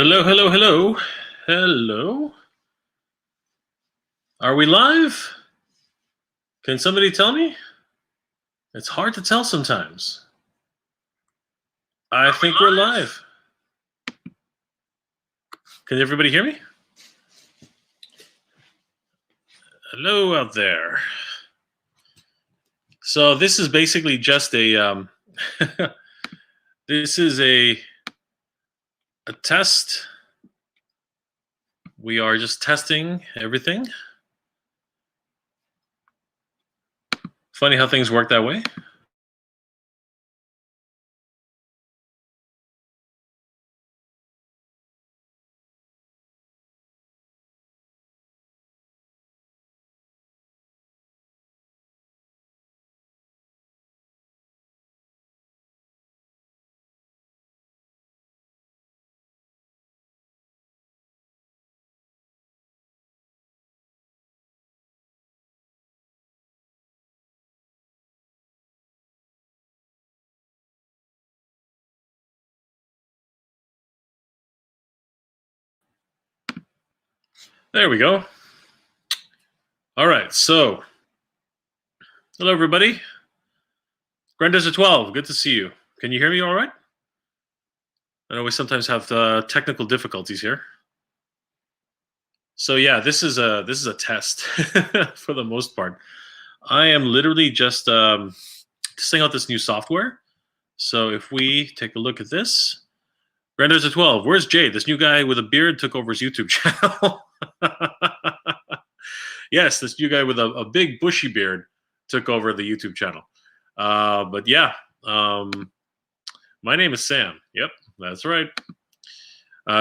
Hello, hello, hello. Hello. Are we live? Can somebody tell me? It's hard to tell sometimes. I think we're live. Can everybody hear me? Hello out there. So this is basically just a this is a test. We are just testing everything. Funny how things work that way. There we go. All right, so hello everybody. Grand Desert 12, good to see you. Can you hear me all right? I know we sometimes have technical difficulties here. So yeah, this is a test for the most part. I am literally just testing out this new software. So if we take a look at this, Grand Desert 12, where's Jay? This new guy with a beard took over his YouTube channel. Yes, this new guy with a big bushy beard took over the YouTube channel. But yeah, my name is Sam. Yep, that's right.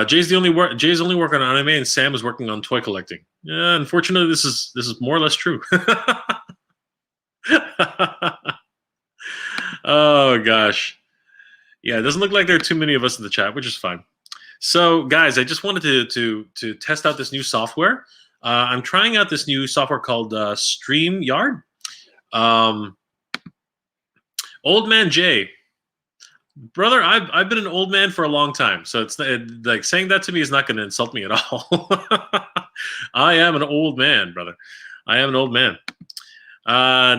Jay's only working on anime, and Sam is working on toy collecting. Yeah, unfortunately, this is more or less true. Oh gosh, yeah, it doesn't look like there are too many of us in the chat, which is fine. So, guys, I just wanted to test out this new software. I'm trying out this new software called StreamYard. Old man Jay, brother, I've been an old man for a long time, so it's like saying that to me is not going to insult me at all. I am an old man, brother. I am an old man.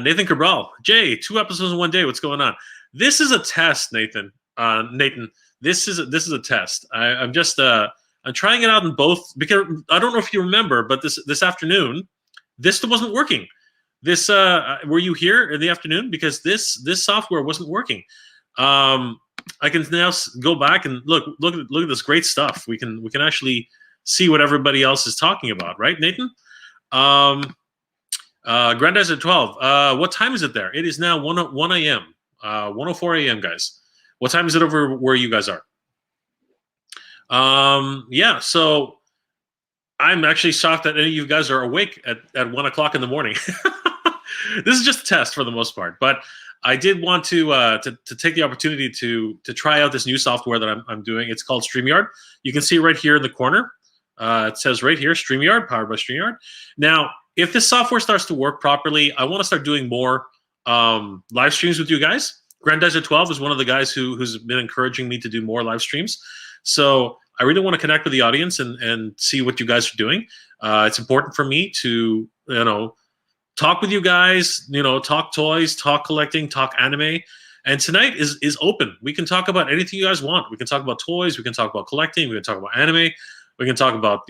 Nathan Cabral, Jay, 2 episodes in 1 day. What's going on? This is a test, Nathan. Nathan, this is a test. I'm just I'm trying it out in both, because I don't know if you remember, but this afternoon, this wasn't working. This were you here in the afternoon? Because this software wasn't working. I can now go back and look at this great stuff. We can actually see what everybody else is talking about, right, Nathan? Grand Desert 12. What time is it there? It is now 1 a.m. 1:04 a.m. guys. What time is it over where you guys are? Yeah, so I'm actually shocked that any of you guys are awake at 1 o'clock in the morning. This is just a test for the most part, but I did want to take the opportunity to try out this new software that I'm doing. It's called StreamYard. You can see it right here in the corner. It says right here, StreamYard, powered by StreamYard. Now, if this software starts to work properly, I want to start doing more live streams with you guys. Grand Desert 12 is one of the guys who's been encouraging me to do more live streams. So I really want to connect with the audience and see what you guys are doing. It's important for me to, talk with you guys, talk toys, talk collecting, talk anime. And tonight is open. We can talk about anything you guys want. We can talk about toys. We can talk about collecting. We can talk about anime. We can talk about,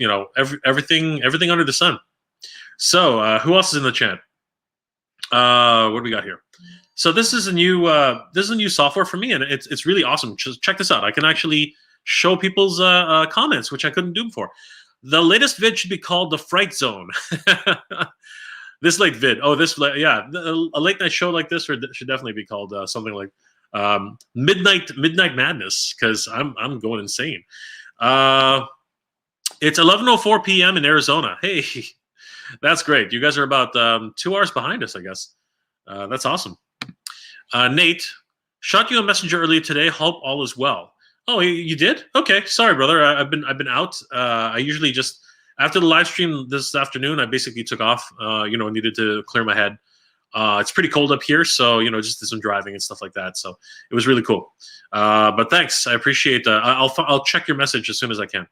everything under the sun. So who else is in the chat? What do we got here? So this is a new software for me, and it's really awesome. Just check this out. I can actually show people's comments, which I couldn't do before. The latest vid should be called the Fright Zone. This late vid. Oh, yeah. A late night show like this should definitely be called something like Midnight Madness, because I'm going insane. It's 11:04 p.m. in Arizona. Hey, that's great. You guys are about 2 hours behind us, I guess. That's awesome. Nate, shot you a messenger earlier today. Hope all is well. Oh, you did? Okay, sorry, brother. I've been out. I usually just after the live stream this afternoon, I basically took off. Needed to clear my head. It's pretty cold up here, so just did some driving and stuff like that. So it was really cool. But thanks, I appreciate that. I'll check your message as soon as I can.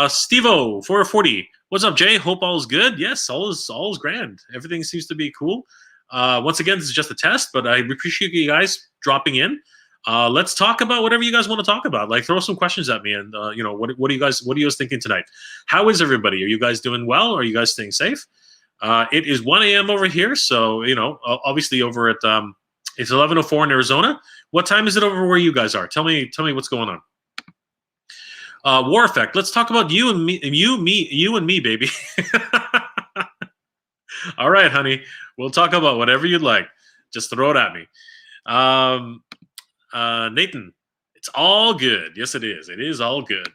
Steve-O, 440. What's up, Jay? Hope all is good. Yes, all is grand. Everything seems to be cool. Once again, this is just a test, but I appreciate you guys dropping in. Let's talk about whatever you guys want to talk about. Like, throw some questions at me, and what are you guys thinking tonight? How is everybody? Are you guys doing well? Are you guys staying safe? It is 1 a.m. over here, so obviously over at it's 11:04 in Arizona. What time is it over where you guys are? Tell me what's going on. War Effect. Let's talk about you and me, you and me, baby. All right, honey. We'll talk about whatever you'd like. Just throw it at me. Nathan, it's all good. Yes, it is. It is all good.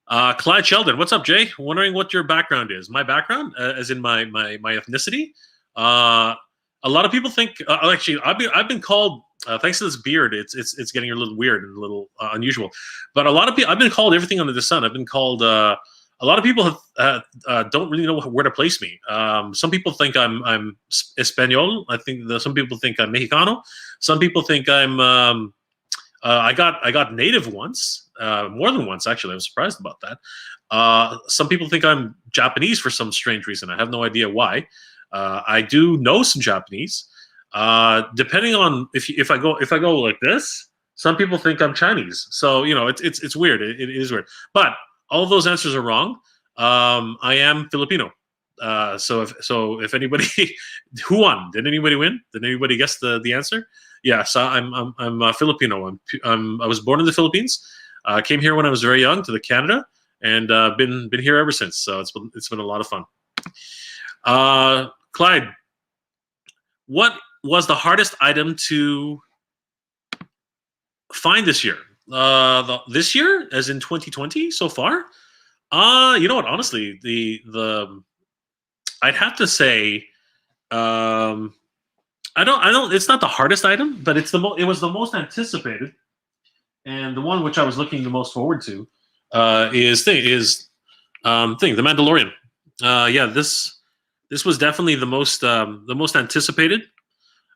Clyde Sheldon, what's up, Jay? Wondering what your background is. My background, as in my ethnicity. A lot of people think. Actually, I've been called. Thanks to this beard, it's getting a little weird and a little unusual. But a lot of people, I've been called everything under the sun. I've been called. A lot of people don't really know where to place me. Some people think I'm Espanol. I think some people think I'm Mexicano. Some people think I'm. I got native once, more than once actually. I was surprised about that. Some people think I'm Japanese for some strange reason. I have no idea why. I do know some Japanese. Depending on if I go like this, some people think I'm Chinese. So it's weird. It is weird. But all of those answers are wrong. I am Filipino. So if anybody who won? Did anybody win? Did anybody guess the answer? Yeah, so I'm Filipino. I was born in the Philippines. Came here when I was very young to Canada, and been here ever since. So it's been a lot of fun. Clyde, what was the hardest item to find this year? This year, as in 2020, so far. You know what? Honestly, I'd have to say, I don't. It's not the hardest item, but it was the most anticipated, and the one which I was looking the most forward to is the Mandalorian. Yeah, this was definitely the most anticipated.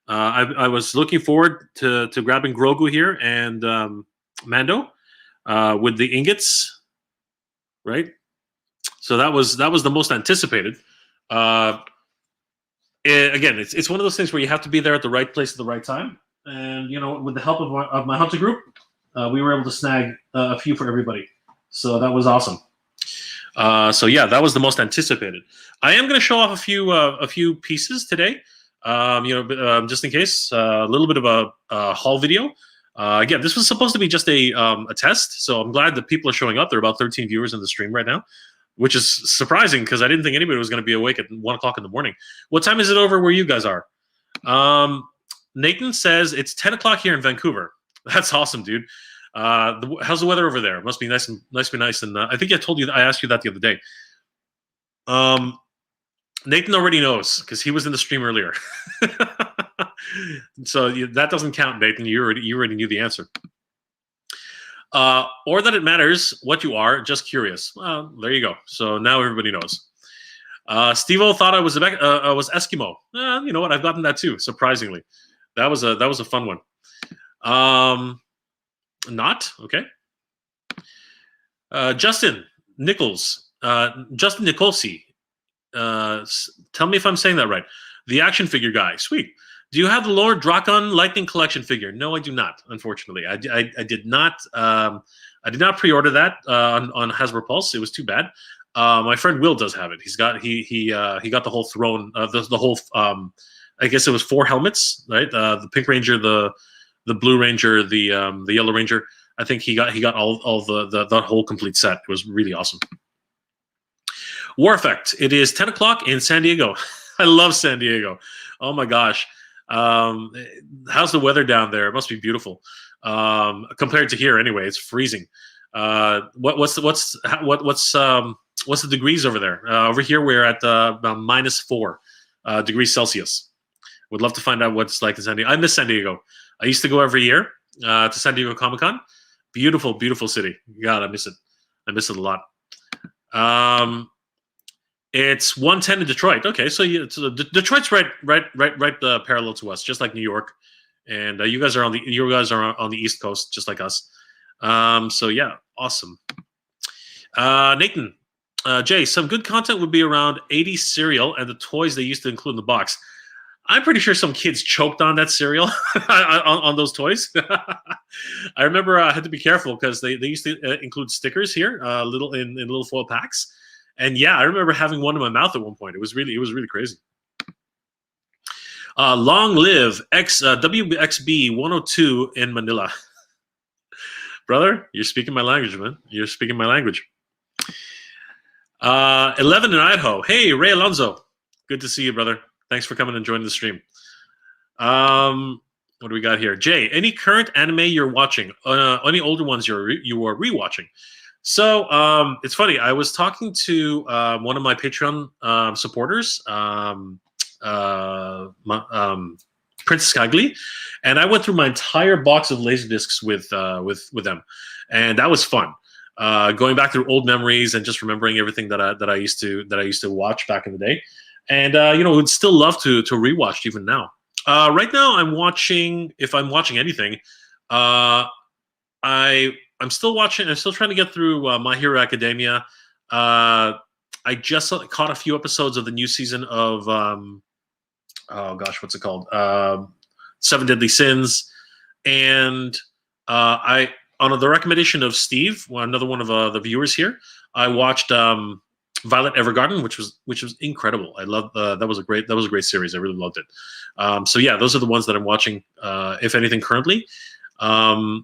I was looking forward to grabbing Grogu here and Mando with the ingots, right? So that was the most anticipated. Again, it's one of those things where you have to be there at the right place at the right time. And with the help of my hunter group, we were able to snag a few for everybody. So that was awesome. So yeah, that was the most anticipated. I am going to show off a few pieces today. Just in case, a little bit of a haul video. Again, this was supposed to be just a test, so I'm glad that people are showing up. There are about 13 viewers in the stream right now, which is surprising because I didn't think anybody was going to be awake at 1 o'clock in the morning. What time is it over where you guys are? Nathan says it's 10 o'clock here in Vancouver. That's awesome, dude. How's the weather over there? It must be nice and I think I asked you that the other day. Nathan already knows because he was in the stream earlier. So that doesn't count, Nathan. You already knew the answer. Or that it matters what you are, just curious. Well, there you go. So now everybody knows. Steve-O thought I was Eskimo. You know what? I've gotten that too, surprisingly. That was a fun one. Not okay. Justin Nichols, Justin Nicholsi. Tell me if I'm saying that right. The action figure guy. Sweet. Do you have the Lord Drakon Lightning Collection figure? No, I do not. Unfortunately, I did not. I did not pre-order that on Hasbro Pulse. It was too bad. My friend Will does have it. He got the whole throne. The whole. I guess it was 4 helmets, right? The Pink Ranger, the Blue Ranger, the Yellow Ranger. I think he got all the whole complete set. It was really awesome. War Effect. It is 10 o'clock in San Diego. I love San Diego. Oh my gosh. How's the weather down there? It must be beautiful. Compared to here, anyway, it's freezing. What's the degrees over there? Over here, we're at about -4 degrees Celsius. Would love to find out what it's like in San Diego. I miss San Diego. I used to go every year to San Diego Comic-Con. Beautiful, beautiful city. God, I miss it. I miss it a lot. It's 1:10 in Detroit. Okay, so Detroit's right parallel to us, just like New York, and you guys are on the East Coast, just like us. So yeah, awesome. Nathan, Jay, some good content would be around 80s cereal and the toys they used to include in the box. I'm pretty sure some kids choked on that cereal on those toys. I remember I had to be careful because they used to include stickers here, little in little foil packs. And yeah, I remember having one in my mouth at one point. It was really crazy. Long live WXB 102 in Manila. Brother, you're speaking my language, man. You're speaking my language. 11 in Idaho. Hey, Ray Alonso. Good to see you, brother. Thanks for coming and joining the stream. What do we got here? Jay, any current anime you're watching? Any older ones you are rewatching? So it's funny. I was talking to one of my Patreon supporters, Princess Kagli, and I went through my entire box of Laserdiscs with them, and that was fun. Going back through old memories and just remembering everything that I used to watch back in the day, and would still love to rewatch even now. Right now, I'm watching. If I'm watching anything, I'm still watching. I'm still trying to get through My Hero Academia. I just caught a few episodes of the new season of oh gosh, what's it called? 7 Deadly Sins, and on the recommendation of Steve, another one of the viewers here, I watched Violet Evergarden, which was incredible. I love that was a great series. I really loved it. So yeah, those are the ones that I'm watching, if anything, currently. Oh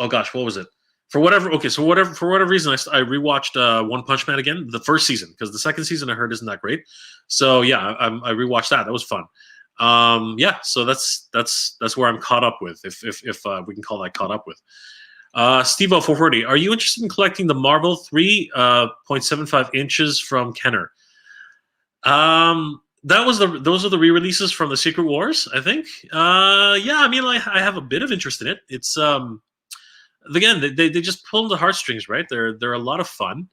gosh, what was it? For whatever reason, I rewatched One Punch Man again, the first season, because the second season I heard isn't that great. So yeah, I rewatched that. That was fun. Yeah, so that's where I'm caught up with, if we can call that caught up with. Steve-O 440, are you interested in collecting the Marvel 3.75 inches from Kenner? Those are the re-releases from the Secret Wars, I think. Yeah, I mean, I have a bit of interest in it. It's again, they just pull the heartstrings, right? They're a lot of fun.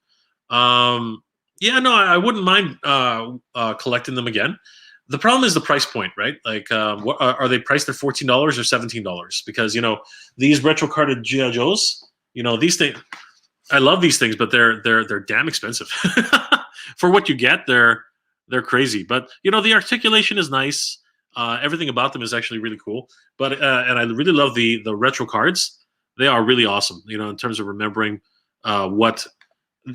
Yeah, no, I wouldn't mind collecting them again. The problem is the price point, right? Like, what are they priced at $14 or $17? Because these retro carded G.I. Joes, these things. I love these things, but they're damn expensive for what you get. They're crazy, but the articulation is nice. Everything about them is actually really cool. But and I really love the retro cards. They are really awesome. In terms of remembering what.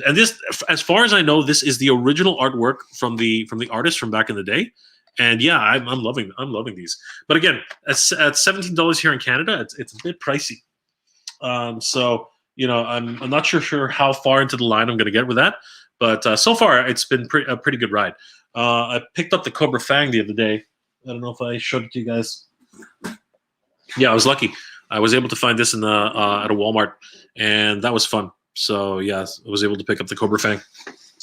And this, as far as I know, this is the original artwork from the artist from back in the day. And yeah, I'm loving these. But again, at $17 here in Canada, it's a bit pricey. So I'm not sure how far into the line I'm going to get with that. But so far, it's been a pretty good ride. I picked up the Cobra Fang the other day. I don't know if I showed it to you guys. Yeah, I was lucky. I was able to find this at a Walmart, and that was fun. So yeah, I was able to pick up the Cobra Fang.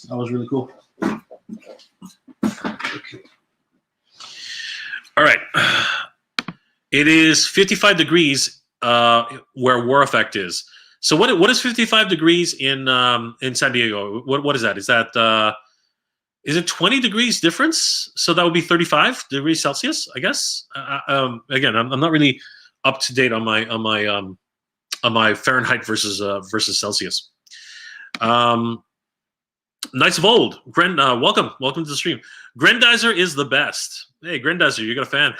That was really cool. Okay. All right. It is 55 degrees where War Effect is. So what is 55 degrees in San Diego? What is that? Is it 20 degrees difference? So that would be 35 degrees Celsius, I guess. Again, I'm not really up to date on my Fahrenheit versus Celsius. Knights of Old, welcome to the stream. Grendizer is the best. Hey, Grendizer, you got a fan?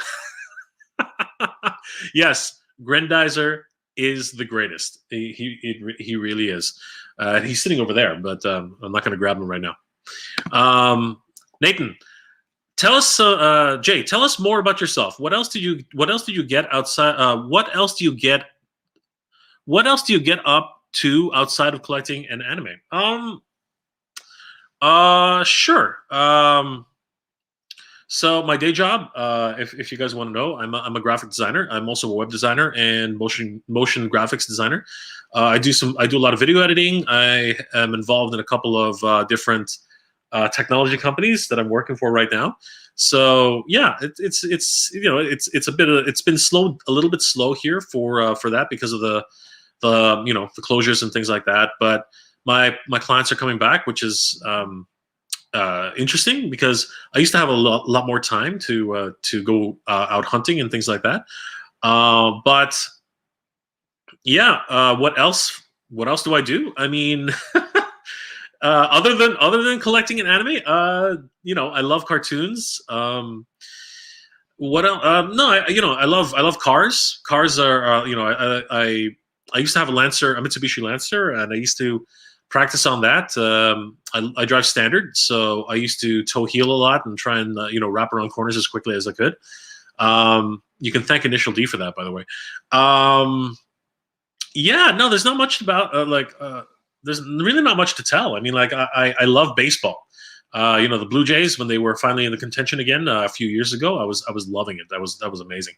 Yes, Grendizer is the greatest. He really is. He's sitting over there, but I'm not going to grab him right now. Nathan, tell us, Jay, tell us more about yourself. What else did you get outside? What else do you get up to outside of collecting and anime? Sure. So my day job, if you guys want to know, I'm a graphic designer. I'm also a web designer and motion graphics designer. I do a lot of video editing. I am involved in a couple of different technology companies that I'm working for right now. So yeah, it's been a little bit slow here for that because of the closures and things like that. But my clients are coming back, which is interesting because I used to have a lot more time to go out hunting and things like that. But yeah, what else what else do I do? I mean, other than collecting an anime, I love cartoons. What else? No, I love cars. Cars are, I used to have a Lancer, a Mitsubishi Lancer, and I used to practice on that. I drive standard, so I used to toe heel a lot and try and wrap around corners as quickly as I could. You can thank Initial D for that, by the way. Yeah, no, there's not much about there's really not much to tell. I mean, like I love baseball. The Blue Jays, when they were finally in the contention again a few years ago, I was loving it. That was amazing.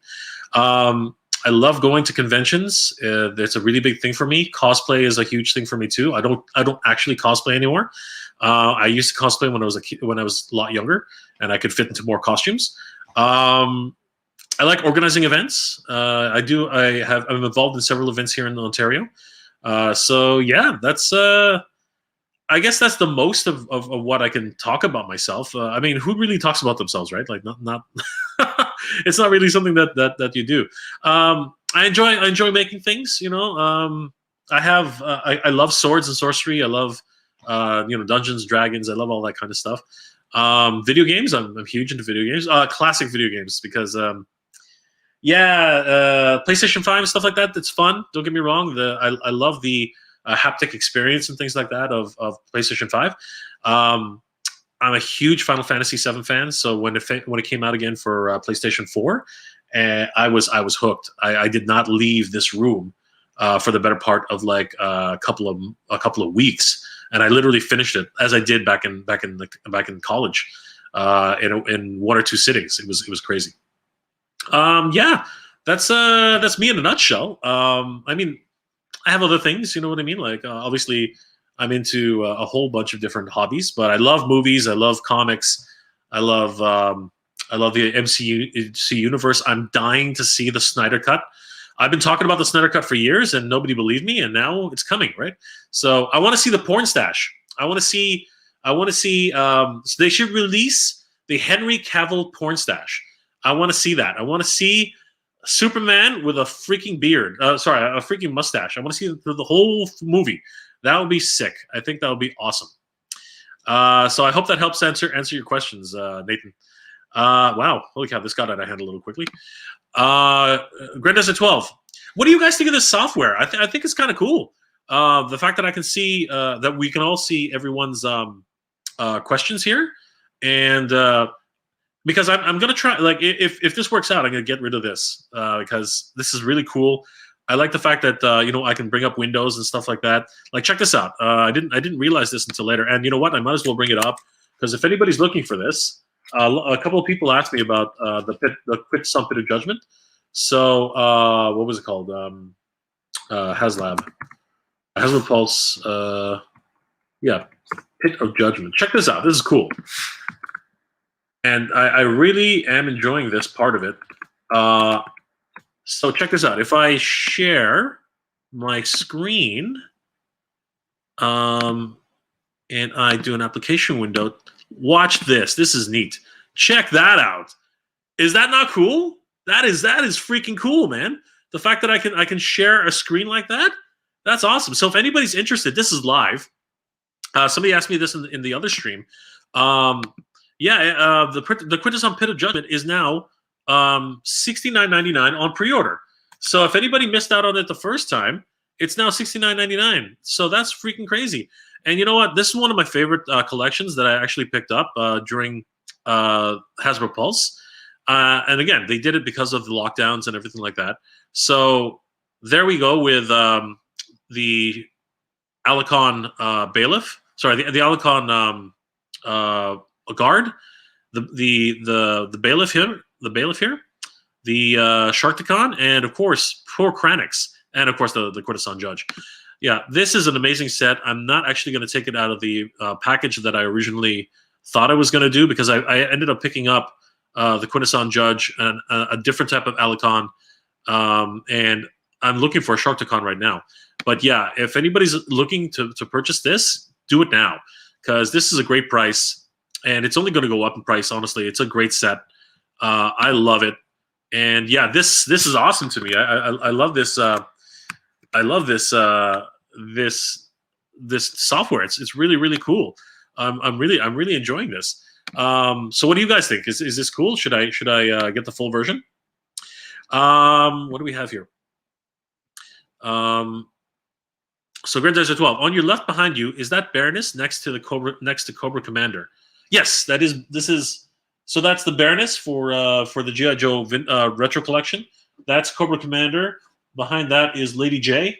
I love going to conventions. It's a really big thing for me. Cosplay is a huge thing for me too. I don't actually cosplay anymore. I used to cosplay when I was a kid, when I was a lot younger, and I could fit into more costumes. I like organizing events. I'm involved in several events here in Ontario. So yeah, that's. I guess that's the most of what I can talk about myself. I mean, who really talks about themselves, right? Like, not it's not really something that you do. I enjoy making things. I love swords and sorcery. I love Dungeons, Dragons. I love all that kind of stuff. Video games. I'm huge into video games. Classic video games because PlayStation 5 and stuff like that. That's fun. Don't get me wrong. I love the haptic experience and things like that of PlayStation 5. I'm a huge Final Fantasy 7 fan, so when it came out again for PlayStation 4, I was hooked. I did not leave this room for the better part of like a couple of weeks, and I literally finished it as I did back in college in one or two sittings. It was crazy. Yeah, that's me in a nutshell. I mean, I have other things, you know what I mean? Like, obviously, I'm into a whole bunch of different hobbies, but I love movies. I love comics. I love the MCU universe. I'm dying to see the Snyder Cut. I've been talking about the Snyder Cut for years, and nobody believed me, and now it's coming, right? So I want to see the porn stash. I want to see. So they should release the Henry Cavill porn stash. I want to see that. I want to see Superman with a freaking beard. A freaking mustache. I want to see the whole movie. That would be sick. I think that would be awesome. So I hope that helps answer your questions, Nathan. Wow, holy cow, this got out of hand a little quickly. Grand Desert 12. What do you guys think of this software? I think it's kind of cool. The fact that I can see that we can all see everyone's questions here, and because I'm gonna try, like, if this works out, I'm gonna get rid of this because this is really cool. I like the fact that I can bring up windows and stuff like that. Like, check this out. I didn't realize this until later, and you know what? I might as well bring it up because if anybody's looking for this, a couple of people asked me about the Quit Some Pit of Judgment. So what was it called? HasLab Pulse. Yeah, Pit of Judgment. Check this out. This is cool. And I really am enjoying this part of it. So check this out. If I share my screen and I do an application window, watch this. This is neat. Check that out. Is that not cool? That is freaking cool, man. The fact that I can share a screen like that, that's awesome. So if anybody's interested, this is live. Somebody asked me this in the other stream. The Quintesson Pit of Judgment is now $69.99 on pre-order. So if anybody missed out on it the first time, it's now $69.99. So that's freaking crazy. And you know what? This is one of my favorite collections that I actually picked up during Hasbro Pulse. And again, they did it because of the lockdowns and everything like that. So there we go with the Alicon Bailiff. Sorry, the Alicon Guard, the bailiff here, the Sharkticon, and of course poor Kranix, and of course the Quintesson Judge. Yeah, this is an amazing set. I'm not actually going to take it out of the package that I originally thought I was going to do because I ended up picking up the Quintesson Judge and a different type of Alicon, and I'm looking for a Sharkticon right now. But yeah, if anybody's looking to purchase this, do it now because this is a great price. And it's only going to go up in price. Honestly, it's a great set. I love it, and yeah, this is awesome to me. I love this. I love this this software. It's really, really cool. I'm really enjoying this. So what do you guys think? Is this cool? Should I get the full version? What do we have here? So Grand Desert 12. On your left behind you, is that Baroness next to Cobra Commander? Yes, this is so that's the Baroness for the G.I. Joe retro collection. That's Cobra Commander. Behind that is Lady J.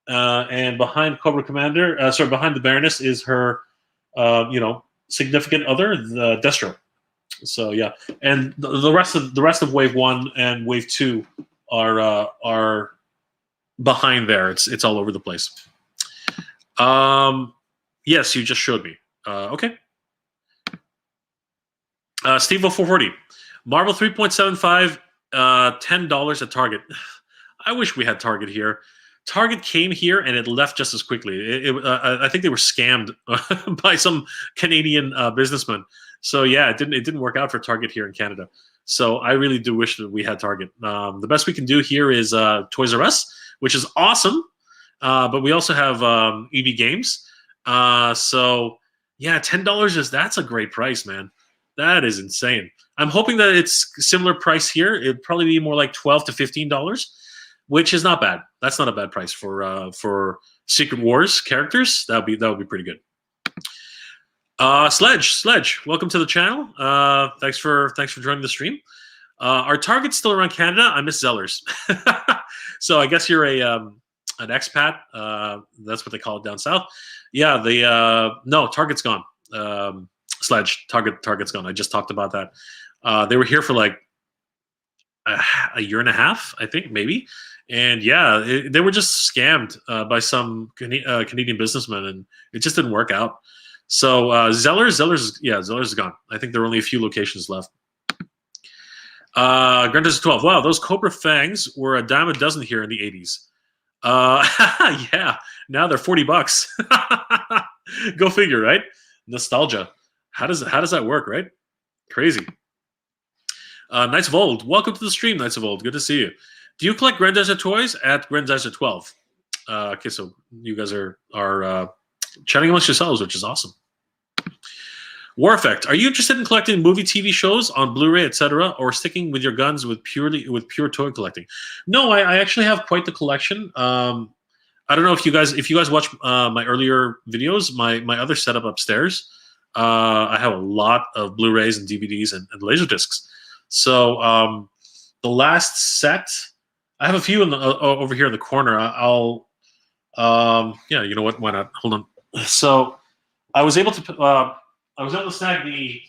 And behind Cobra Commander, behind the Baroness is her significant other, the Destro. So yeah. And the rest of Wave 1 and Wave 2 are behind there. It's all over the place. Yes, you just showed me. Okay. Steve 440. Marvel 3.75, $10 at Target. I wish we had Target here. Target came here and it left just as quickly. I think they were scammed by some Canadian businessman. So yeah, it didn't work out for Target here in Canada. So I really do wish that we had Target. The best we can do here is Toys R Us, which is awesome. But we also have EB Games. So yeah, $10 that's a great price, man. That is insane. I'm hoping that it's similar price here. It'd probably be more like $12 to $15, which is not bad. That's not a bad price for Secret Wars characters. That would be pretty good. Sledge, welcome to the channel. Thanks for joining the stream. Are Targets still around Canada? I miss Zellers. So I guess you're an expat. That's what they call it down south. Yeah, no, Target's gone. Sledge, Target's gone. I just talked about that. They were here for like a year and a half, I think, maybe. And yeah, they were just scammed by some Canadian businessmen, and it just didn't work out. So Zellers is gone. I think there are only a few locations left. Grand Desert 12. Wow, those Cobra fangs were a dime a dozen here in the 80s. Yeah, now they're $40. Go figure, right? Nostalgia. How does that work, right? Crazy. Knights of Old. Welcome to the stream, Knights of Old. Good to see you. Do you collect Grand Desert toys at Grand Desert 12? Okay, so you guys are chatting amongst yourselves, which is awesome. War Effect. Are you interested in collecting movie, TV shows on Blu-ray, etc., or sticking with your guns with pure toy collecting? No, I actually have quite the collection. I don't know if you guys watch my earlier videos, my other setup upstairs. I have a lot of Blu-rays and DVDs and Laserdiscs. So the last set, I have a few over here in the corner. Yeah, you know what? Why not? Hold on. So I was able to snag the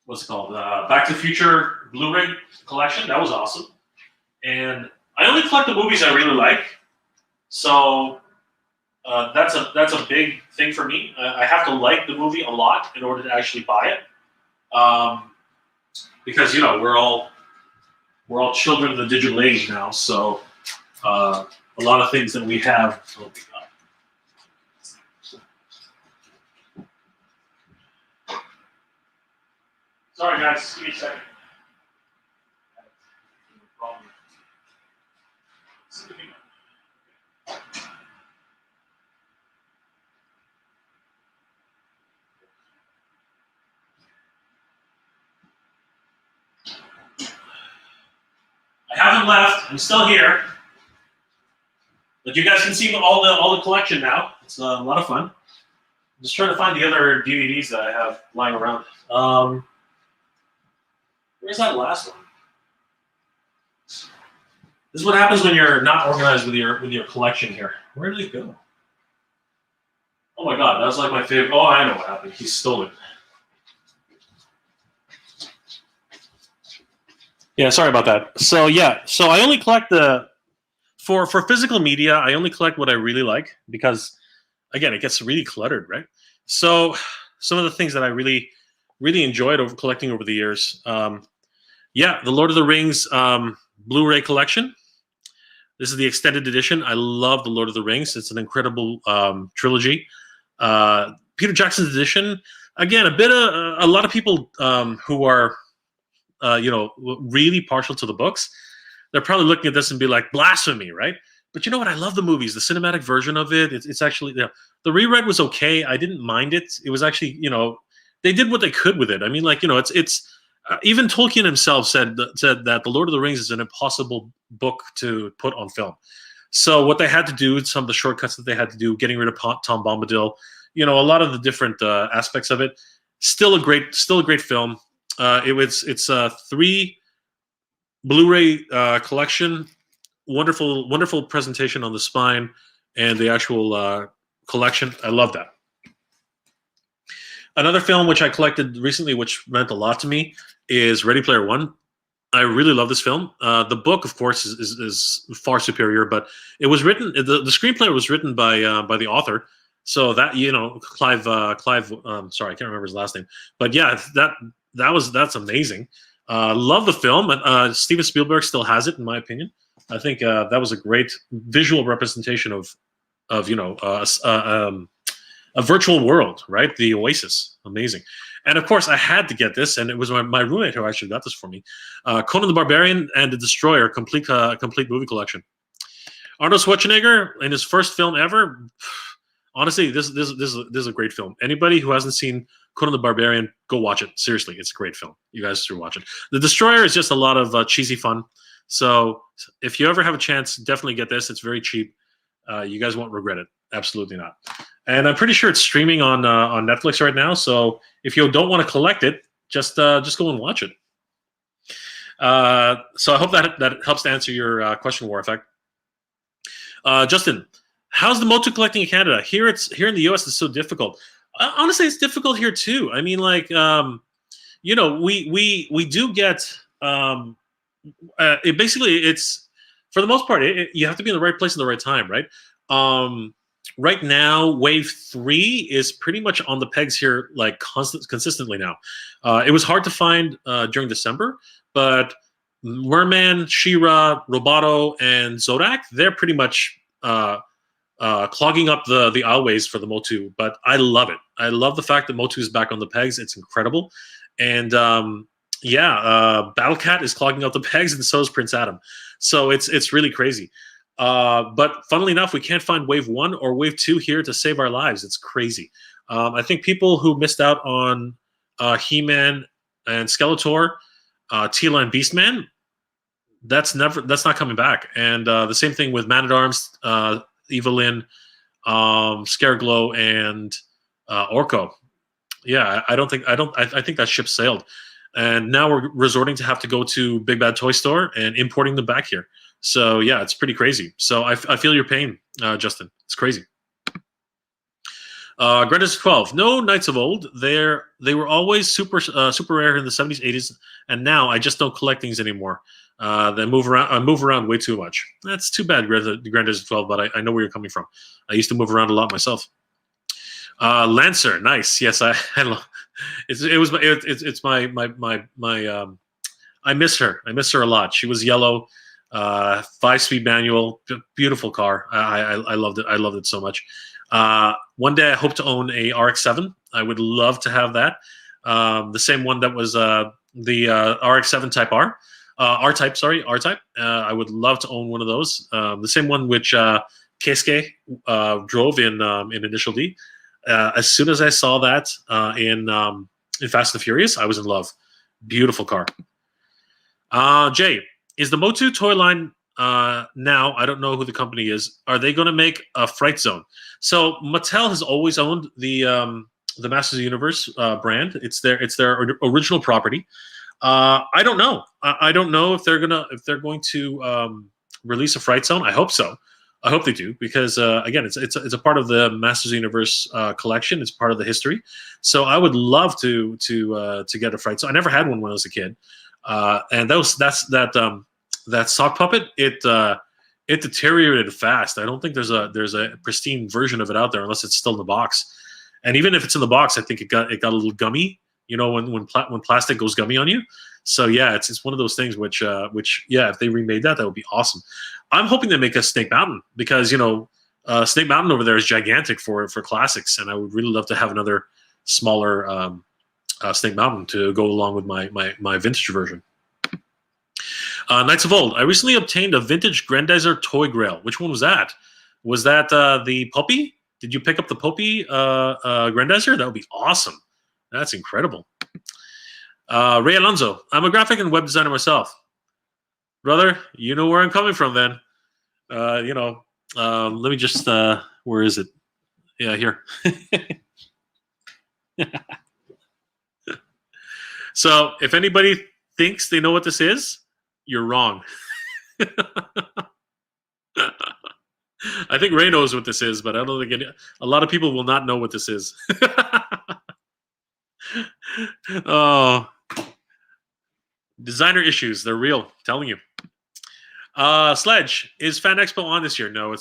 what's it called? Back to the Future Blu-ray collection. That was awesome. And I only collect the movies I really like. So that's a big thing for me. I have to like the movie a lot in order to actually buy it. Because we're all children of the digital age now, so a lot of things that we have. Oh my God. Sorry, guys. Give me a second. I haven't left. I'm still here. But you guys can see all the collection now. It's a lot of fun. I'm just trying to find the other DVDs that I have lying around. Where's that last one? This is what happens when you're not organized with your collection here. Where did it go? Oh my God, that was like my favorite. Oh, I know what happened. He stole it. Yeah, sorry about that. So yeah, so I only collect for physical media. I only collect what I really like because, again, it gets really cluttered, right? So some of the things that I really enjoyed collecting over the years. Yeah, the Lord of the Rings Blu-ray collection. This is the extended edition. I love the Lord of the Rings. It's an incredible trilogy. Peter Jackson's edition. Again, a lot of people who are really partial to the books, they're probably looking at this and be like, blasphemy, right? But you know what? I love the movies. The cinematic version of it. It's actually the reread was okay. I didn't mind it. It was actually they did what they could with it. I mean, like it's even Tolkien himself said that the Lord of the Rings is an impossible book to put on film. So what they had to do, some of the shortcuts that they had to do, getting rid of Tom Bombadil, a lot of the different aspects of it. Still a great film. It's a 3 Blu-ray collection. Wonderful presentation on the spine and the actual collection. I love that. Another film which I collected recently, which meant a lot to me, is Ready Player One. I really love this film. The book, of course, is far superior, but it was written. The screenplay was written by the author. So that Clive. Sorry, I can't remember his last name, but yeah, that's amazing. Love the film. Steven Spielberg still has it, in my opinion. I think that was a great visual representation of a virtual world, right? The Oasis, amazing. And of course, I had to get this, and it was my roommate who actually got this for me. Conan the Barbarian and the Destroyer, complete movie collection. Arnold Schwarzenegger in his first film ever. Honestly, this is a great film. Anybody who hasn't seen Conan the Barbarian, go watch it. Seriously, it's a great film. You guys should watch it. The Destroyer is just a lot of cheesy fun. So if you ever have a chance, definitely get this. It's very cheap. You guys won't regret it. Absolutely not. And I'm pretty sure it's streaming on Netflix right now. So if you don't want to collect it, just go and watch it. So I hope that helps to answer your question, War Effect. Justin, how's the MOTU collecting in Canada? Here in the US, it's so difficult. Honestly, it's difficult here too. I mean, like we do get. It's for the most part, you have to be in the right place at the right time, right? Right now, Wave 3 is pretty much on the pegs here, like consistently now. It was hard to find during December, but Merman, She-Ra, Roboto, and Zodak, they're pretty much clogging up the aisleways for the MOTU. But I love it. I love the fact that MOTU is back on the pegs. It's incredible. And Battle Cat is clogging up the pegs, and so is Prince Adam. So it's really crazy. But funnily enough, we can't find Wave 1 or Wave 2 here to save our lives. It's crazy. I think people who missed out on He-Man and Skeletor, Teela and Beastman, that's not coming back. And the same thing with Man-at-Arms, Evelyn, Scareglow, and Orko. Yeah, I think that ship sailed. And now we're resorting to have to go to Big Bad Toy Store and importing them back here. So yeah, it's pretty crazy. So I feel your pain, Justin. It's crazy. Greta's 12. No Knights of Old. They were always super rare in the 70s, 80s, and now I just don't collect things anymore. They move around. I move around way too much. That's too bad, Greta's 12. But I know where you're coming from. I used to move around a lot myself. Lancer, nice. Yes, I love. It's my I miss her. I miss her a lot. She was yellow, 5-speed manual, beautiful car. I loved it. I loved it so much. One day I hope to own a RX-7. I would love to have that. The same one that was the RX-7 Type R. R-Type. I would love to own one of those. The same one which Keisuke drove in Initial D. As soon as I saw that in Fast and Furious, I was in love. Beautiful car. Jay, is the MOTU toy line now? I don't know who the company is. Are they going to make a Fright Zone? So Mattel has always owned the Masters of the Universe brand. It's their original property. I don't know. I don't know if they're going to release a Fright Zone. I hope so. I hope they do, because again, it's a part of the Masters of the Universe collection. It's part of the history. So I would love to get a Fright Zone. I never had one when I was a kid, and that sock puppet, it deteriorated fast. I don't think there's a pristine version of it out there unless it's still in the box. And even if it's in the box, I think it got a little gummy. You know, when plastic goes gummy on you. So yeah, it's one of those things which yeah, if they remade that would be awesome. I'm hoping they make a Snake Mountain, because Snake Mountain over there is gigantic for classics, and I would really love to have another smaller Snake Mountain to go along with my vintage version. Knights of Old. I recently obtained a vintage Grandizer toy grail. Which one was that? Was that the Puppy? Did you pick up the Puppy Grandizer? That would be awesome. That's incredible. Ray Alonso. I'm a graphic and web designer myself. Brother, you know where I'm coming from then. Let me just, where is it? Yeah, here. So if anybody thinks they know what this is, you're wrong. I think Ray knows what this is, but I don't think a lot of people will not know what this is. Oh, designer issues. They're real. I'm telling you. Sledge, is Fan Expo on this year? No,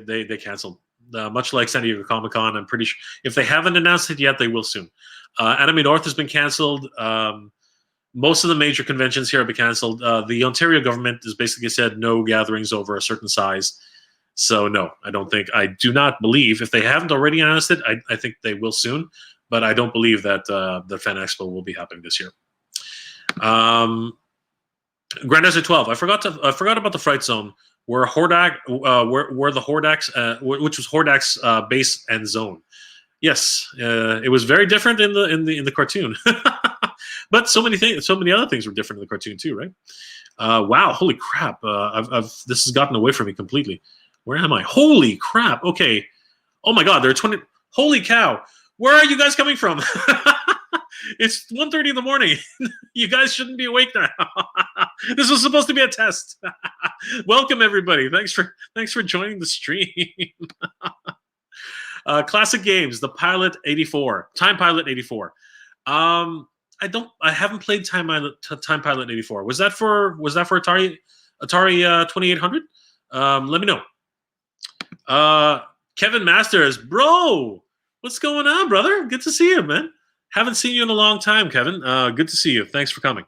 they canceled. Much like San Diego Comic-Con, I'm pretty sure if they haven't announced it yet, they will soon. Anime North has been canceled. Most of the major conventions here have been canceled. The Ontario government has basically said no gatherings over a certain size. So no, I do not believe, if they haven't already announced it, I think they will soon, but I don't believe that the Fan Expo will be happening this year. Grandizer 12. I forgot about the Fright Zone, where Hordak, where the Hordax, which was Hordak's base and zone. Yes, it was very different in the cartoon, but so many other things were different in the cartoon too, right? Wow, holy crap! This has gotten away from me completely. Where am I? Holy crap! Okay, oh my God, there are 20. Holy cow! Where are you guys coming from? It's 1:30 in the morning. You guys shouldn't be awake now. This was supposed to be a test. Welcome everybody. Thanks for joining the stream. Classic games, the Pilot 84, Time Pilot 84. I haven't played Time Pilot 84. Was that for Atari 2800? Let me know. Kevin Masters, bro, what's going on, brother? Good to see you, man. Haven't seen you in a long time, Kevin. Good to see you. Thanks for coming.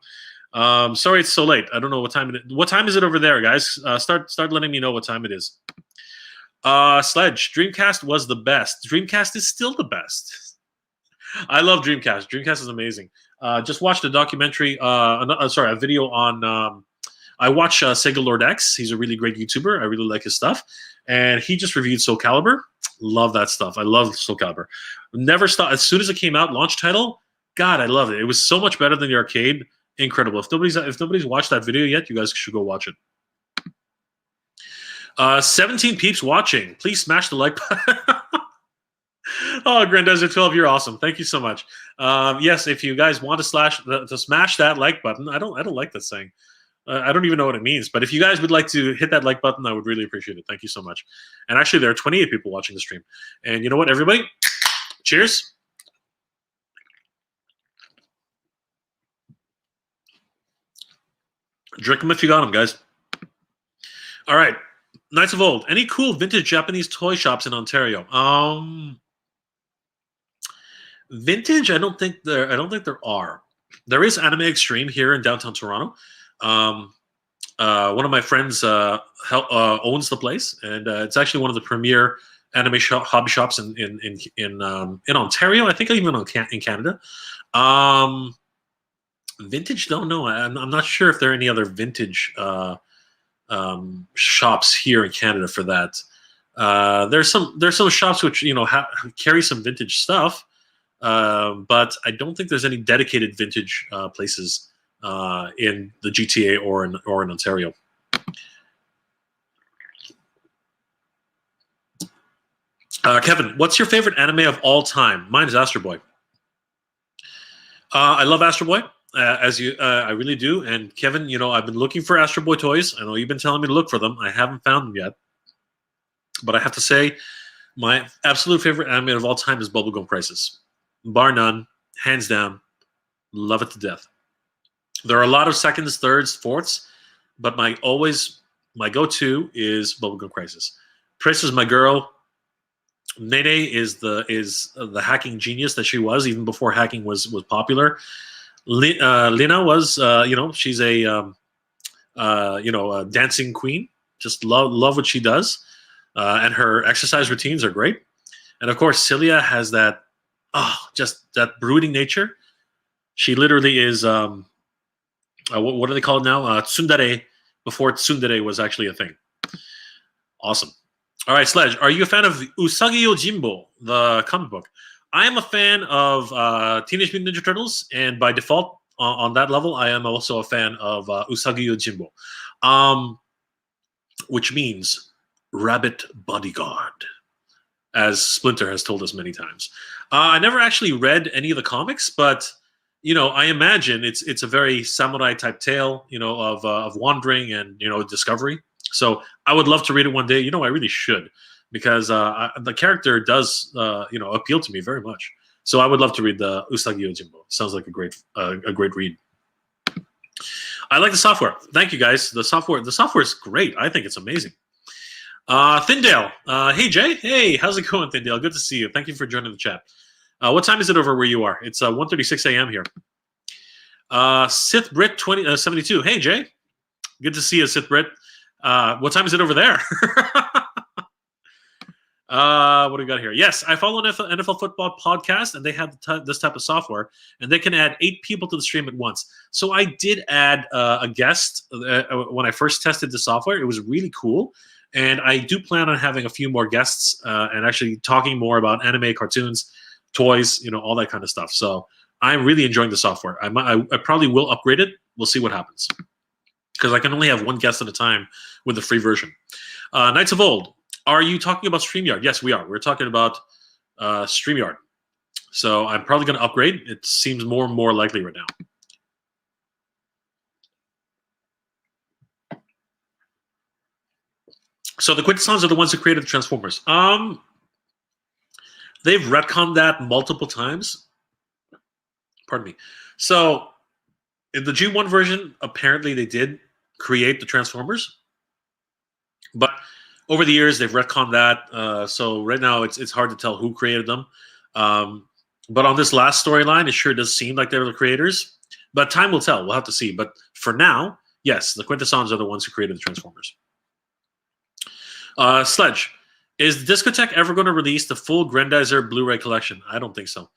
Sorry it's so late. I don't know what time it is. What time is it over there, guys? Start letting me know what time it is. Sledge, Dreamcast was the best. Dreamcast is still the best. I love Dreamcast. Dreamcast is amazing. Just watched a documentary, a video on, I watch Sega Lord X. He's a really great YouTuber. I really like his stuff. And he just reviewed Soul Calibur. Love that stuff. I love Soul Calibur. Never stopped. As soon as it came out, launch title, God, I loved it. It was so much better than the arcade. Incredible. If nobody's watched that video yet, you guys should go watch it. 17 peeps watching. Please smash the like button. Oh, Grandizer 12, you're awesome. Thank you so much. Yes, if you guys want to smash that like button, I don't like that saying. I don't even know what it means, but if you guys would like to hit that like button, I would really appreciate it. Thank you so much. And actually, there are 28 people watching the stream. And you know what, everybody? Cheers. Drink them if you got them, guys. All right. Knights of Old. Any cool vintage Japanese toy shops in Ontario? Vintage? I don't think there are. There is Anime Extreme here in downtown Toronto. One of my friends owns the place, and it's actually one of the premier anime hobby shops in Ontario. I think even in Canada. Vintage? Don't know. I'm not sure if there are any other vintage shops here in Canada for that. There's some shops which carry some vintage stuff, but I don't think there's any dedicated vintage places in the GTA or in Ontario. Kevin, what's your favorite anime of all time? Mine is Astro Boy. I love Astro Boy, I really do. And Kevin, I've been looking for Astro Boy toys. I know you've been telling me to look for them. I haven't found them yet. But I have to say, my absolute favorite anime of all time is Bubblegum Crisis. Bar none, hands down, love it to death. There are a lot of seconds, thirds, fourths, but my go-to is Bubblegum Crisis. Pris is my girl. Nene is the hacking genius that she was even before hacking was popular. Lina was she's a dancing queen. Just love what she does, and her exercise routines are great. And of course, Celia has that just that brooding nature. She literally is what do they call it now? Tsundere, before Tsundere was actually a thing. Awesome. All right, Sledge, are you a fan of Usagi Yojimbo, the comic book? I am a fan of Teenage Mutant Ninja Turtles, and by default, on that level, I am also a fan of Usagi Yojimbo, which means Rabbit Bodyguard, as Splinter has told us many times. I never actually read any of the comics, but I imagine it's a very samurai type tale, of wandering and discovery. So I would love to read it one day. I really should, because the character does appeal to me very much. So I would love to read the Usagi Yojimbo. Sounds like a great read. I like the software. Thank you, guys. The software is great. I think it's amazing. Thindale. Hey, Jay. Hey, how's it going, Thindale? Good to see you. Thank you for joining the chat. What time is it over where you are? It's 1:36 a.m. here. Sith Brit 72. Hey, Jay. Good to see you, Sith Brit. What time is it over there? What do we got here? Yes, I follow an NFL football podcast, and they have this type of software, and they can add 8 people to the stream at once. So I did add a guest when I first tested the software. It was really cool, and I do plan on having a few more guests and actually talking more about anime, cartoons, toys, all that kind of stuff. So I'm really enjoying the software. I probably will upgrade it. We'll see what happens, because I can only have one guest at a time with the free version. Knights of Old. Are you talking about StreamYard? Yes, we are. We're talking about StreamYard. So I'm probably going to upgrade. It seems more and more likely right now. So the Quintessons are the ones who created the Transformers. They've retconned that multiple times. Pardon me. So in the G1 version, apparently they did create the Transformers. But over the years, they've retconned that. So right now, it's hard to tell who created them. But on this last storyline, it sure does seem like they're the creators. But time will tell. We'll have to see. But for now, yes, the Quintessons are the ones who created the Transformers. Sledge, is Discotech ever going to release the full Grendizer Blu-ray collection? I don't think so.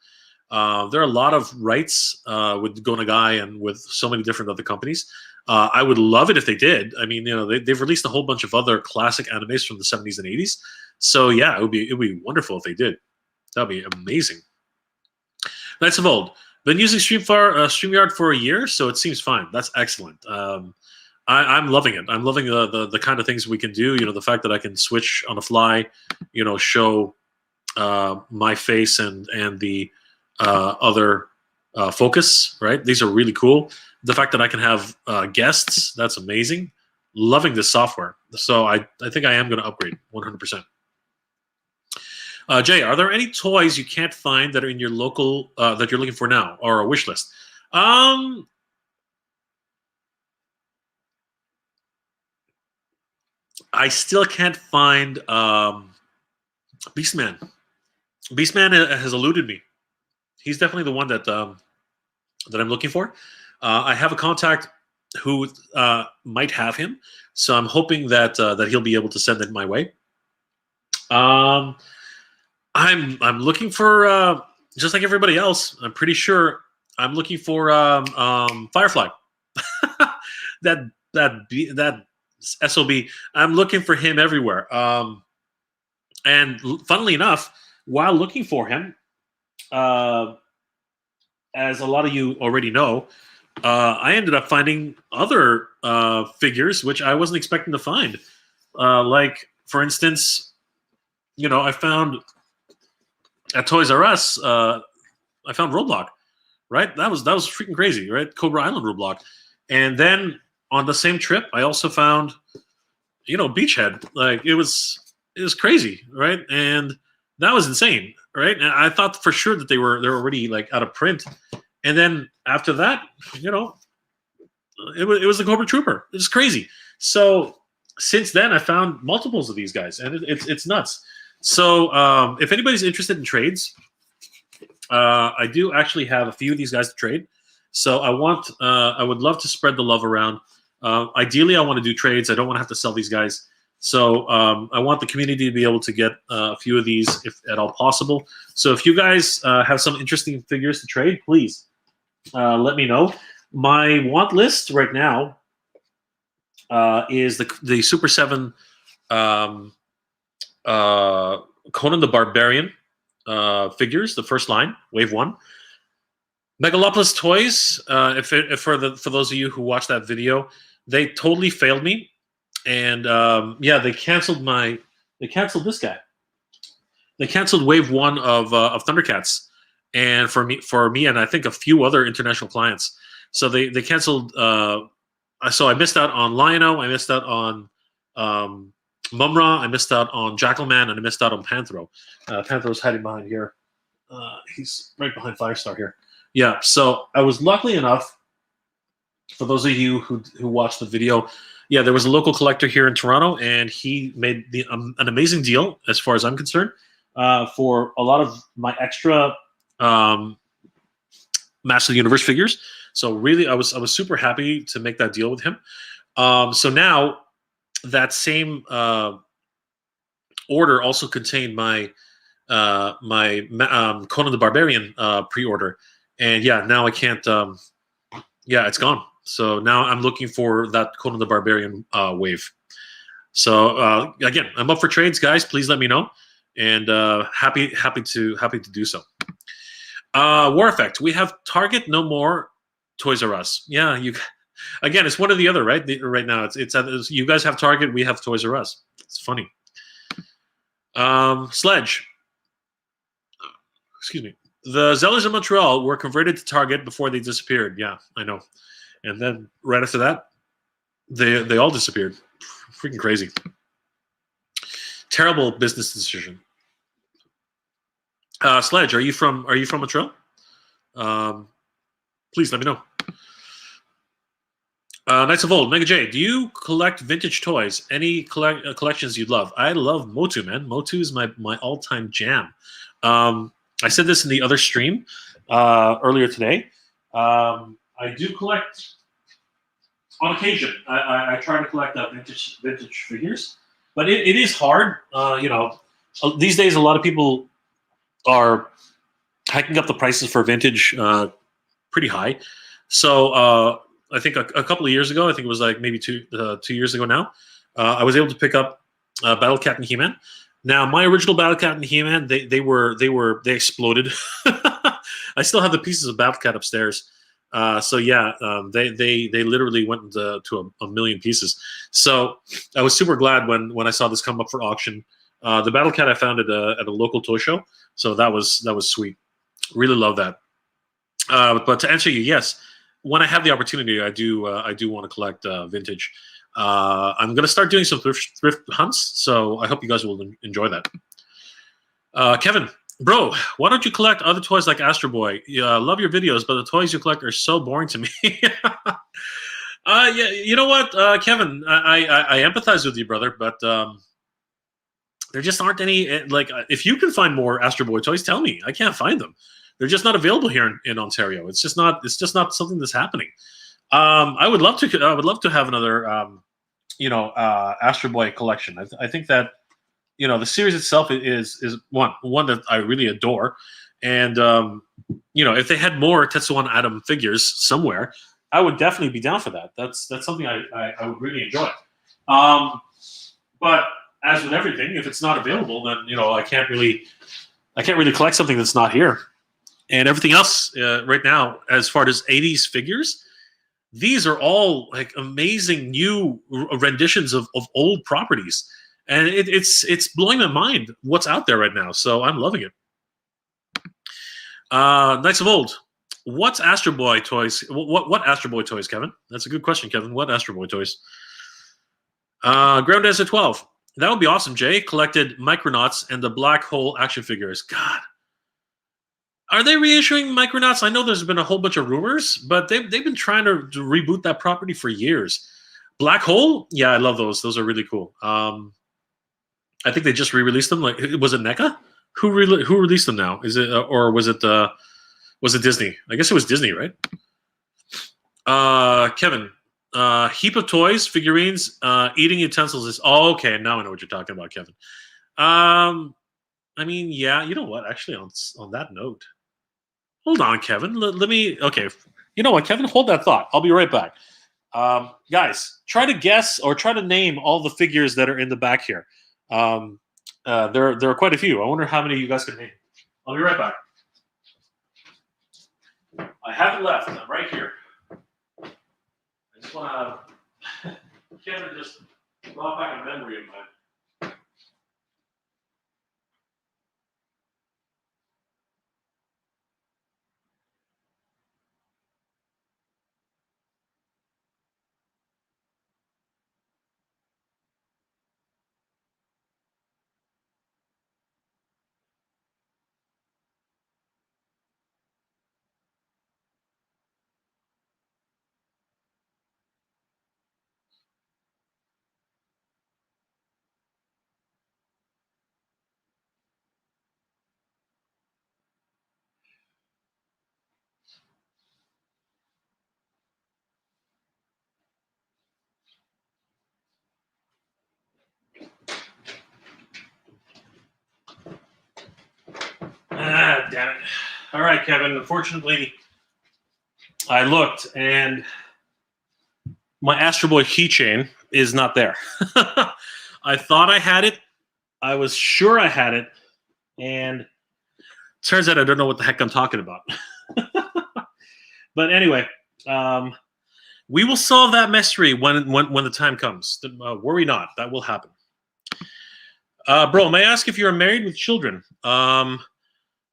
There are a lot of rights with Go Nagai and with so many different other companies. I would love it if they did. I mean, they've released a whole bunch of other classic animes from the 70s and 80s. So yeah, it would be wonderful if they did. That'd be amazing. Knights of Old. Been using StreamYard for a year, so it seems fine. That's excellent. I'm loving it. I'm loving the kind of things we can do. The fact that I can switch on the fly, show my face and the other focus, right? These are really cool. The fact that I can have guests, that's amazing. Loving this software. So I think I am going to upgrade 100%. Jay, are there any toys you can't find that are in your local that you're looking for now, or a wish list? I still can't find Beastman. Beastman has eluded me. He's definitely the one that I'm looking for. I have a contact who might have him, so I'm hoping that he'll be able to send it my way. I'm looking for just like everybody else. I'm pretty sure I'm looking for Firefly. that SOB. I'm looking for him everywhere. And funnily enough, while looking for him, as a lot of you already know, I ended up finding other figures which I wasn't expecting to find. Like, for instance, I found at Toys R Us, I found Roblox, right? That was freaking crazy, right? Cobra Island Roblox. And then on the same trip, I also found, Beachhead. Like, it was crazy, right? And that was insane, right? And I thought for sure that they're already like out of print. And then after that, it was the Cobra Trooper. It's crazy. So since then, I found multiples of these guys, and it's nuts. So if anybody's interested in trades, I do actually have a few of these guys to trade. So I would love to spread the love around. Ideally, I want to do trades. I don't want to have to sell these guys. So I want the community to be able to get a few of these, if at all possible. So if you guys have some interesting figures to trade, please let me know. My want list right now is the Super 7 um, Conan the Barbarian figures, the first line, Wave 1. Megalopolis Toys, if for those of you who watched that video, they totally failed me. And yeah, they canceled this guy. They canceled Wave 1 of Thundercats, and for me, and I think a few other international clients. So they canceled. So I missed out on Lion-O, I missed out on Mumra, I missed out on Jackalman, and I missed out on Panthro. Panthro's hiding behind here. He's right behind Firestar here. Yeah. So I was lucky enough. For those of you who watched the video, yeah, there was a local collector here in Toronto, and he made an amazing deal, as far as I'm concerned, for a lot of my extra Master of the Universe figures. So really, I was super happy to make that deal with him. So now that same order also contained my Conan the Barbarian pre-order, and yeah, now I can't. Yeah, it's gone. So now I'm looking for that Conan the Barbarian wave. So again, I'm up for trades, guys. Please let me know, and happy to do so. War Effect. We have Target, no more Toys R Us. Yeah, again, it's one or the other, right? Right now, it's you guys have Target, we have Toys R Us. It's funny. Sledge. Excuse me. The Zellers in Montreal were converted to Target before they disappeared. Yeah, I know. And then right after that, they all disappeared. Freaking crazy. Terrible business decision. Sledge, are you from Montreal? Please let me know. Knights of Old, Mega J, do you collect vintage toys? Any collections you'd love? I love MOTU, man. MOTU is my all-time jam. I said this in the other stream earlier today. I do collect on occasion. I try to collect vintage figures, but it is hard. These days a lot of people are hiking up the prices for vintage pretty high. So I think a couple of years ago, I think it was like maybe 2 years ago now, I was able to pick up Battle Cat and He-Man. Now, my original Battle Cat and He-Man, they exploded. I still have the pieces of Battle Cat upstairs. So yeah, they literally went to a million pieces. So I was super glad when I saw this come up for auction. The Battle Cat I found at a local toy show, so that was sweet. Really love that. But to answer you, yes, when I have the opportunity, I do want to collect vintage. I'm going to start doing some thrift hunts, so I hope you guys will enjoy that. Kevin, bro, why don't you collect other toys like Astro Boy? Love your videos, but the toys you collect are so boring to me. Yeah, you know what, Kevin, I empathize with you, brother, but there just aren't any. Like, if you can find more Astro Boy toys, tell me. I can't find them. They're just not available here in Ontario. It's just not something that's happening. I would love to have another, Astro Boy collection. I think that, the series itself is one that I really adore, and if they had more Tetsuwan Atom figures somewhere, I would definitely be down for that. That's something I would really enjoy. But as with everything, if it's not available, then I can't really collect something that's not here. And everything else right now, as far as 80s figures, these are all like amazing new renditions of old properties. And it's blowing my mind what's out there right now. So I'm loving it. Knights of Old. What's Astro Boy toys? What Astro Boy toys, Kevin? That's a good question, Kevin. What Astro Boy toys? Ground Desert 12. That would be awesome, Jay. Collected Micronauts and the Black Hole action figures. God. Are they reissuing Micronauts? I know there's been a whole bunch of rumors, but they've been trying to reboot that property for years. Black Hole? Yeah, I love those. Those are really cool. I think they just re-released them. Like, was it NECA? Who released them now? Is it or was it Disney? I guess it was Disney, right? Kevin, heap of toys, figurines, eating utensils is. Oh, okay. Now I know what you're talking about, Kevin. I mean, yeah. You know what? Actually, on that note. Hold on, Kevin. Let me. Okay, You know what, Kevin? Hold that thought. I'll be right back. Guys, try to guess or try to name all the figures that are in the back here. There are quite a few. I wonder how many you guys can name. I'll be right back. I haven't left. I'm right here. I just want to Kevin just brought back a memory of mine. Ah, damn it. All right, Kevin. Unfortunately, I looked and my Astro Boy keychain is not there. I thought I had it. I was sure I had it. And turns out I don't know what the heck I'm talking about. But anyway, we will solve that mystery when the time comes. Worry not. That will happen. Bro, may I ask if you're married with children?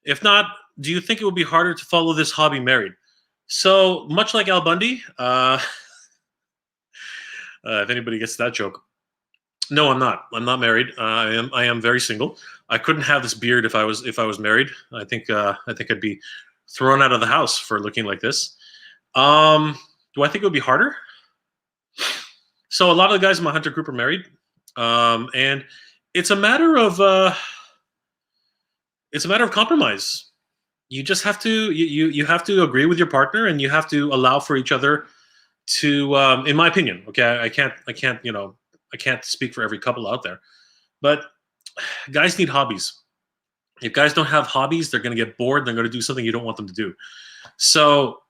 If not, do you think it would be harder to follow this hobby married? So, much like Al Bundy, if anybody gets that joke. No, I'm not. I'm not married. I am very single. I couldn't have this beard if I was married. I think I'd be thrown out of the house for looking like this. Do I think it would be harder? So a lot of the guys in my hunter group are married, and it's a matter of compromise. You just have to you have to agree with your partner, and you have to allow for each other to, in my opinion. Okay, I can't speak for every couple out there, but guys need hobbies. If guys don't have hobbies, they're going to get bored. They're going to do something you don't want them to do. So,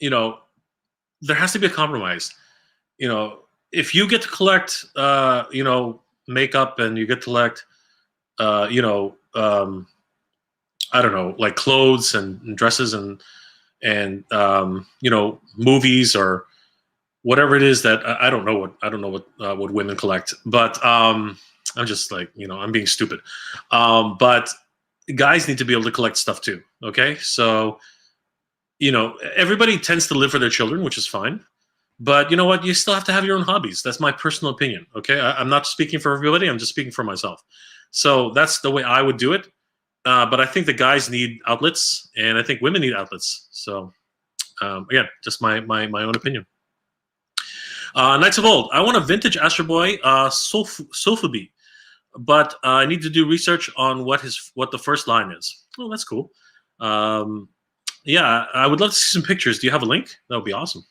there has to be a compromise. If you get to collect, makeup, and you get to collect, I don't know, like clothes and dresses and movies or whatever it is that I don't know what women collect, but I'm just like, I'm being stupid. But guys need to be able to collect stuff too. Okay. So, everybody tends to live for their children, which is fine. But you know what? You still have to have your own hobbies. That's my personal opinion. Okay. I'm not speaking for everybody. I'm just speaking for myself. So that's the way I would do it. But I think the guys need outlets, and I think women need outlets. So again, just my own opinion. Knights of Old. I want a vintage Astro Boy Sofubi, but I need to do research on what the first line is. Oh, that's cool. Yeah, I would love to see some pictures. Do you have a link? That would be awesome.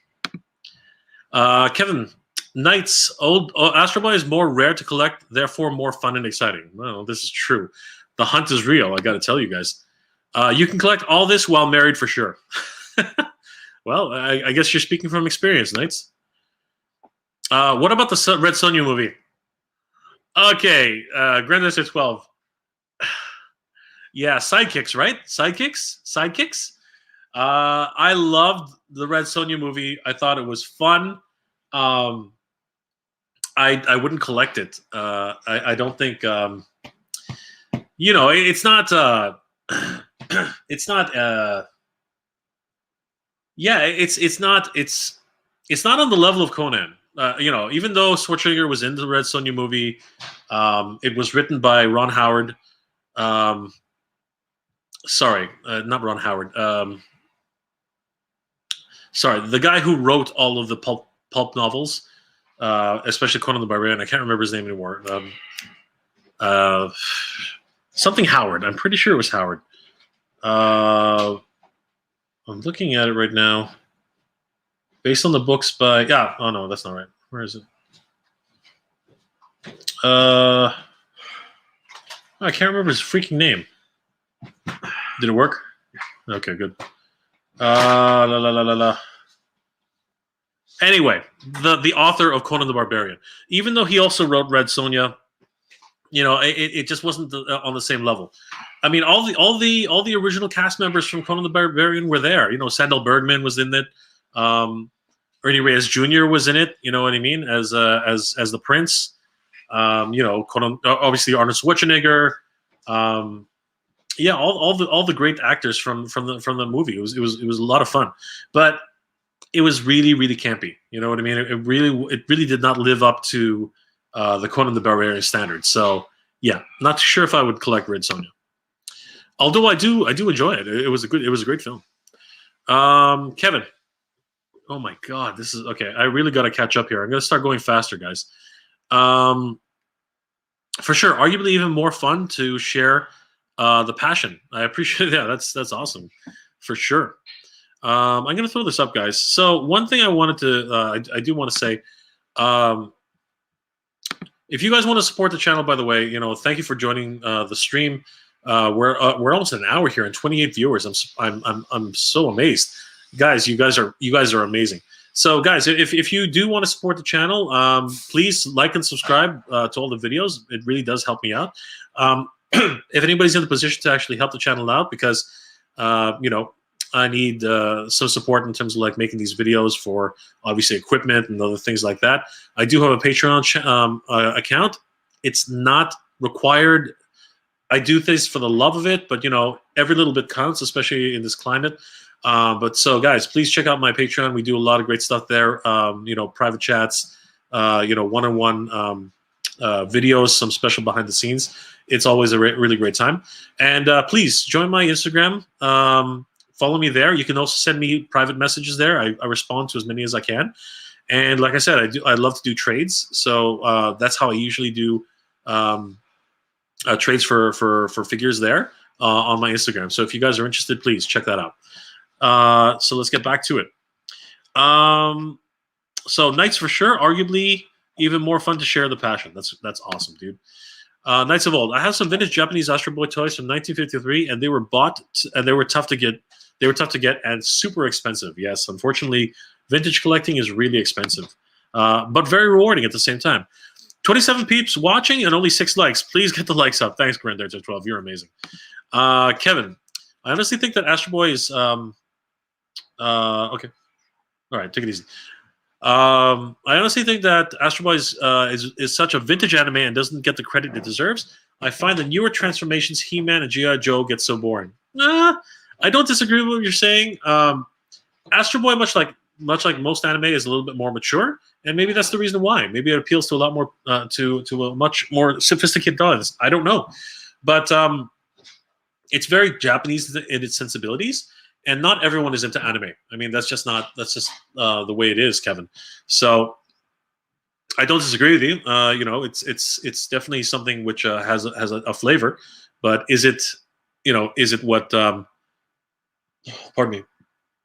Kevin, Knights Old Astro Boy is more rare to collect, therefore more fun and exciting. Well, this is true. The hunt is real. I got to tell you guys. You can collect all this while married for sure. Well, I guess you're speaking from experience, Knights. What about the Red Sonja movie? Okay, Grand Theft 12. Yeah, sidekicks, right? Sidekicks. I loved the Red Sonja movie. I thought it was fun. I wouldn't collect it. I don't think. It's not. It's not. Yeah, it's not. It's not on the level of Conan. Even though Schwarzenegger was in the Red Sonja movie, it was written by Ron Howard. Sorry, not Ron Howard. Sorry, the guy who wrote all of the pulp novels, especially Conan the Barbarian. I can't remember his name anymore. Something Howard. I'm pretty sure it was Howard. I'm looking at it right now. Based on the books by... Yeah, oh no, that's not right. Where is it? I can't remember his freaking name. Did it work? Okay, good. La, la, la, la, la. Anyway, the author of Conan the Barbarian, even though he also wrote Red Sonja, it just wasn't on the same level. I mean, all the original cast members from Conan the Barbarian were there. Sandal Bergman was in it. Ernie Reyes Jr. was in it. You know what I mean? As the prince. Conan, obviously Arnold Schwarzenegger. All the great actors from the movie. It was a lot of fun, but it was really, really campy. You know what I mean? It really did not live up to the Conan the Barbarian standards. So yeah, not too sure if I would collect Red Sonja. Although I do enjoy it. It was a great film. Kevin. Oh my God, this is okay. I really got to catch up here. I'm gonna start going faster, guys. For sure, arguably even more fun to share the passion. I appreciate that. That's awesome, for sure. I'm going to throw this up, guys. So one thing I wanted to, I do want to say, if you guys want to support the channel, by the way, thank you for joining the stream. We're almost an hour here and 28 viewers. I'm so amazed, guys. You guys are amazing. So, guys, if you do want to support the channel, please like and subscribe to all the videos. It really does help me out. If anybody's in the position to actually help the channel out, because I need some support in terms of like making these videos for obviously equipment and other things like that. I do have a Patreon account. It's not required. I do things for the love of it, but every little bit counts, especially in this climate. But so guys, please check out my Patreon. We do a lot of great stuff there. Private chats, one-on-one videos, some special behind the scenes. It's always a really great time. And please join my Instagram. Follow me there. You can also send me private messages there. I respond to as many as I can. And like I said, I love to do trades. So that's how I usually do trades for figures there on my Instagram. So if you guys are interested, please check that out. So let's get back to it. So Knights for sure, arguably even more fun to share the passion. That's awesome, dude. Knights of Old. I have some vintage Japanese Astro Boy toys from 1953, and they were bought and they were tough to get. They were tough to get and super expensive. Yes, unfortunately, vintage collecting is really expensive, but very rewarding at the same time. 27 peeps watching and only 6 likes. Please get the likes up. Thanks, Granddad12. You're amazing. Kevin, I honestly think that Astro Boy is okay. All right, take it easy. I honestly think that Astro Boy is such a vintage anime and doesn't get the credit it deserves. I find the newer transformations, He-Man and G.I. Joe, get so boring. I don't disagree with what you're saying. Astro Boy, much like most anime, is a little bit more mature, and maybe that's the reason why. Maybe it appeals to a lot more to a much more sophisticated audience. I don't know, but it's very Japanese in its sensibilities, and not everyone is into anime. I mean, that's just the way it is, Kevin. So I don't disagree with you. It's definitely something which has a flavor, but is it what pardon me,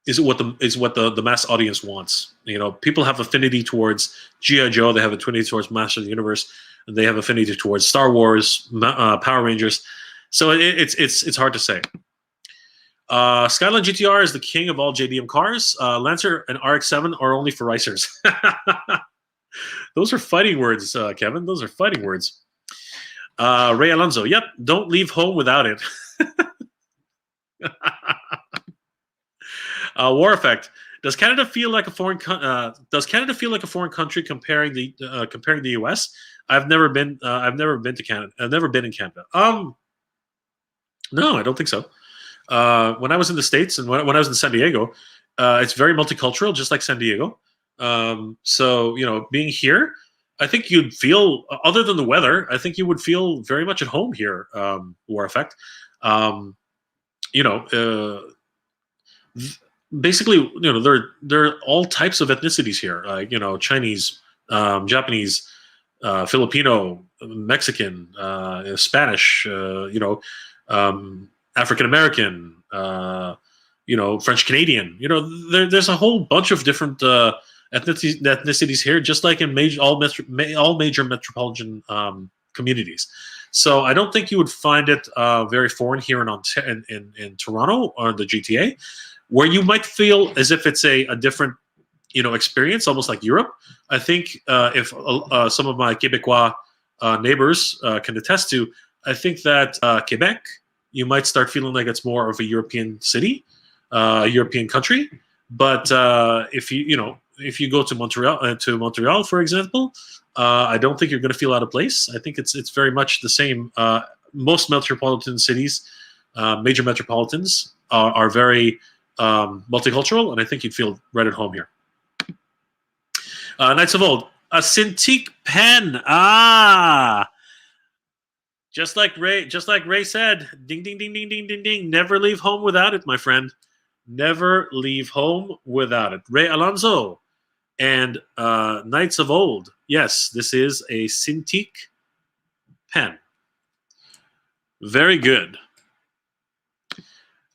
is what the mass audience wants? People have affinity towards G.I. Joe, they have affinity towards Master of the Universe, and they have affinity towards Star Wars, Power Rangers. So it's hard to say. Skyline GTR is the king of all JDM cars. Lancer and RX-7 are only for racers. Those are fighting words, Kevin. Those are fighting words. Ray Alonso. Yep. Don't leave home without it. War Effect. Does Canada feel like a foreign? Does Canada feel like a foreign country comparing the U.S.? I've never been to Canada. I've never been in Canada. No, I don't think so. When I was in the States and when I was in San Diego, it's very multicultural, just like San Diego. So being here, I think you'd feel, other than the weather, I think you would feel very much at home here. War Effect. Basically, there are all types of ethnicities here, like Chinese, Japanese, Filipino, Mexican, Spanish, African American, French Canadian. There's a whole bunch of different ethnicities here, just like in all major metropolitan communities. So I don't think you would find it very foreign here in Toronto or the GTA, where you might feel as if it's a different experience, almost like Europe. I think if some of my Quebecois neighbors can attest to, I think that Quebec, you might start feeling like it's more of a European city, a European country. But if you go to Montreal, for example, I don't think you're going to feel out of place. I think it's very much the same. Most metropolitan cities, major metropolitans, are very multicultural, and I think you'd feel right at home here. Knights of Old, a Cintiq pen. Just like Ray said, ding, ding, ding, ding, ding, ding, ding. Never leave home without it, my friend. Never leave home without it. Ray Alonso and Knights of Old. Yes, this is a Cintiq pen. Very good.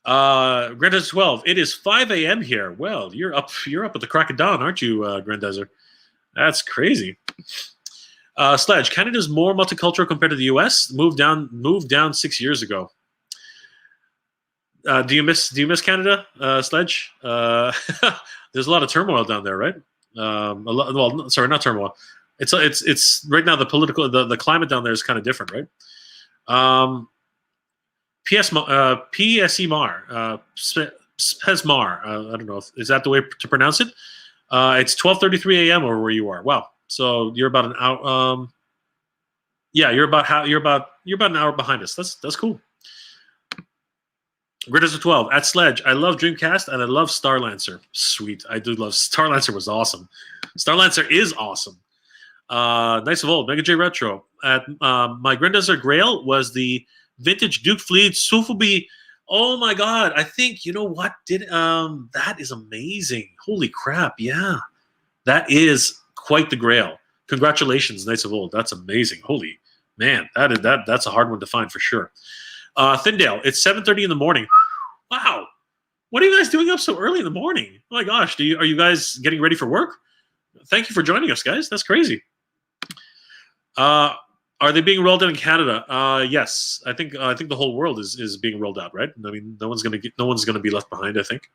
Grandezer 12. It is 5 a.m. here. Well, you're up at the crack of dawn, aren't you, Grandezer? That's crazy. Sledge, Canada's more multicultural compared to the U.S. Moved down 6 years ago. Do you miss Canada, Sledge? There's a lot of turmoil down there, right? Not turmoil. It's right now the climate down there is kind of different, right? PSEMAR, PSMAR. I don't know is that the way to pronounce it. It's 12:33 a.m. over where you are. Wow. So you're about an hour. You're about an hour behind us. That's cool. Griders of 12 at Sledge. I love Dreamcast and I love Starlancer. Sweet. I do love Starlancer. Was awesome. Starlancer is awesome. Knights of Old. Mega J Retro. At my Grandezer Grail was the vintage Duke Fleet Sofubi. Oh my God! I think what did that is amazing. Holy crap! Yeah, that is quite the Grail. Congratulations, Knights of Old. That's amazing. Holy man, that's a hard one to find for sure. Thindale, it's 7:30 in the morning. Wow, what are you guys doing up so early in the morning? Oh my gosh, are you guys getting ready for work? Thank you for joining us, guys. That's crazy. Are they being rolled out in Canada? Yes, I think the whole world is being rolled out, right? I mean, no one's gonna be left behind. I think.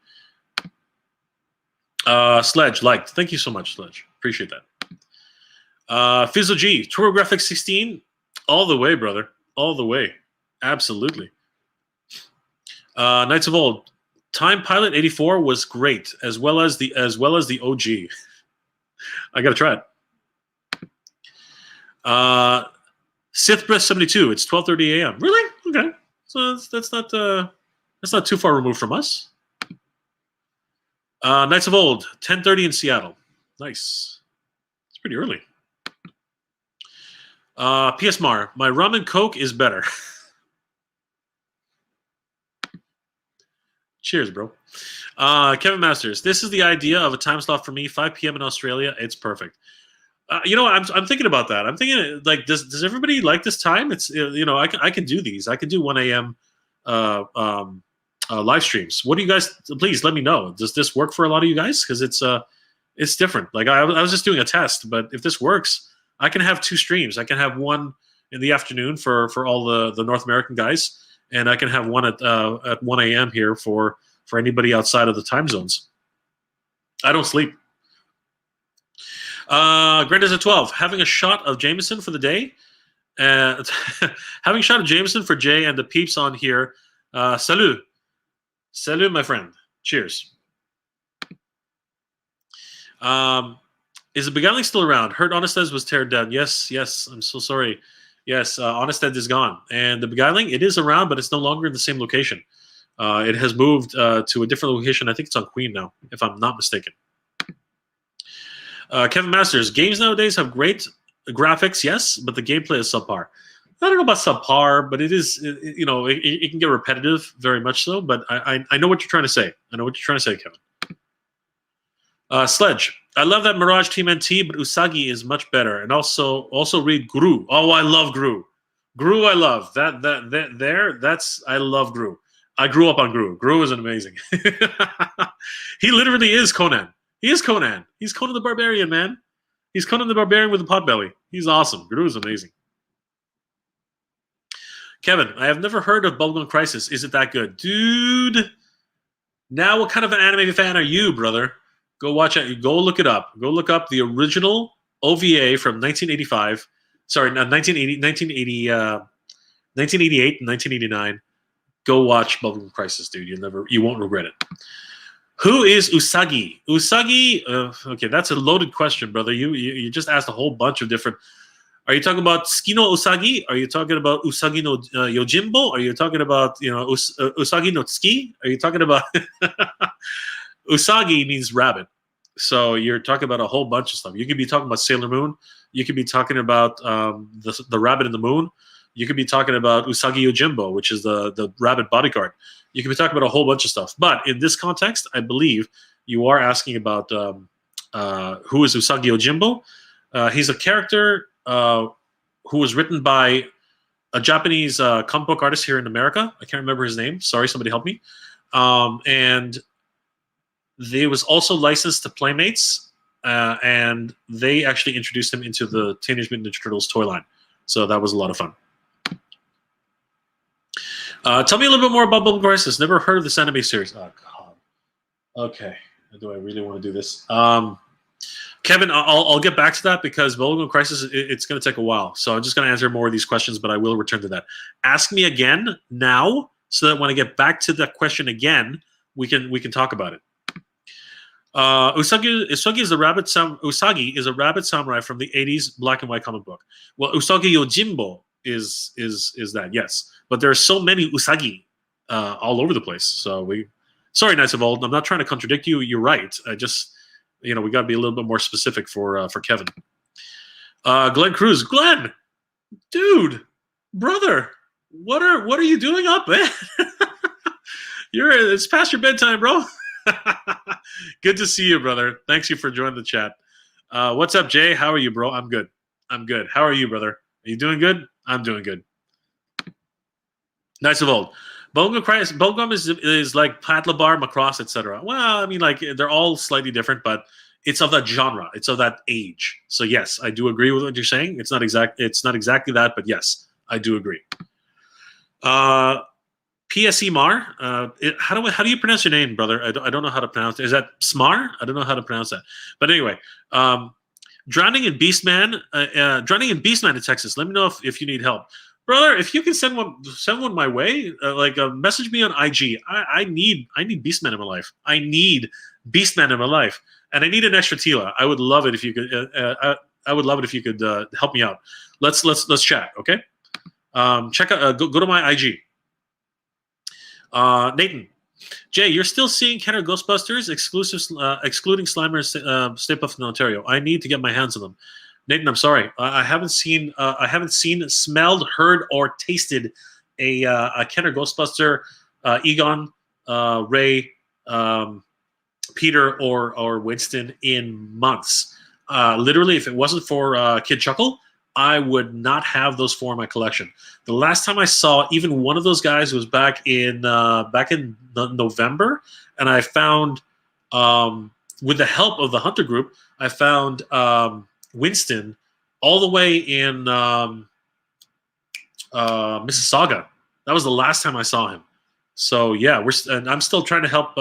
Sledge liked. Thank you so much, Sledge. Appreciate that. Fizzle G, TurboGrafx 16, all the way, brother, all the way. Absolutely. Knights of Old, Time Pilot 84 was great, as well as the OG. I gotta try it. Sith Breath 72. It's 12:30 a.m. Really? Okay. So that's not too far removed from us. Knights of Old, 10:30 in Seattle. Nice. It's pretty early. PSMAR, my rum and Coke is better. Cheers, bro. Kevin Masters, this is the idea of a time slot for me. 5 p.m. in Australia. It's perfect. I'm thinking about that. I'm thinking like, does everybody like this time? It's I can do these. I can do 1 a.m. Live streams. What do you guys? Please let me know. Does this work for a lot of you guys? Because it's different. Like I was just doing a test, but if this works, I can have 2 streams. I can have one in the afternoon for all the North American guys, and I can have one at 1 a.m. here for anybody outside of the time zones. I don't sleep. Grandezer 12, having a shot of Jameson for the day. Having a shot of Jameson for Jay and the peeps on here. Salut. Salut, my friend. Cheers. Is the Beguiling still around? Heard Honested was teared down. Yes. I'm so sorry. Yes, Honested is gone. And the Beguiling, it is around, but it's no longer in the same location. It has moved to a different location. I think it's on Queen now, if I'm not mistaken. Kevin Masters, games nowadays have great graphics, yes, but the gameplay is subpar. I don't know about subpar, but it is, it can get repetitive, very much so. But I know what you're trying to say. I know what you're trying to say, Kevin. Sledge, I love that Mirage Team NT, but Usagi is much better. And also read Gru. Oh, I love Gru. Gru, I love that. I love Gru. I grew up on Gru. Gru is amazing. He literally is Conan. He is Conan. He's Conan the Barbarian, man. He's Conan the Barbarian with a potbelly. He's awesome. Gru is amazing. Kevin, I have never heard of Bubblegum Crisis. Is it that good? Dude, now what kind of an anime fan are you, brother? Go watch it. Go look it up. Go look up the original OVA from 1985. Sorry, not 1988 and 1989. Go watch Bubblegum Crisis, dude. You won't regret it. Who is Usagi? Usagi, okay, that's a loaded question, brother. You just asked a whole bunch of different. Are you talking about Tsukino Usagi? Are you talking about Usagi no Yojimbo? Are you talking about Usagi no Tsuki? Are you talking about Usagi means rabbit, so you're talking about a whole bunch of stuff. You could be talking about Sailor Moon. You could be talking about the rabbit in the moon. You could be talking about Usagi Yojimbo, which is the rabbit bodyguard. You could be talking about a whole bunch of stuff. But in this context, I believe you are asking about who is Usagi Yojimbo. He's a character who was written by a Japanese comic book artist here in America. I can't remember his name. Sorry, somebody help me. And they was also licensed to Playmates, and they actually introduced him into the Teenage Mutant Ninja Turtles toy line. So that was a lot of fun. Tell me a little bit more about Bubblegum Crisis. Never heard of this anime series. Oh, God. Okay. Do I really want to do this? Kevin, I'll get back to that because Bubblegum Crisis, it's going to take a while. So I'm just going to answer more of these questions, but I will return to that. Ask me again now so that when I get back to that question again, we can talk about it. Usagi is a rabbit. Usagi is a rabbit samurai from the 80s black and white comic book. Well, Usagi Yojimbo is that, yes. But there are so many Usagi all over the place. So sorry, Knights of Old. I'm not trying to contradict you. You're right. I just, we got to be a little bit more specific for Kevin. Glenn Cruz. Glenn, dude, brother, what are you doing up, man? It's past your bedtime, bro. Good to see you, brother. Thanks you for joining the chat. What's up, Jay? How are you, bro? I'm good. How are you, brother? Are you doing good? I'm doing good. Knights of Old. Bubblegum is like Patlabar, Macross, etc. Well, I mean, like they're all slightly different, but it's of that genre. It's of that age. So yes, I do agree with what you're saying. It's not exactly that, but yes, I do agree. PSE Mar. How do you pronounce your name, brother? I don't know how to pronounce it. Is that Smar? I don't know how to pronounce that. But anyway, Drowning in Beastman in Texas. Let me know if you need help. Brother, if you can send one my way, message me on IG. I need Beastman in my life. I need Beastman in my life, and I need an extra Tila. I would love it if you could. I would love it if you could help me out. Let's chat, okay? Check out. Go to my IG. Nathan, Jay, you're still seeing Kenner Ghostbusters excluding Slimer Stay Puft in Ontario. I need to get my hands on them. Nathan, I'm sorry. I haven't seen, smelled, heard, or tasted a Kenner Ghostbuster, Egon, Ray, Peter, or Winston in months. Literally, if it wasn't for Kid Chuckle, I would not have those four in my collection. The last time I saw even one of those guys was back in November, and I found, with the help of the Hunter group, I found Winston all the way in Mississauga. That was the last time I saw him. So yeah, I'm still trying to help.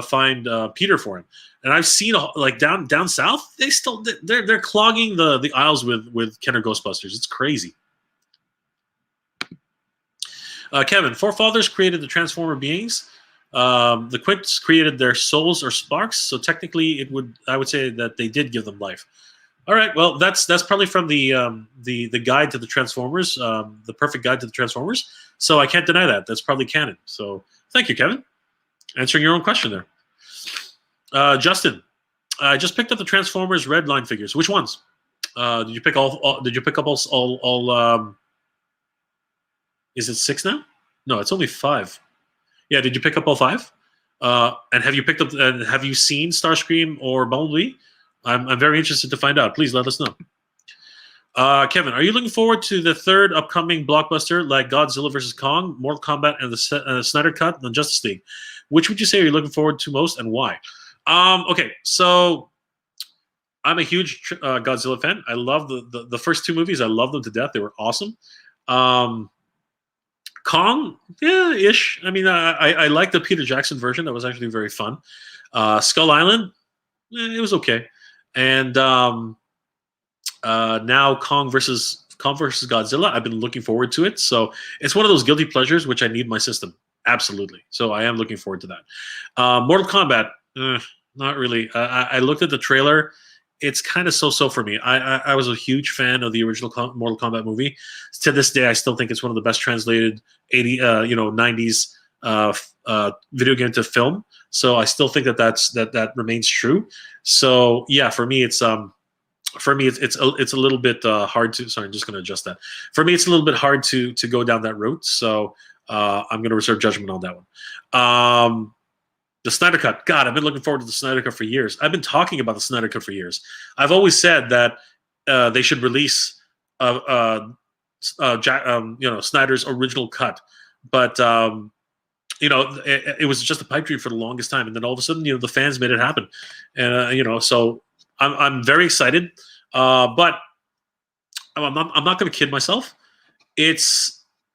Find Peter for him. And I've seen down south, they're clogging the aisles with Kenner Ghostbusters. It's crazy. Kevin, forefathers created the Transformer beings. The Quints created their souls or sparks. So technically, I would say that they did give them life. All right. Well, that's probably from the guide to the Transformers, the perfect guide to the Transformers. So I can't deny that. That's probably canon. So thank you, Kevin. Answering your own question there. Justin, I just picked up the Transformers red line figures. Which ones? Did you pick all? Did you pick up all? Is it 6 now? No, it's only 5. Yeah, did you pick up all 5? And have you picked up? And have you seen Starscream or Bumblebee? I'm very interested to find out. Please let us know. Kevin, are you looking forward to the third upcoming blockbuster like Godzilla vs. Kong, Mortal Kombat, and the Snyder Cut and Justice League? Which would you say are you looking forward to most, and why? Okay, so I'm a huge Godzilla fan. I love the first 2 movies. I love them to death. They were awesome. Kong, yeah, ish. I mean, I like the Peter Jackson version. That was actually very fun. Skull Island, it was okay. And now Kong versus Godzilla. I've been looking forward to it. So it's one of those guilty pleasures which I need in my system. Absolutely. So I am looking forward to that. Mortal Kombat, not really. I looked at the trailer. It's kind of so-so for me. I was a huge fan of the original Mortal Kombat movie. To this day, I still think it's one of the best translated 90s video game to film. So I still think that remains true. So yeah, for me, it's a little bit hard to. Sorry, I'm just going to adjust that. For me, it's a little bit hard to go down that route. So I'm going to reserve judgment on that one. The Snyder Cut. God, I've been looking forward to the Snyder Cut for years. I've been talking about the Snyder Cut for years. I've always said that they should release Snyder's original cut, but it was just a pipe dream for the longest time, and then all of a sudden, the fans made it happen, and so I'm very excited, but I'm not going to kid myself.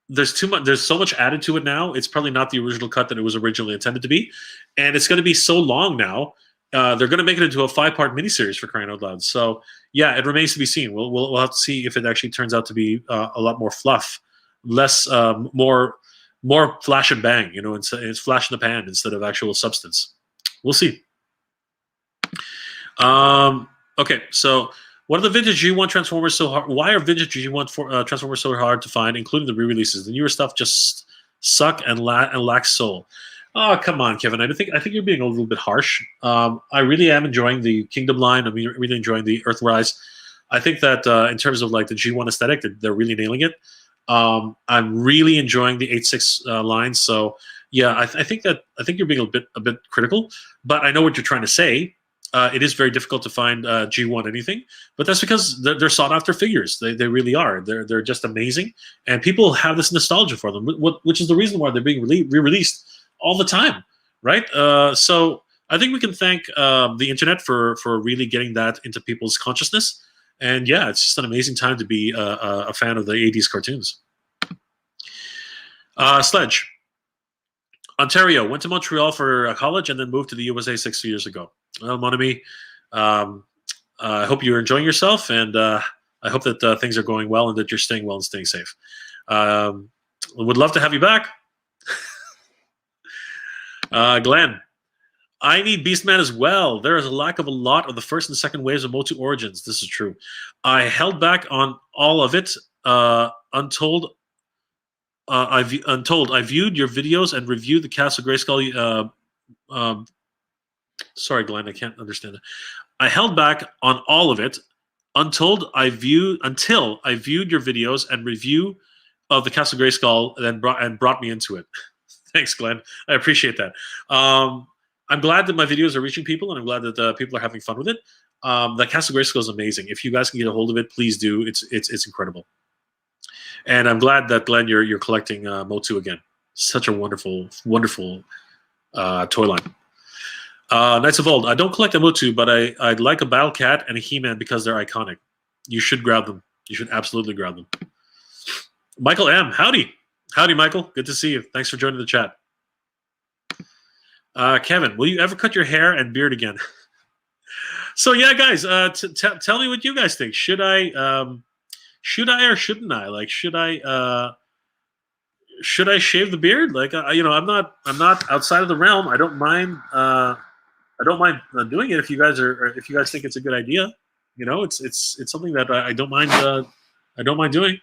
There's too much. There's so much added to it now. It's probably not the original cut that it was originally intended to be, and it's going to be so long now. They're going to make it into a 5-part miniseries, for crying out loud. So yeah, it remains to be seen. We'll have to see if it actually turns out to be a lot more fluff, less more flash and bang. It's flash in the pan instead of actual substance. We'll see. Okay, so. What are the vintage G1 Transformers so hard? Why are vintage G1 Transformers so hard to find, including the re-releases? The newer stuff just suck and lack soul. Oh, come on, Kevin. I think you're being a little bit harsh. I really am enjoying the Kingdom line. I'm really enjoying the Earthrise. I think that in terms of like the G1 aesthetic, they're really nailing it. I'm really enjoying the 8.6 line. So yeah, I think you're being a bit critical, but I know what you're trying to say. It is very difficult to find G1 anything, but that's because they're sought after figures. They really are. They're just amazing, and people have this nostalgia for them, which is the reason why they're being re-released all the time, right? So I think we can thank the internet for really getting that into people's consciousness, and yeah, it's just an amazing time to be a fan of the 80s cartoons. Sledge. Ontario, went to Montreal for college and then moved to the USA 6 years ago. Well, mon ami, I hope you're enjoying yourself, and I hope that things are going well and that you're staying well and staying safe. Would love to have you back. Glenn, I need Beastman as well. There is a lack of a lot of the first and second waves of MOTU Origins. This is true. I held back on all of it. Untold. I viewed your videos and reviewed the Castle Grayskull. Sorry, Glenn, I can't understand it. I held back on all of it until I viewed your videos and review of the Castle Grayskull, and brought me into it. Thanks, Glenn. I appreciate that. I'm glad that my videos are reaching people, and I'm glad that people are having fun with it. The Castle Grayskull is amazing. If you guys can get a hold of it, please do. It's incredible. And I'm glad that, Glenn, you're collecting MOTU again. Such a wonderful, wonderful toy line. Knights of Old. I don't collect a MOTU, but I'd like a Battle Cat and a He-Man because they're iconic. You should grab them. You should absolutely grab them. Michael M. Howdy. Howdy, Michael. Good to see you. Thanks for joining the chat. Kevin, will you ever cut your hair and beard again? So yeah, guys, tell me what you guys think. Should I or shouldn't I? Like, should I shave the beard? Like, I'm not outside of the realm. I don't mind. I don't mind doing it if you guys think it's a good idea. It's something that I don't mind. I don't mind doing.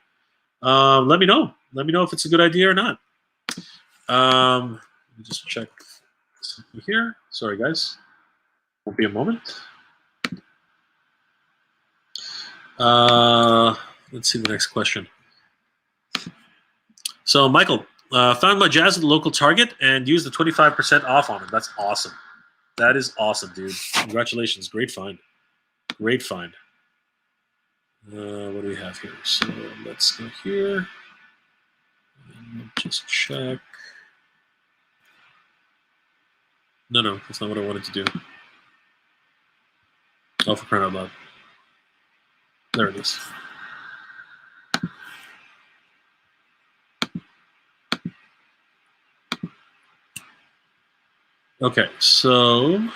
Let me know. Let me know if it's a good idea or not. Let me just check something here. Sorry, guys. Won't be a moment. Let's see the next question. So, Michael, found my jazz at the local Target and used the 25% off on it. That's awesome. That is awesome, dude. Congratulations. Great find. Great find. What do we have here? So, let's go here. And just check. No, that's not what I wanted to do. Oh, for crying out loud. There it is. Okay, so I'm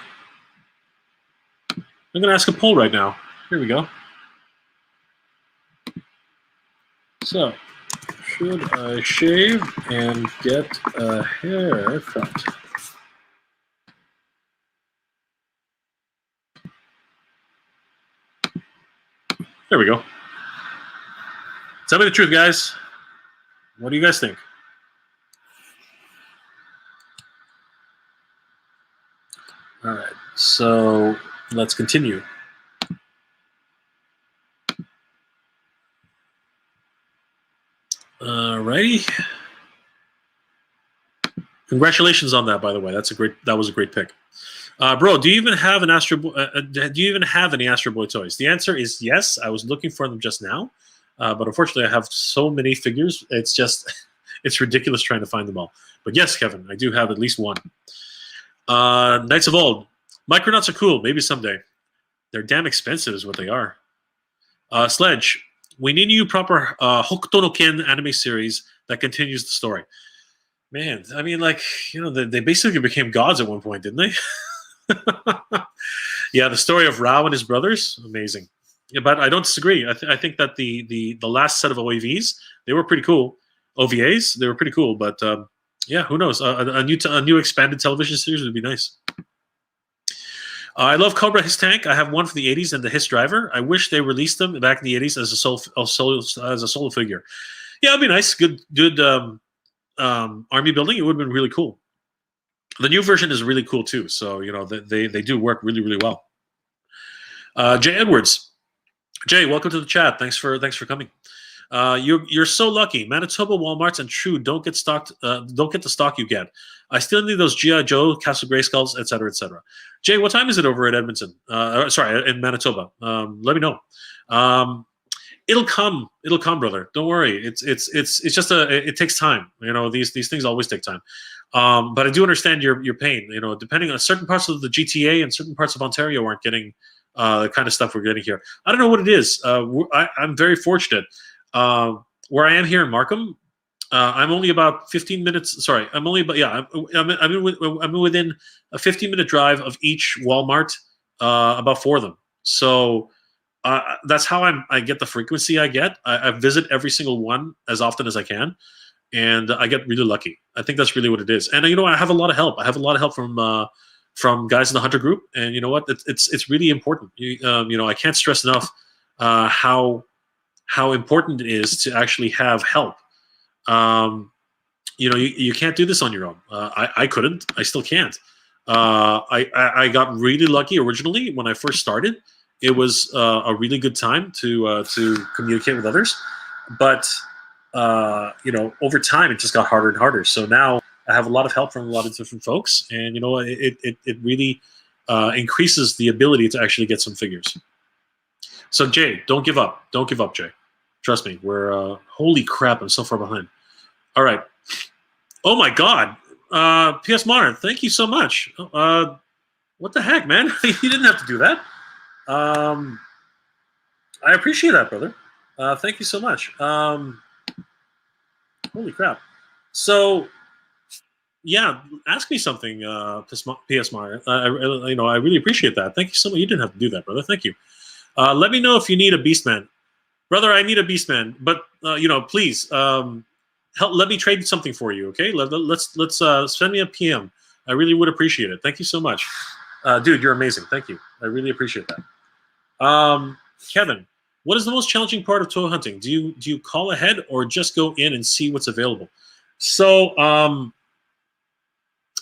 going to ask a poll right now. Here we go. So, should I shave and get a haircut? There we go. Tell me the truth, guys. What do you guys think? All right, so let's continue. Alrighty. Congratulations on that, by the way. That was a great pick. Bro, do you even have an do you even have any Astro Boy toys? The answer is yes. I was looking for them just now, but unfortunately, I have so many figures. It's just, it's ridiculous trying to find them all. But yes, Kevin, I do have at least one. Knights of Old. Micronauts are cool. Maybe someday. They're damn expensive, is what they are. Sledge. We need a new proper Hokuto no Ken anime series that continues the story. Man, I mean, like, they basically became gods at one point, didn't they? Yeah, the story of Rao and his brothers, amazing. Yeah, but I don't disagree. I think that the last set of OAVs, they were pretty cool. OVAs, they were pretty cool. But yeah, who knows? A new expanded television series would be nice. I love Cobra His Tank. I have one for the 80s and the His Driver. I wish they released them back in the 80s as a solo figure. Yeah, it'd be nice. Good army building. It would have been really cool. The new version is really cool too. So they do work really, really well. Jay Edwards. Jay, welcome to the chat. Thanks for coming. You're so lucky. Manitoba Walmarts and True don't get the stock you get. I still need those G.I. Joe, Castle Grayskulls, etc., etc. Jay, what time is it over at Edmonton? Sorry, in Manitoba. Let me know. It'll come, brother. Don't worry. It's just it takes time. These things always take time. But I do understand your pain. Depending on certain parts of the GTA and certain parts of Ontario aren't getting the kind of stuff we're getting here. I don't know what it is. I'm very fortunate. Where I am here in Markham, I'm only about 15 minutes. Sorry, I'm only about I'm within a 15-minute drive of each Walmart. About 4 of them. So that's how I get the frequency I get. I visit every single one as often as I can, and I get really lucky. I think that's really what it is. And I have a lot of help. I have a lot of help from guys in the Hunter group, and you know what? It's really important. I can't stress enough how important it is to actually have help. You can't do this on your own. I couldn't. I still can't. I got really lucky originally when I first started. It was a really good time to communicate with others, but over time it just got harder and harder. So now I have a lot of help from a lot of different folks, and it really increases the ability to actually get some figures. So Jay, don't give up. Don't give up, Jay. Trust me. We're holy crap, I'm so far behind. All right. Oh my God. PS Modern, thank you so much. What the heck, man? You didn't have to do that. I appreciate that, brother. Thank you so much. Holy crap. So, yeah, ask me something, PS Modern. I really appreciate that. Thank you so much. You didn't have to do that, brother. Thank you. Let me know if you need a Beastman. Brother, I need a Beastman, but please let me trade something for you, okay? Let's send me a PM. I really would appreciate it. Thank you so much, dude. You're amazing. Thank you. I really appreciate that. Kevin, what is the most challenging part of toy hunting? Do you call ahead or just go in and see what's available? So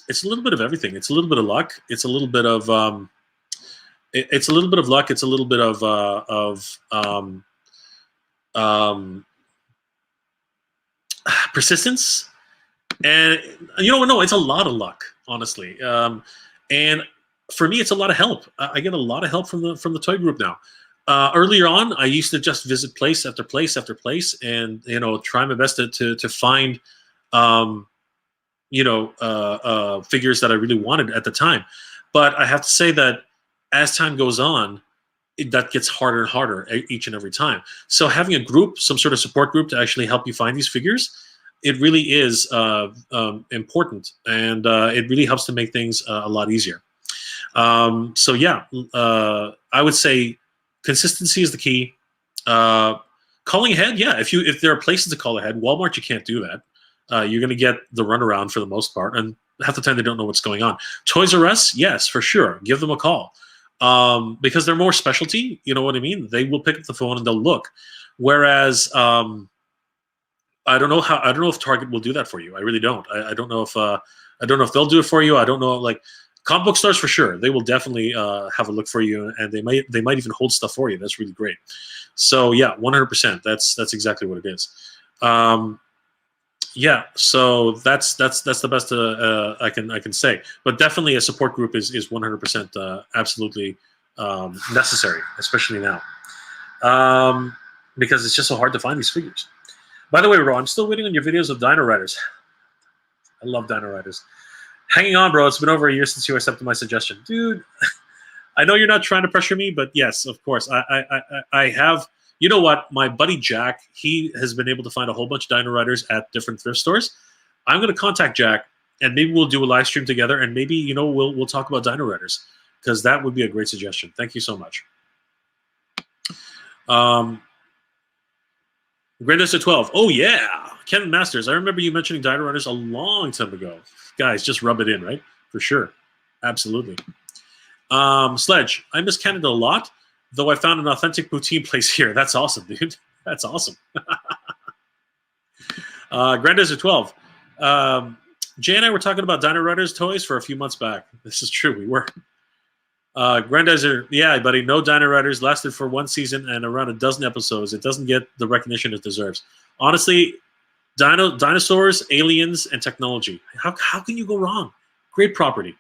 it's a little bit of everything. It's a little bit of luck. It's a little bit of it's a little bit of luck. It's a little bit of persistence, and no, it's a lot of luck, honestly. And for me, it's a lot of help. I get a lot of help from the toy group now. Earlier on, I used to just visit place after place after place, and try my best to find figures that I really wanted at the time. But I have to say that as time goes on, that gets harder and harder each and every time. So having a group, some sort of support group to actually help you find these figures, it really is important, and it really helps to make things a lot easier. So yeah, I would say consistency is the key. Calling ahead, yeah. If there are places to call ahead, Walmart you can't do that. You're going to get the runaround for the most part, and half the time they don't know what's going on. Toys R Us, yes, for sure, give them a call, because they're more specialty. You know what I mean? They will pick up the phone and they'll look. Whereas I don't know if Target will do that for you. I really don't. I don't know if they'll do it for you. I don't know. Like comic book stores for sure, they will definitely have a look for you, and they might even hold stuff for you. That's really great. So yeah, 100%. That's exactly what it is. Yeah, so that's the best I can say. But definitely a support group is 100% absolutely necessary, especially now, because it's just so hard to find these figures. By the way, Ro, I'm still waiting on your videos of Dino Riders. I love Dino Riders. Hanging on, bro. It's been over a year since you accepted my suggestion, dude. I know you're not trying to pressure me, but yes, of course, I have. You know what? My buddy Jack, he has been able to find a whole bunch of Dino Riders at different thrift stores. I'm going to contact Jack, and maybe we'll do a live stream together, and maybe we'll talk about Dino Riders, because that would be a great suggestion. Thank you so much. Greatest at 12. Oh yeah, Kevin Masters. I remember you mentioning Dino Riders a long time ago. Guys, just rub it in, right? For sure, absolutely. Sledge. I miss Canada a lot, though I found an authentic poutine place here. That's awesome, dude. That's awesome. Granddad's at 12. Jay and I were talking about Dino Riders toys for a few months back. This is true. We were. Granddad's are, yeah, buddy. No Dino Riders lasted for one season and around a dozen episodes. It doesn't get the recognition it deserves. Honestly, dinosaurs, aliens, and technology. How can you go wrong? Great property.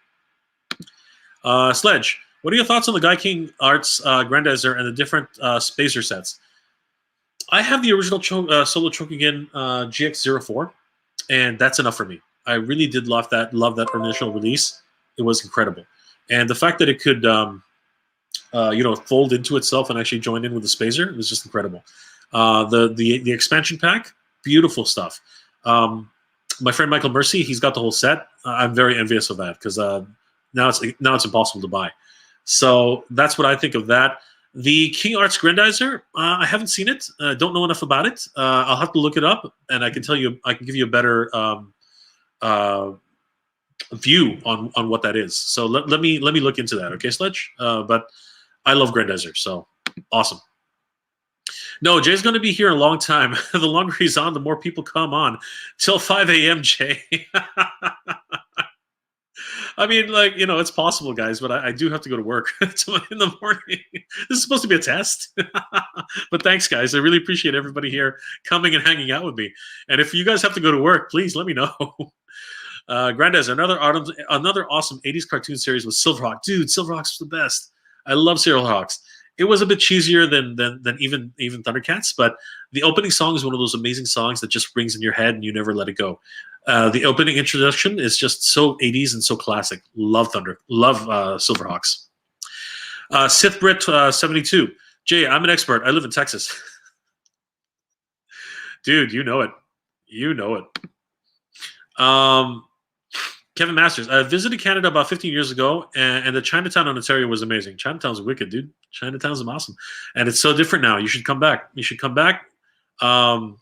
Sledge. What are your thoughts on the Guy King Arts Grandizer and the different Spacer sets? I have the original Solo Chokugen GX04, and that's enough for me. I really did love that initial release. It was incredible. And the fact that it could fold into itself and actually join in with the Spacer, it was just incredible. The expansion pack, beautiful stuff. My friend Michael Mercy, he's got the whole set. I'm very envious of that, because now it's impossible to buy. So that's what I think of that. The King Arts Grandizer, I haven't seen it. Don't know enough about it. I'll have to look it up, and I can give you a better view on what that is. So let me look into that, okay, Sledge? But I love Grandizer, so awesome. No, Jay's going to be here a long time. The longer he's on, the more people come on. Till 5 a.m., Jay. I mean, it's possible, guys, but I do have to go to work in the morning. This is supposed to be a test. But thanks, guys. I really appreciate everybody here coming and hanging out with me. And if you guys have to go to work, please let me know. Grandizer, another awesome 80s cartoon series with Silverhawk. Dude, Silverhawks was the best. I love Silverhawks. It was a bit cheesier than even Thundercats, but the opening song is one of those amazing songs that just rings in your head and you never let it go. The opening introduction is just so 80s and so classic. Love Silverhawks. Sith Brit 72. Jay, I'm an expert. I live in Texas. Dude, you know it. You know it. Kevin Masters. I visited Canada about 15 years ago, and the Chinatown in Ontario was amazing. Chinatown's wicked, dude. Chinatown's awesome. And it's so different now. You should come back. You should come back when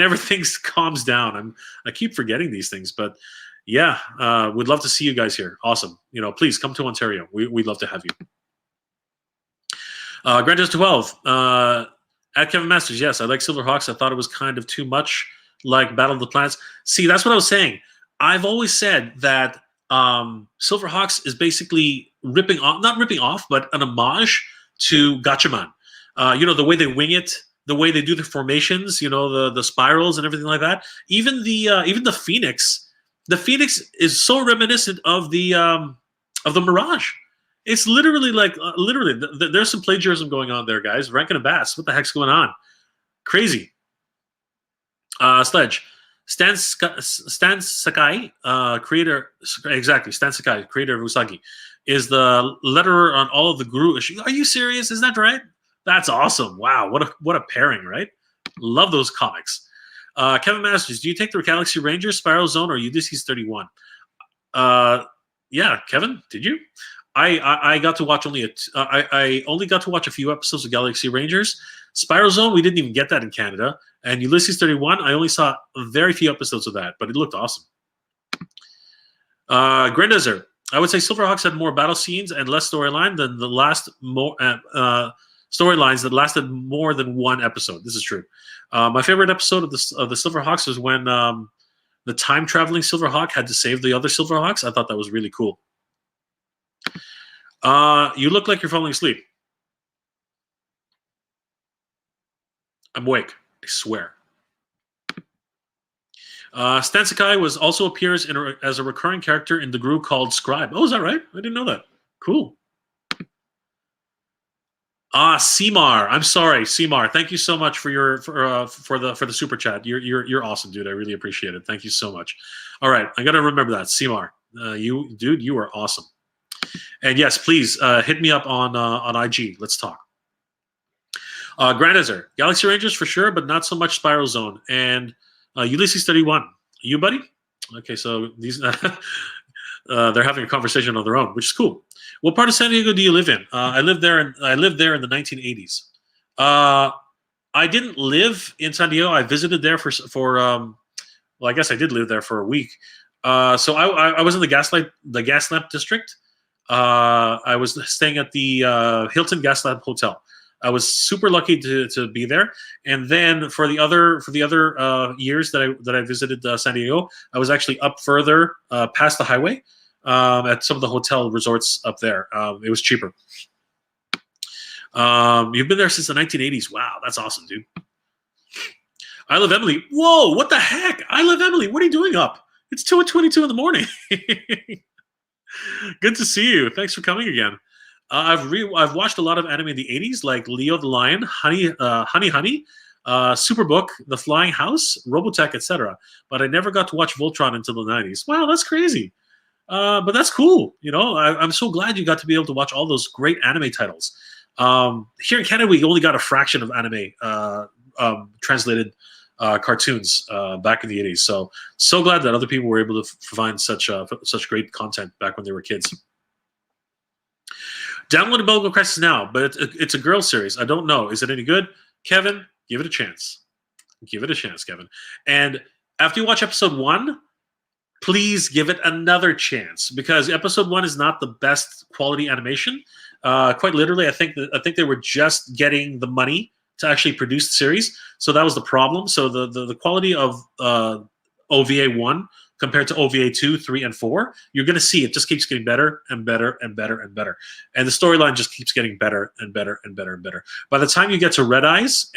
everything calms down. I keep forgetting these things, but yeah, we'd love to see you guys here. Awesome. Please come to Ontario. We'd love to have you. Grandizer 12. At Kevin Masters, yes, I like Silverhawks. I thought it was kind of too much like Battle of the Planets. See, that's what I was saying. I've always said that Silverhawks is basically not ripping off, but an homage to Gatchaman. The way they wing it, the way they do the formations, the spirals and everything like that. Even the Phoenix. The Phoenix is so reminiscent of the Mirage. It's literally there's some plagiarism going on there, guys. Rankin and Bass. What the heck's going on? Crazy. Sledge. Stan Sakai, creator, exactly, Stan Sakai, creator of Usagi, is the letterer on all of the Guru issues. Are you serious? Is that right? That's awesome. Wow, what a pairing, right? Love those comics. Kevin Masters, do you take the Galaxy Rangers, Spiral Zone, or Ulysses 31? Yeah, Kevin, did you? I got to watch I only got to watch a few episodes of Galaxy Rangers. Spiral Zone, we didn't even get that in Canada. And Ulysses 31, I only saw very few episodes of that, but it looked awesome. Grendezer, I would say Silverhawks had more battle scenes and less storyline than the last storylines that lasted more than one episode. This is true. My favorite episode of the Silverhawks was when the time traveling Silverhawk had to save the other Silverhawks. I thought that was really cool. You look like you're falling asleep. I'm awake. I swear. Stan Sakai also appears as a recurring character in the group called Scribe. Oh, is that right? I didn't know that. Cool. Seemar. I'm sorry, Seemar. Thank you so much for the super chat. You're awesome, dude. I really appreciate it. Thank you so much. All right, I gotta remember that, Seemar. You are awesome. And yes, please hit me up on IG. Let's talk. Grandizer, Galaxy Rangers for sure, but not so much Spiral Zone and Ulysses 31. You, buddy? Okay, so these they're having a conversation on their own, which is cool. What part of San Diego do you live in? I lived there in the 1980s. I didn't live in San Diego. I visited there for well, I guess I did live there for a week. So I was in the Gaslamp district. I was staying at the Hilton Gaslamp Hotel. I was super lucky to be there. And then for the other years that I visited San Diego, I was actually up further past the highway at some of the hotel resorts up there. It was cheaper. You've been there since the 1980s. Wow, that's awesome, dude. I Love Emily. Whoa, what the heck? I Love Emily. What are you doing up? It's 2:22 in the morning. Good to see you. Thanks for coming again. I've watched a lot of anime in the 80s, like Leo the Lion, Honey, Superbook, The Flying House, Robotech, etc. But I never got to watch Voltron until the 90s. Wow, that's crazy. But that's cool. You know, I'm so glad you got to be able to watch all those great anime titles. Here in Canada, we only got a fraction of anime translated cartoons back in the 80s. So glad that other people were able to find such great content back when they were kids. Download Belgo Crisis now, but it's a girl series. I don't know. Is it any good? Kevin, give it a chance. Give it a chance, Kevin. And after you watch episode 1, please give it another chance, because episode 1 is not the best quality animation. Quite literally, I think they were just getting the money to actually produce the series, so that was the problem. So the quality of OVA 1 compared to OVA 2, 3, and 4, you're going to see it just keeps getting better and better and better and better. And the storyline just keeps getting better and better and better and better. By the time you get to Red Eyes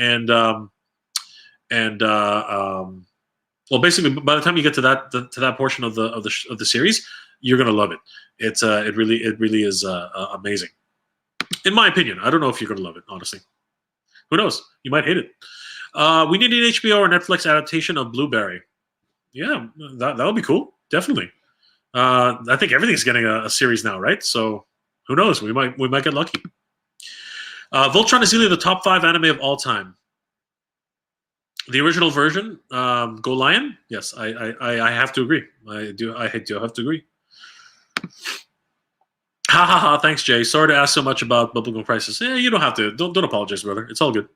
well, basically, by the time you get to that portion of the series, you're going to love it. It really is amazing, in my opinion. I don't know if you're going to love it, honestly. Who knows? You might hate it. We need an HBO or Netflix adaptation of Blueberry. Yeah, that would be cool. Definitely. I think everything's getting a series now, right? So who knows? We might get lucky. Voltron is easily the top 5 anime of all time. The original version, Go Lion. Yes, I have to agree. I do have to agree. Ha ha ha! Thanks, Jay. Sorry to ask so much about Bubblegum Crisis. You don't have to. Don't apologize, brother. It's all good.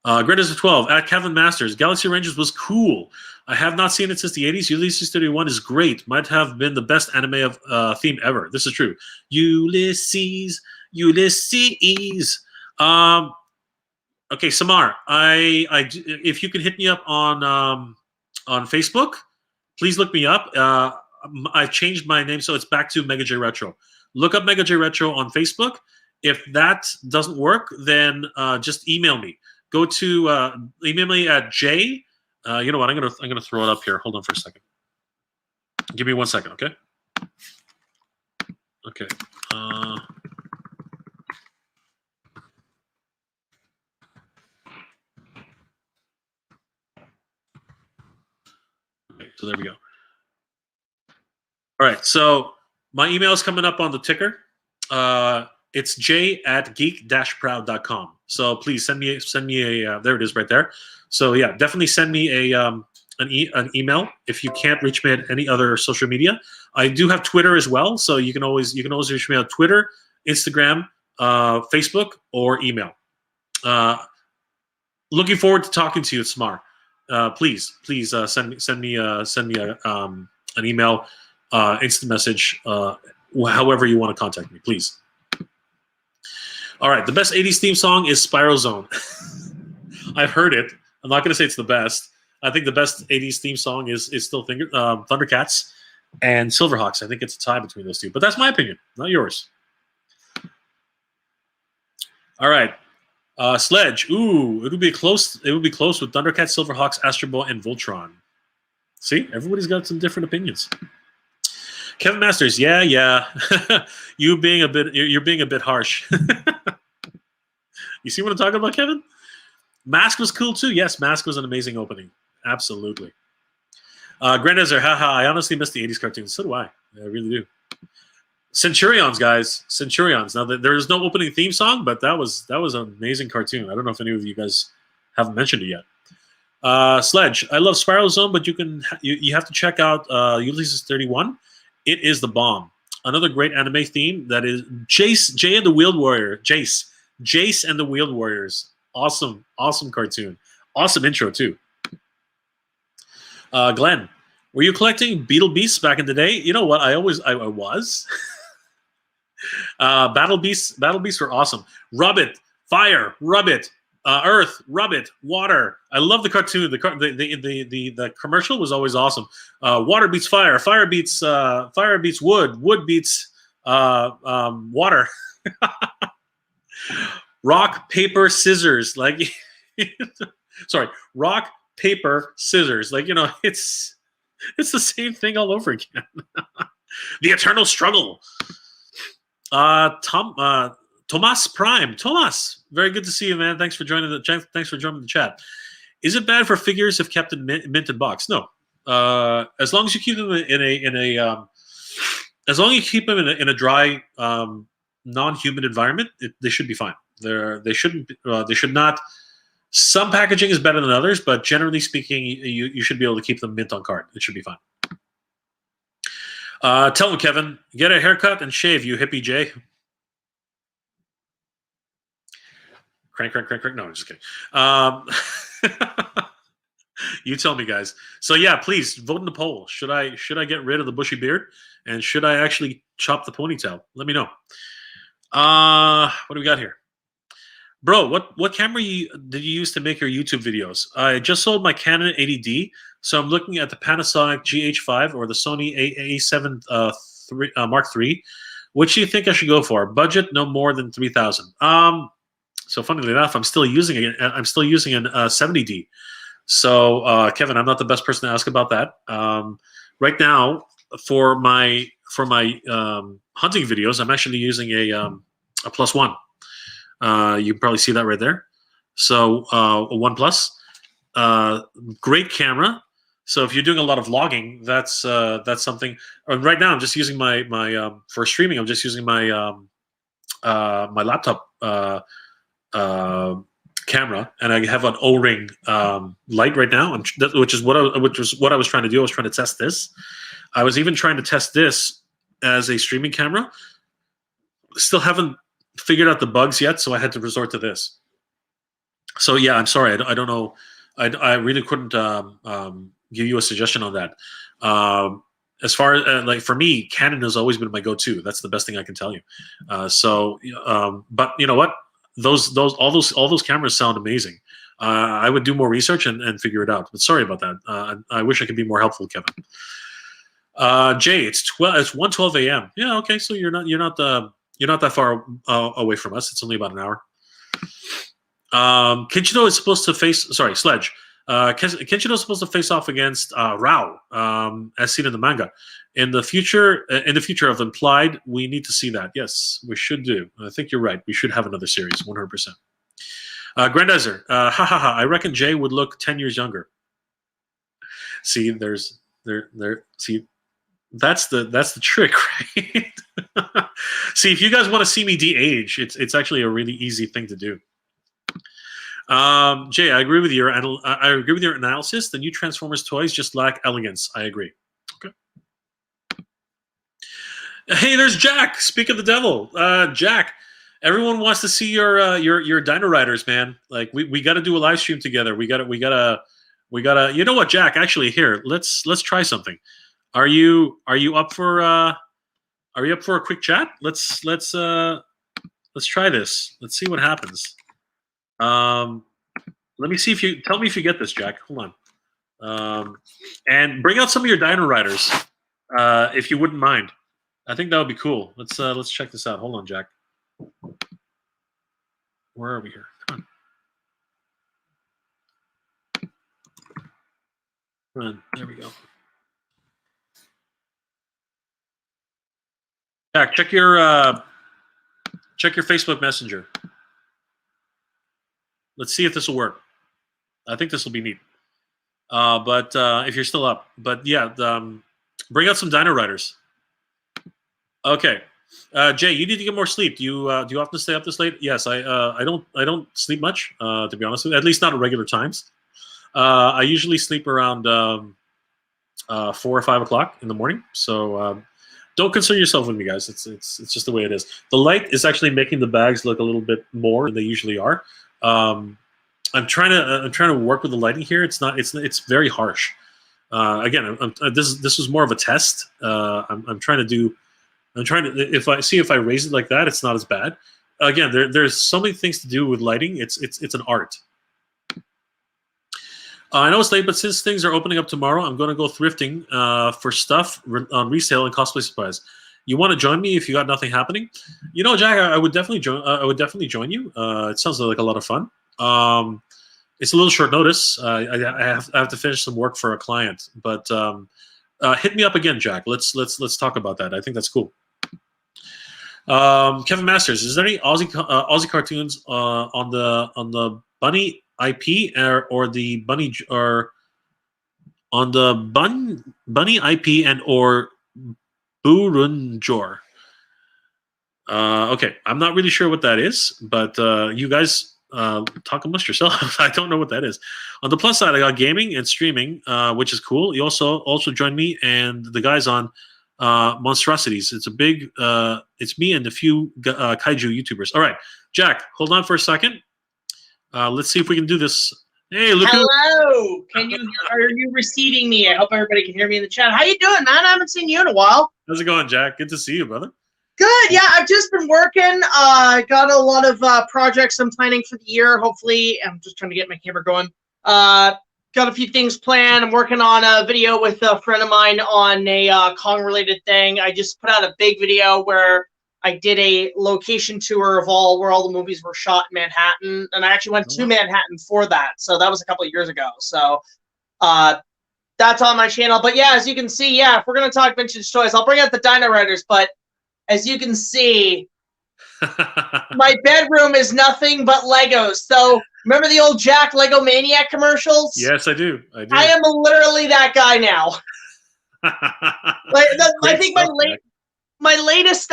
Greatest of 12 at Kevin Masters. Galaxy Rangers was cool. I have not seen it since the 80s. Ulysses 31 is great. Might have been the best anime of theme ever. This is true. Ulysses. Okay, Samar. If you can hit me up on Facebook, please look me up. I've changed my name, so it's back to Mega J Retro. Look up Mega J Retro on Facebook. If that doesn't work, then just email me. Go to email me at J. You know what? I'm gonna throw it up here. Hold on for a second. Give me 1 second, okay? Okay. Okay, so there we go. All right, so my email is coming up on the ticker. It's j@geek-proud.com. So please send me a there it is right there. So yeah, definitely send me an email if you can't reach me at any other social media. I do have Twitter as well, so you can always reach me on Twitter, Instagram, Facebook, or email. Looking forward to talking to you, Smar. Please send me an email, instant message, however you want to contact me, please. All right, the best 80s theme song is Spiral Zone. I've heard it. I'm not going to say it's the best. I think the best 80s theme song is still Thundercats and Silverhawks. I think it's a tie between those two, but that's my opinion, not yours. All right, Sledge. Ooh, it would be close. It would be close with Thundercats, Silverhawks, Astro Boy, and Voltron. See, everybody's got some different opinions. Kevin Masters, yeah. You're being a bit harsh. You see what I'm talking about, Kevin? Mask was cool too. Yes, Mask was an amazing opening. Absolutely. Grandizer, haha, I honestly miss the 80s cartoons. So do I. I really do. Centurions, guys. Centurions. Now, there is no opening theme song, but that was an amazing cartoon. I don't know if any of you guys haven't mentioned it yet. Sledge, I love Spiral Zone, but you have to check out Ulysses 31. It is the bomb. Another great anime theme that is Jace and the Wheeled Warrior. Jace and the Wheeled Warriors. Awesome cartoon. Awesome intro too. Glenn, were you collecting Beetle Beasts back in the day? You know what? I was. Battle Beasts were awesome. Rub it, fire, rub it, earth, rub it, water. I love the cartoon. The commercial was always awesome. Water beats fire, fire beats wood, wood beats water. Rock, paper, scissors. Like, sorry, rock, paper, scissors. Like, it's the same thing all over again. The eternal struggle. Tomas Prime. Tomas, very good to see you, man. Thanks for joining the chat. Is it bad for figures if kept in minted box? No. As long as you keep them in a dry, non-humid environment, they should be fine. They should not. Some packaging is better than others, but generally speaking, you should be able to keep them mint on card. It should be fine. Tell him, Kevin, get a haircut and shave, you hippie Jay. Crank. No, I'm just kidding. You tell me, guys. So yeah, please vote in the poll. Should I get rid of the bushy beard, and should I actually chop the ponytail? Let me know. What do we got here? Bro, what camera did you use to make your YouTube videos? I just sold my Canon 80D, so I'm looking at the Panasonic GH5 or the Sony A7 Mark III. Which do you think I should go for? Budget no more than $3,000. So funnily enough, I'm still using an 70D. So Kevin, I'm not the best person to ask about that. Right now, for my hunting videos, I'm actually using a +1. You can probably see that right there. So a OnePlus, great camera. So if you're doing a lot of vlogging, that's something. And right now, I'm just using my for streaming. I'm just using my my laptop camera, and I have an O-ring light right now, which is what I was trying to do. I was trying to test this. I was even trying to test this as a streaming camera. Still haven't figured out the bugs yet, so I had to resort to this. So yeah, I'm sorry. I don't know. I really couldn't give you a suggestion on that. As far as like for me, Canon has always been my go-to. That's the best thing I can tell you. But you know what? All those cameras sound amazing. I would do more research and figure it out. But sorry about that. I wish I could be more helpful, Kevin. Jay, it's 1:12 a.m. Yeah, okay. So you're not that far away from us. It's only about an hour. Kinchino is supposed to face. Sorry, Sledge. Kinchino is supposed to face off against Rao, as seen in the manga. In the future of Implied, we need to see that. Yes, we should do. I think you're right. We should have another series, 100%. Grandizer, I reckon Jay would look 10 years younger. See, That's the trick, right? See, if you guys want to see me de-age, it's actually a really easy thing to do. Jay, I agree with your analysis. The new Transformers toys just lack elegance. I agree. Okay. Hey, there's Jack. Speak of the devil, Jack. Everyone wants to see your Dino Riders, man. Like we got to do a live stream together. We gotta. You know what, Jack? Actually, here let's try something. Are you up for a quick chat? Let's try this. Let's see what happens. Let me see if you tell me if you get this, Jack. Hold on. And bring out some of your Dino Riders, if you wouldn't mind. I think that would be cool. Let's check this out. Hold on, Jack. Where are we here? Come on. There we go. Jack, check your Facebook Messenger. Let's see if this will work. I think this will be neat. But if you're still up, but yeah, bring out some Dino Riders. Okay, Jay, you need to get more sleep. Do you often stay up this late? Yes, I don't sleep much, to be honest with you. At least not at regular times. I usually sleep around 4 or 5 o'clock in the morning. So don't concern yourself with me, guys. It's just the way it is. The light is actually making the bags look a little bit more than they usually are. I'm trying to work with the lighting here. It's very harsh. Again, this was more of a test. I'm trying to if I raise it like that, it's not as bad. Again, there's so many things to do with lighting. It's an art. I know it's late, but since things are opening up tomorrow, I'm going to go thrifting for stuff on resale and cosplay supplies. You want to join me if you got nothing happening? You know, Jack, I would definitely join. I would definitely join you. It sounds like a lot of fun. It's a little short notice. I have to finish some work for a client, but hit me up again, Jack. Let's talk about that. I think that's cool. Kevin Masters, is there any Aussie cartoons on the Bunny IP or the Bunny or on the Bunny IP and or Burunjor? Okay, I'm not really sure what that is, but you guys talk amongst yourselves. I don't know what that is. On the plus side, I got gaming and streaming, which is cool. You also joined me and the guys on Monstrosities. It's a big. It's me and a few kaiju YouTubers. All right, Jack, hold on for a second. Let's see if we can do this. Hey, look. Hello. Are you receiving me? I hope everybody can hear me in the chat. How you doing, man? I haven't seen you in a while. How's it going, Jack? Good to see you, brother. Good. Yeah, I've just been working. Got a lot of projects I'm planning for the year. Hopefully, I'm just trying to get my camera going. Got a few things planned. I'm working on a video with a friend of mine on a Kong-related thing. I just put out a big video where I did a location tour of where all the movies were shot in Manhattan, and I actually went to Manhattan for that. So that was a couple of years ago. So that's on my channel. But yeah, as you can see, yeah, if we're gonna talk vintage toys, I'll bring out the Dino Riders. But as you can see, my bedroom is nothing but Legos. So remember the old Jack Lego Maniac commercials? Yes, I do. I am literally that guy now. I think my latest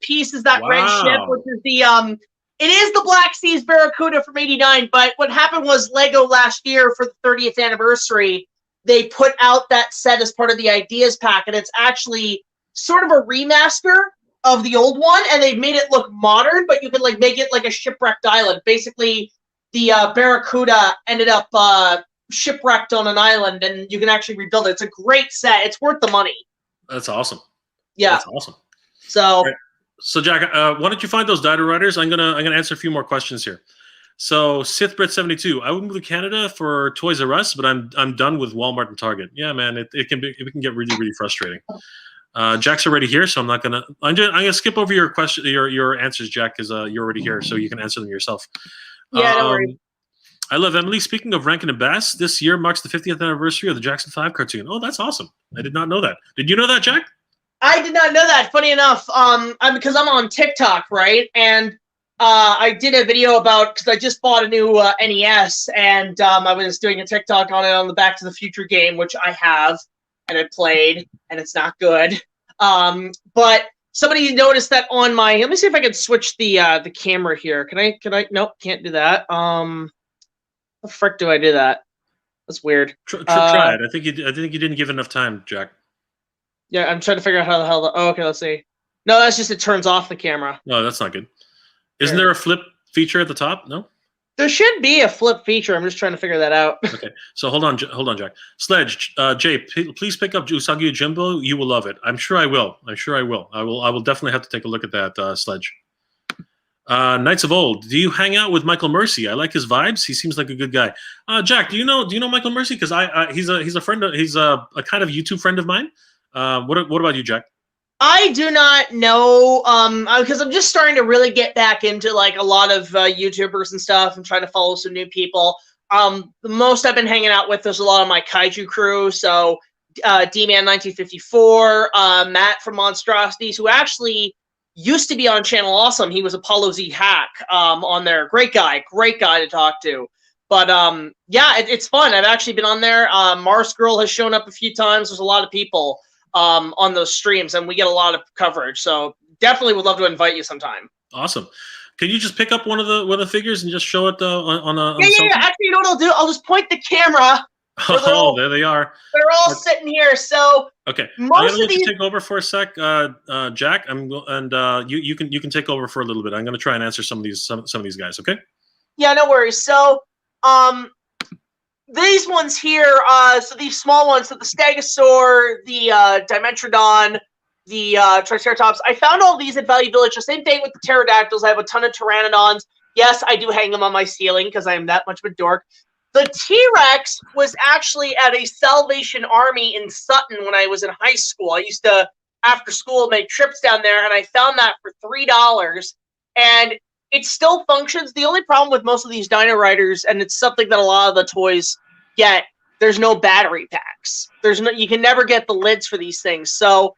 piece is that red ship, which is the it is the Black Seas Barracuda from '89. But what happened was Lego last year for the 30th anniversary, they put out that set as part of the ideas pack, and it's actually sort of a remaster of the old one, and they've made it look modern, but you can like make it like a shipwrecked island. Basically, the Barracuda ended up shipwrecked on an island, and you can actually rebuild it. It's a great set. It's worth the money. That's awesome. Yeah, that's awesome. So, right. So Jack, why don't you find those Dino Riders? I'm gonna answer a few more questions here. So SithBrit72, I would move to Canada for Toys R Us, but I'm done with Walmart and Target. Yeah, man, it can get really frustrating. Jack's already here, so I'm gonna skip over your question, your answers, Jack, because you're already here, so you can answer them yourself. Yeah, don't worry. I love Emily. Speaking of Rankin and Bass, this year marks the 50th anniversary of the Jackson 5 cartoon. Oh, that's awesome. I did not know that. Did you know that, Jack? I did not know that. Funny enough, because I'm on TikTok, right? And I did a video because I just bought a new NES, and I was doing a TikTok on it on the Back to the Future game, which I have. and it played, and it's not good. But somebody noticed that on my. Let me see if I can switch the camera here. Can I? Nope, can't do that. How the frick do I do that? That's weird. Try it. I think you didn't give enough time, Jack. Yeah, I'm trying to figure out how the hell. Oh, okay, let's see. No, that's just it turns off the camera. No, that's not good. Isn't there a flip feature at the top? No. There should be a flip feature. I'm just trying to figure that out. Okay, so hold on, Jack. Sledge, Jay, please pick up Usagi Jimbo. You will love it. I'm sure I will. I will definitely have to take a look at that, Sledge. Knights of Old. Do you hang out with Michael Mercy? I like his vibes. He seems like a good guy. Jack, do you know Michael Mercy? Because he's a friend. He's a kind of YouTube friend of mine. What about you, Jack? I do not know, because I'm just starting to really get back into like a lot of YouTubers and stuff and trying to follow some new people. The most I've been hanging out with is a lot of my kaiju crew. So D-Man 1954, Matt from Monstrosities, who actually used to be on Channel Awesome. He was Apollo Z Hack on there. Great guy to talk to. But yeah, it's fun. I've actually been on there. Mars Girl has shown up a few times. There's a lot of people on those streams, and we get a lot of coverage. So definitely would love to invite you sometime. Awesome. Can you just pick up one of the figures and just show it on a? Yeah. Actually, you know what I'll do? I'll just point the camera. Oh, there they are. They're all sitting here. So okay, I'm gonna let you take over for a sec, Jack. You can take over for a little bit. I'm gonna try and answer some of these guys. Okay. Yeah, no worries. So these ones here, so these small ones, so the Stegosaur, the Dimetrodon, the Triceratops. I found all these at Value Village. The same thing with the pterodactyls. I have a ton of Pteranodons. Yes, I do hang them on my ceiling because I am that much of a dork. The T-Rex was actually at a Salvation Army in Sutton when I was in high school. I used to, after school, make trips down there, and I found that for $3. And it still functions. The only problem with most of these Dino Riders, and it's something that a lot of the toys get, there's no battery packs. You can never get the lids for these things. So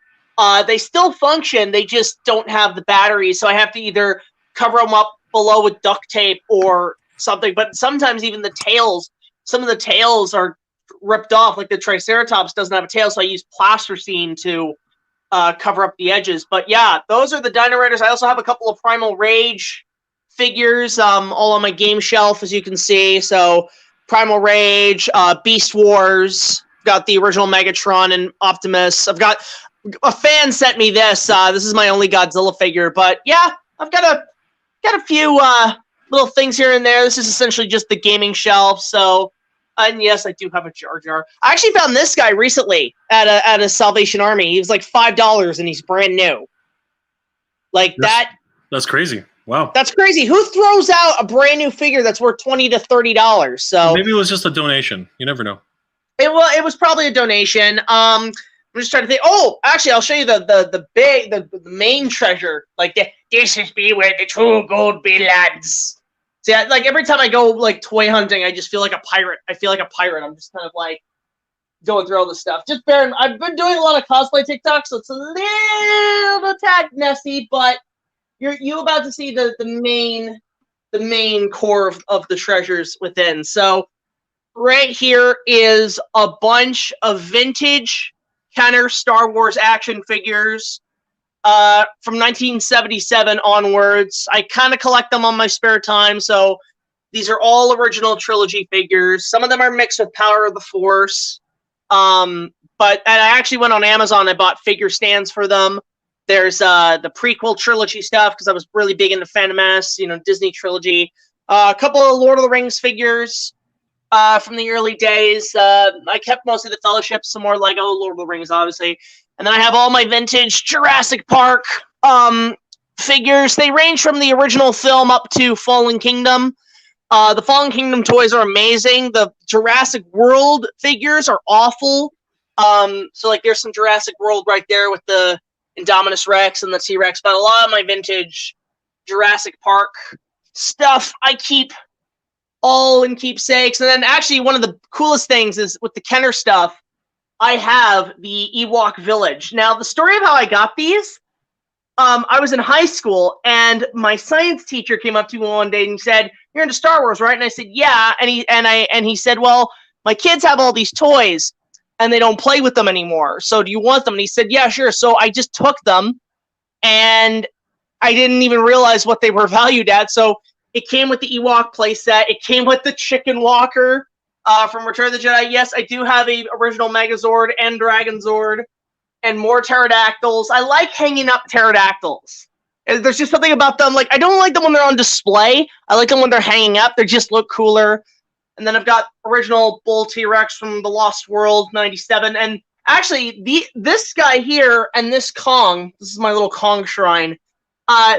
they still function. They just don't have the batteries. So I have to either cover them up below with duct tape or something. But sometimes even the tails, some of the tails are ripped off. Like the Triceratops doesn't have a tail, so I use plasticine to cover up the edges. But yeah, those are the Dino Riders. I also have a couple of Primal Rage figures all on my game shelf, as you can see. So Primal Rage, Beast Wars, got the original Megatron and Optimus. I've got a fan sent me this. This is my only Godzilla figure, but yeah, I've got a few little things here and there. This is essentially just the gaming shelf. So, and yes, I do have a Jar Jar. I actually found this guy recently at a Salvation Army. He was like $5 and he's brand new. Like that's crazy. Wow. That's crazy. Who throws out a brand new figure that's worth $20 to $30? So maybe it was just a donation. You never know. It was probably a donation. I'm just trying to think. Oh, actually, I'll show you the main treasure. Like this is be where the true gold be, lads. See, like every time I go like toy hunting, I just feel like a pirate. I feel like a pirate. I'm just kind of like going through all this stuff. Just I've been doing a lot of cosplay TikTok, so it's a little tad messy, but you're about to see the main core of the treasures within. So right here is a bunch of vintage Kenner Star Wars action figures from 1977 onwards. I kind of collect them on my spare time, so these are all original trilogy figures. Some of them are mixed with Power of the Force. And I actually went on Amazon. I bought figure stands for them. There's the prequel trilogy stuff because I was really big into Phantom Menace, Disney trilogy. A couple of Lord of the Rings figures from the early days. I kept most of the Fellowship, some more Lego Lord of the Rings, obviously. And then I have all my vintage Jurassic Park figures. They range from the original film up to Fallen Kingdom. The Fallen Kingdom toys are amazing. The Jurassic World figures are awful. So like there's some Jurassic World right there with the Indominus Rex and the T-Rex, but a lot of my vintage Jurassic Park stuff I keep all in keepsakes. And then actually one of the coolest things is with the Kenner stuff, I have the Ewok Village. Now the story of how I got these, I was in high school and my science teacher came up to me one day and said, "You're into Star Wars, right?" And I said, "Yeah." And he said, "Well, my kids have all these toys. and they don't play with them anymore. So do you want them? And he said, yeah, sure. So I just took them, and I didn't even realize what they were valued at. So it came with the Ewok playset. It came with the Chicken Walker from Return of the Jedi. Yes, I do have a original Megazord and Dragon Zord and more pterodactyls. I like hanging up pterodactyls. There's just something about them. Like, I don't like them when they're on display. I like them when they're hanging up. They just look cooler. And then I've got original Bull T-Rex from the Lost World, 97. And actually, this guy here and this Kong, this is my little Kong shrine,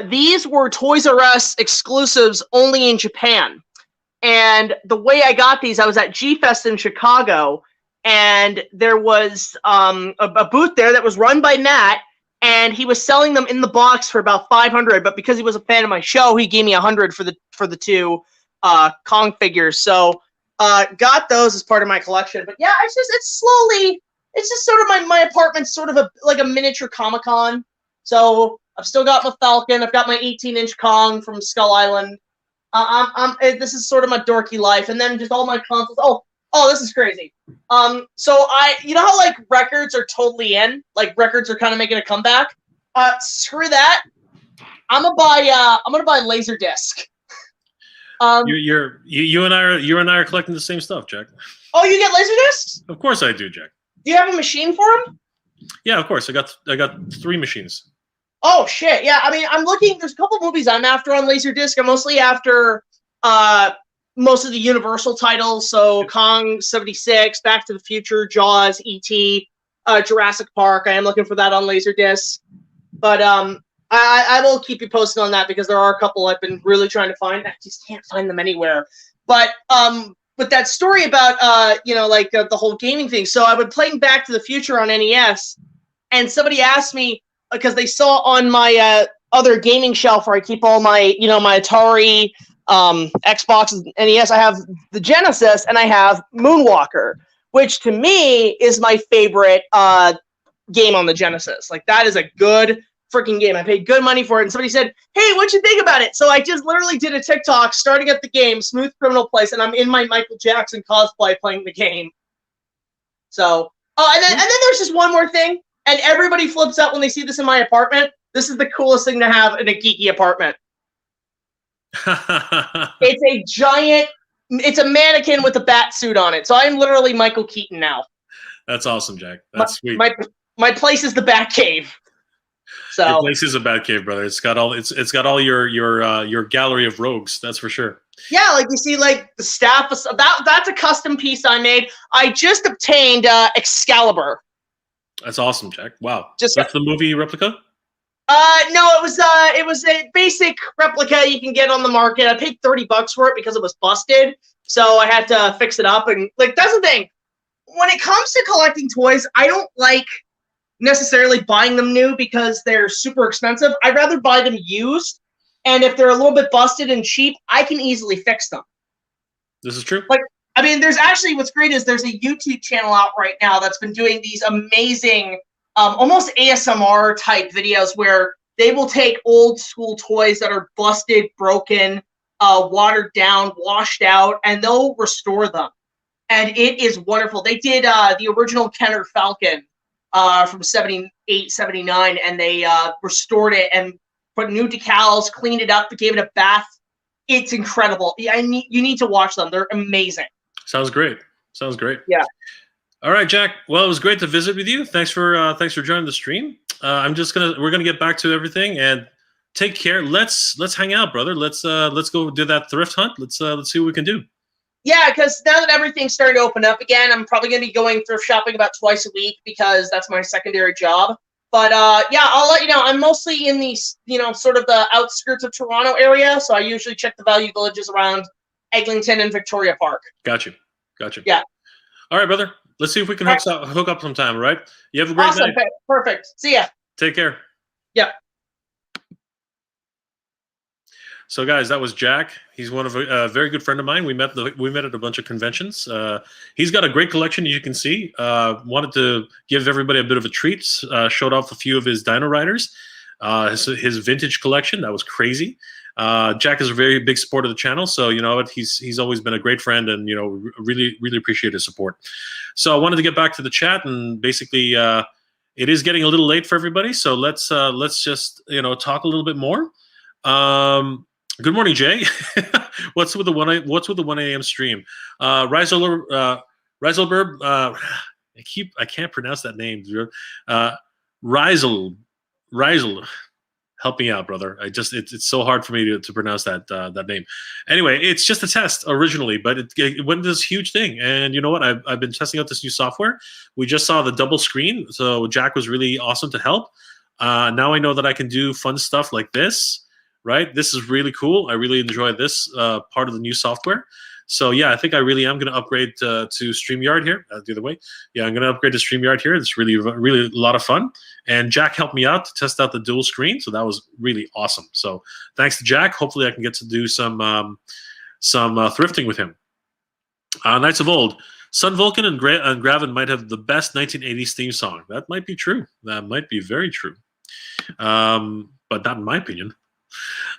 these were Toys R Us exclusives only in Japan. And the way I got these, I was at G-Fest in Chicago, and there was a booth there that was run by Matt, and he was selling them in the box for about $500. But because he was a fan of my show, he gave me $100 for the two Kong figures. So got those as part of my collection. But yeah, it's just sort of my apartment's sort of like a miniature Comic-Con. So I've still got my Falcon. I've got my 18-inch Kong from Skull Island. This is sort of my dorky life, and then just all my consoles. Oh, this is crazy. So you know how like records are totally in, like records are kind of making a comeback. Screw that. I'm gonna buy Laserdisc. You and I are collecting the same stuff, Jack. Oh, you get Laserdiscs? Of course I do, Jack. Do you have a machine for them? Yeah, of course. I got 3 machines. Oh shit! Yeah, I mean, I'm looking. There's a couple movies I'm after on Laserdisc. I'm mostly after most of the Universal titles. So Kong 76, Back to the Future, Jaws, E.T., Jurassic Park. I am looking for that on Laserdisc. But I will keep you posted on that because there are a couple I've been really trying to find. I just can't find them anywhere. But with that story about the whole gaming thing. So I've been playing Back to the Future on NES, and somebody asked me, because they saw on my other gaming shelf where I keep all my, my Atari, Xbox, and NES, I have the Genesis and I have Moonwalker, which to me is my favorite game on the Genesis. Like, that is a good freaking game. I paid good money for it, and somebody said, hey, what'd you think about it? So I just literally did a TikTok starting at the game, Smooth Criminal Place, and I'm in my Michael Jackson cosplay playing the game. So, and then there's just one more thing. And everybody flips out when they see this in my apartment. This is the coolest thing to have in a geeky apartment. It's a mannequin with a bat suit on it. So I'm literally Michael Keaton now. That's awesome, Jack. That's sweet. My place is the Bat Cave. So your place is a Bat Cave, brother. It's got all your gallery of rogues. That's for sure. Yeah, like you see, like the staff. That's a custom piece I made. I just obtained Excalibur. That's awesome, Jack. Wow. That's the movie replica? No, it was a basic replica you can get on the market. I paid $30 for it because it was busted, so I had to fix it up. And like, that's the thing. When it comes to collecting toys, I don't like necessarily buying them new because they're super expensive. I'd rather buy them used, and if they're a little bit busted and cheap, I can easily fix them. This is true. Like, I mean, there's actually, what's great is there's a YouTube channel out right now that's been doing these amazing, almost ASMR type videos where they will take old school toys that are busted, broken, watered down, washed out, and they'll restore them. And it is wonderful. They did the original Kenner Falcon from 78, 79, and they restored it and put new decals, cleaned it up, gave it a bath. It's incredible. You need to watch them. They're amazing. Sounds great. Yeah. All right, Jack. Well, it was great to visit with you. Thanks for joining the stream. We're gonna get back to everything, and take care. Let's hang out, brother. Let's go do that thrift hunt. Let's see what we can do. Yeah, because now that everything's starting to open up again, I'm probably gonna be going thrift shopping about twice a week because that's my secondary job. But yeah, I'll let you know. I'm mostly in the sort of the outskirts of Toronto area, so I usually check the value villages around Eglinton and Victoria Park. Got you. Yeah. All right, brother. Let's see if we can hook up sometime, all right? You have a great night. Perfect. See ya. Take care. Yeah. So, guys, that was Jack. He's a very good friend of mine. We met at a bunch of conventions. He's got a great collection, as you can see. Wanted to give everybody a bit of a treat. Showed off a few of his Dino Riders. his vintage collection. That was crazy. Jack is a very big supporter of the channel, so you know he's always been a great friend, and you know really appreciate his support. So I wanted to get back to the chat, and basically it is getting a little late for everybody, so let's just talk a little bit more. Good morning, Jay. What's with the 1 a.m. stream? Reiselberg, I can't pronounce that name. Reisel. Help me out, brother. It's so hard for me to pronounce that name. Anyway, it's just a test originally, but it went this huge thing. And you know what? I've been testing out this new software. We just saw the double screen, so Jack was really awesome to help. Now I know that I can do fun stuff like this. Right? This is really cool. I really enjoy this part of the new software. So yeah, I think I really am going to upgrade to StreamYard here. The other way. Yeah, I'm going to upgrade to StreamYard here. It's really a lot of fun. And Jack helped me out to test out the dual screen, so that was really awesome. So thanks to Jack. Hopefully I can get to do some thrifting with him. Knights of Old. Sun Vulcan and Graven might have the best 1980s theme song. That might be true. That might be very true. But not in my opinion.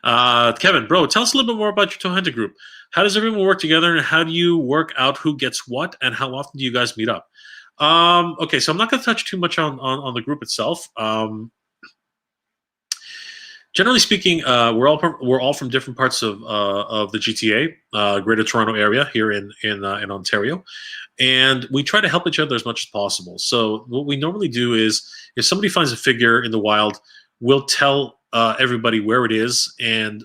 Kevin, bro, tell us a little bit more about your Tohunter group. How does everyone work together, and how do you work out who gets what, and how often do you guys meet up? Okay, so I'm not going to touch too much on the group itself. Generally speaking, we're all from different parts of the GTA, Greater Toronto area here in Ontario, and we try to help each other as much as possible. So what we normally do is, if somebody finds a figure in the wild, we'll tell everybody where it is, and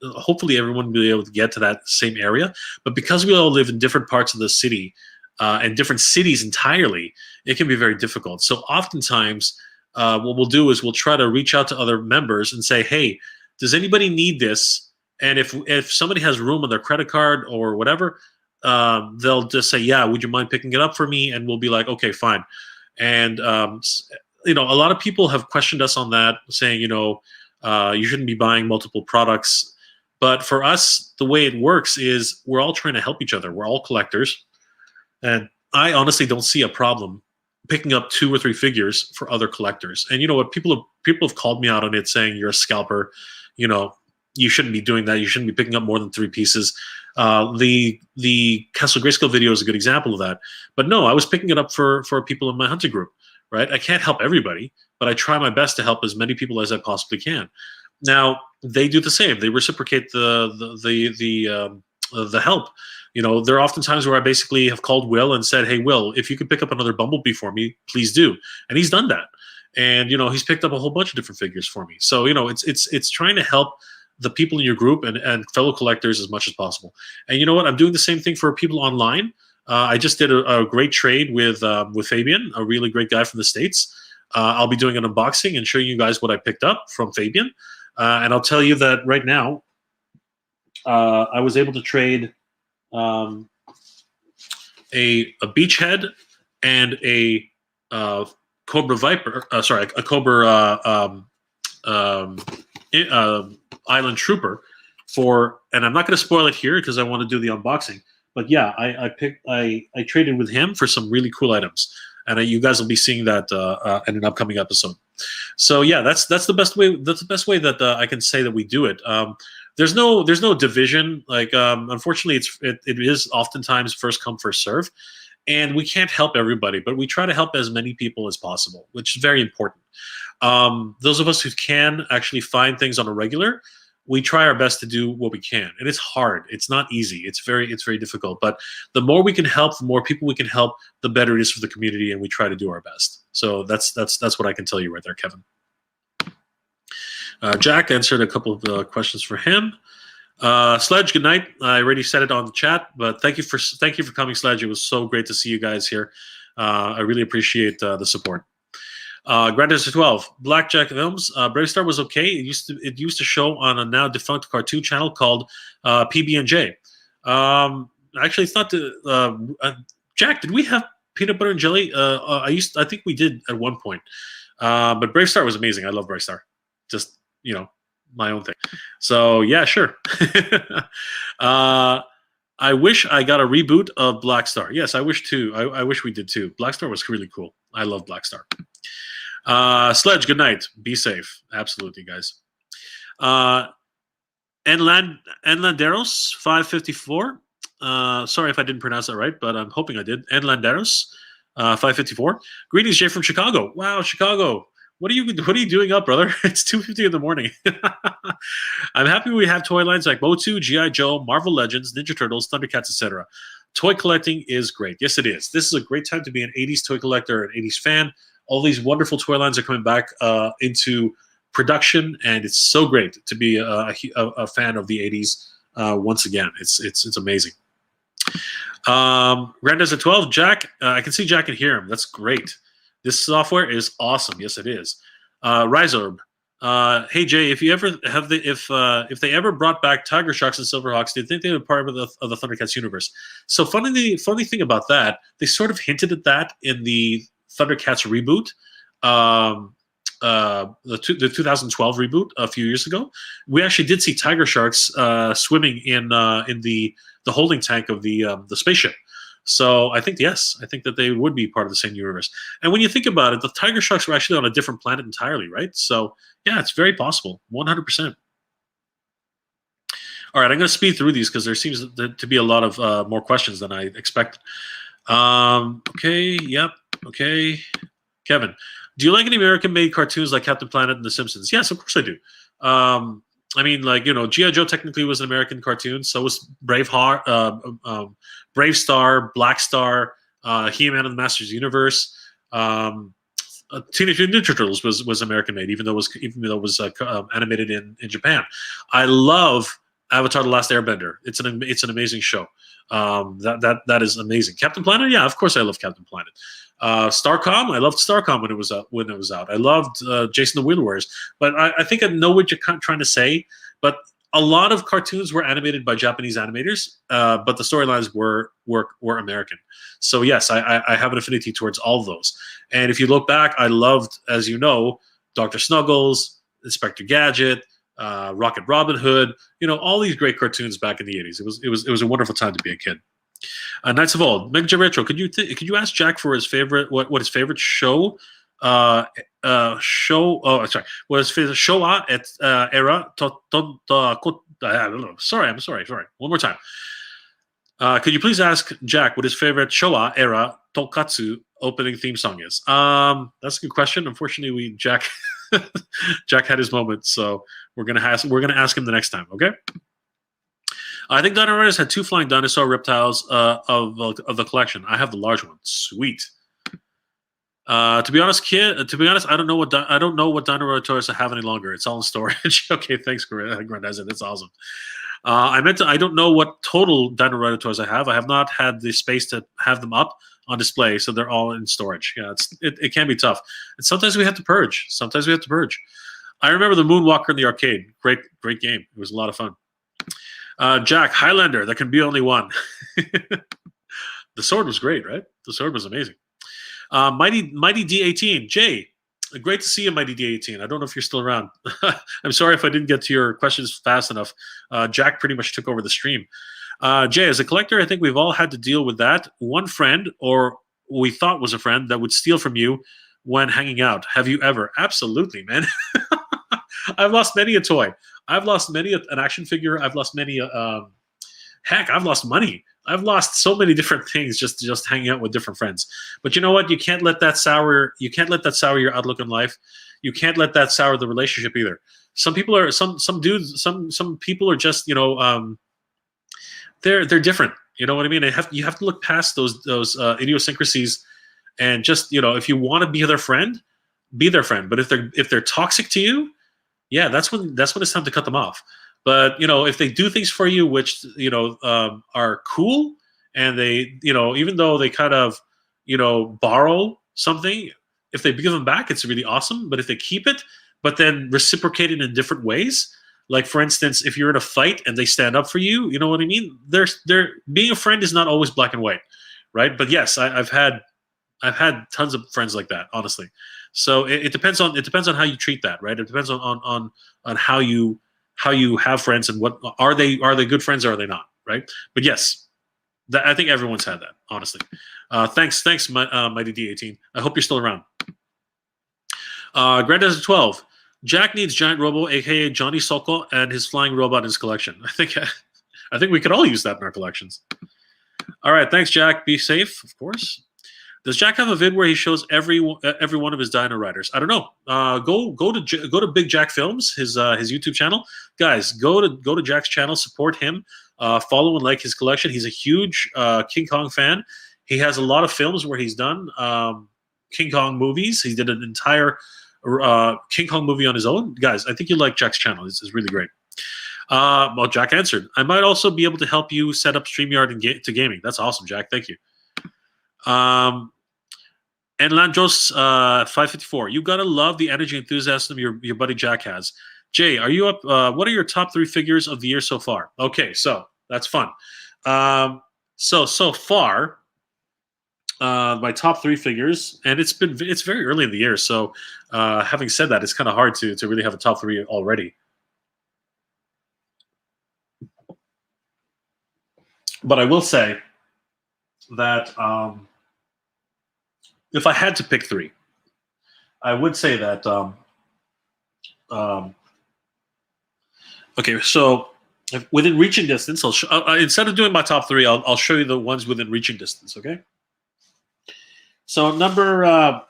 hopefully everyone will be able to get to that same area. But because we all live in different parts of the city and different cities entirely, it can be very difficult. So oftentimes what we'll do is we'll try to reach out to other members and say, hey, does anybody need this? And if somebody has room on their credit card or whatever, they'll just say, yeah, would you mind picking it up for me? And we'll be like, okay, fine. And a lot of people have questioned us on that, saying, you shouldn't be buying multiple products. But for us, the way it works is we're all trying to help each other. We're all collectors. And I honestly don't see a problem picking up 2 or 3 figures for other collectors. And you know what? People have called me out on it, saying you're a scalper. You shouldn't be doing that. You shouldn't be picking up more than 3 pieces. The Castle Grayskull video is a good example of that. But no, I was picking it up for people in my hunting group. Right? I can't help everybody, but I try my best to help as many people as I possibly can. Now they do the same. They reciprocate the help. There are often times where I basically have called Will and said, "Hey, Will, if you could pick up another Bumblebee for me, please do." And he's done that. And he's picked up a whole bunch of different figures for me. So it's trying to help the people in your group and fellow collectors as much as possible. And you know what? I'm doing the same thing for people online. I just did a great trade with Fabian, a really great guy from the States. I'll be doing an unboxing and showing you guys what I picked up from Fabian. And I'll tell you that right now, I was able to trade a Beachhead and a Cobra Viper. A Cobra Island Trooper for, and I'm not going to spoil it here because I want to do the unboxing. But yeah, I traded with him for some really cool items, and you guys will be seeing that in an upcoming episode. So yeah, that's the best way. That's the best way that I can say that we do it. There's no division. Like unfortunately, it is oftentimes first come first serve, and we can't help everybody, but we try to help as many people as possible, which is very important. Those of us who can actually find things on a regular, we try our best to do what we can, and it's hard. It's not easy. It's very difficult. But the more we can help, the more people we can help, the better it is for the community, and we try to do our best. So that's what I can tell you right there, Kevin. Jack answered a couple of questions for him. Sledge, good night. I already said it on the chat, but thank you for coming, Sledge. It was so great to see you guys here. I really appreciate the support. Grand Desert 12, Blackjack Films. Brave Star was okay. It used to show on a now defunct cartoon channel called PB&J. Actually, it's not the Jack. Did we have peanut butter and jelly? I think we did at one point. But Brave Star was amazing. I love Brave Star. Just my own thing. So yeah, sure. I wish I got a reboot of Black Star. Yes, I wish too. I wish we did too. Black Star was really cool. I love Black Star. Sledge, good night. Be safe. Absolutely, guys. Enlanderos 554. Sorry if I didn't pronounce that right, but I'm hoping I did. Enlanderos 554. Greetings, Jay from Chicago. Wow, Chicago. What are you doing up, brother? It's 2:50 in the morning. I'm happy we have toy lines like MOTU, G.I. Joe, Marvel Legends, Ninja Turtles, Thundercats, etc. Toy collecting is great. Yes, it is. This is a great time to be an 80s toy collector, an 80s fan. All these wonderful toy lines are coming back into production, and it's so great to be a fan of the 80s once again. It's amazing. Granddad's at 12. Jack, I can see Jack and hear him. That's great. This software is awesome. Yes, it is. Rhizorb. Hey Jay, if you ever have if they ever brought back Tiger Sharks and Silverhawks, do you think they were part of the Thundercats universe? So funny thing about that, they sort of hinted at that in the Thundercats reboot, the 2012 reboot a few years ago. We actually did see Tiger Sharks swimming in the holding tank of the spaceship. So I think that they would be part of the same universe. And when you think about it, the Tiger Sharks were actually on a different planet entirely, right? So yeah, it's very possible, 100%. All right, I'm going to speed through these because there seems to be a lot of more questions than I expected. Okay, yep, okay. Kevin, do you like any American-made cartoons like Captain Planet and The Simpsons? Yes, of course I do. I mean, like, you know, G.I. Joe technically was an American cartoon. So was Braveheart, Brave Star, Black Star, He-Man and the Masters Universe. Teenage Mutant Ninja Turtles was American made, even though it was animated in Japan. I love Avatar: The Last Airbender. It's an amazing show. That is amazing. Captain Planet, yeah, of course I love Captain Planet. Starcom, I loved Starcom when it was out. I loved Jason the Wheel Warriors, but I think I know what you're trying to say. But a lot of cartoons were animated by Japanese animators, but the storylines were American. So yes, I have an affinity towards all of those. And if you look back, I loved, as you know, Dr. Snuggles, Inspector Gadget, Rocket Robin Hood. You know, all these great cartoons back in the 80s. It was a wonderful time to be a kid. Knights of Old, Mega Retro. Could you ask Jack for his favorite what his favorite show? What his favorite show at era? I don't know. Sorry. One more time. Could you please ask Jack what his favorite Showa era Tokatsu opening theme song is? That's a good question. Unfortunately, Jack had his moment, so we're gonna ask him the next time. Okay. I think Dino Riders had 2 flying dinosaur reptiles of the collection. I have the large one. Sweet. To be honest, I don't know what Dino Rider toys I have any longer. It's all in storage. Okay, thanks, Grandizer. That's awesome. I don't know what total Dino Rider toys I have. I have not had the space to have them up on display, so they're all in storage. Yeah, it can be tough. And sometimes we have to purge. I remember the Moonwalker in the arcade. Great game. It was a lot of fun. Jack, Highlander, there can be only one. The sword was great, right? The sword was amazing. Mighty D18. Jay, great to see you, Mighty D18. I don't know if you're still around. I'm sorry if I didn't get to your questions fast enough. Jack pretty much took over the stream. Jay, as a collector, I think we've all had to deal with that. One friend, or we thought was a friend, that would steal from you when hanging out. Have you ever? Absolutely, man. I've lost many a toy. I've lost many an action figure. I've lost many. Heck, I've lost money. I've lost so many different things just hanging out with different friends. But you know what? You can't let that sour. You can't let that sour your outlook on life. You can't let that sour the relationship either. Some people are some people are just they're different. You know what I mean? You have to look past those idiosyncrasies, and just, you know, if you want to be their friend, be their friend. But if they're toxic to you, yeah, that's when it's time to cut them off. But, you know, if they do things for you which, you know, are cool, and they, you know, even though they kind of, you know, borrow something, if they give them back, it's really awesome. But if they keep it, but then reciprocate it in different ways, like, for instance, if you're in a fight and they stand up for you, you know what I mean? They're being a friend is not always black and white, right? But yes, I've had tons of friends like that, honestly. So it depends on how you treat that, right? It depends on how you have friends, and what are they good friends or are they not, right? But yes, I think everyone's had that, honestly. Thanks, Mighty D18. I hope you're still around. Grand Desert 12. Jack needs Giant Robo, aka Johnny Sokol, and his flying robot in his collection. I think we could all use that in our collections. All right, thanks, Jack. Be safe, of course. Does Jack have a vid where he shows every one of his Dino Riders? I don't know. Go to Big Jack Films, his YouTube channel. Guys, go to Jack's channel, support him, follow and like his collection. He's a huge King Kong fan. He has a lot of films where he's done King Kong movies. He did an entire King Kong movie on his own. Guys, I think you like Jack's channel. It's really great. Well, Jack answered. I might also be able to help you set up StreamYard and to gaming. That's awesome, Jack. Thank you. And Landros 554. You gotta love the energy enthusiasm your buddy Jack has. Jay, are you up? What are your top 3 figures of the year so far? Okay, so that's fun. So far, my top 3 figures, and it's very early in the year. So having said that, it's kind of hard to really have a top 3 already. But I will say that if I had to pick 3, I would say that. Okay, so within reaching distance, instead of doing my top 3, I'll show you the ones within reaching distance. Okay. So the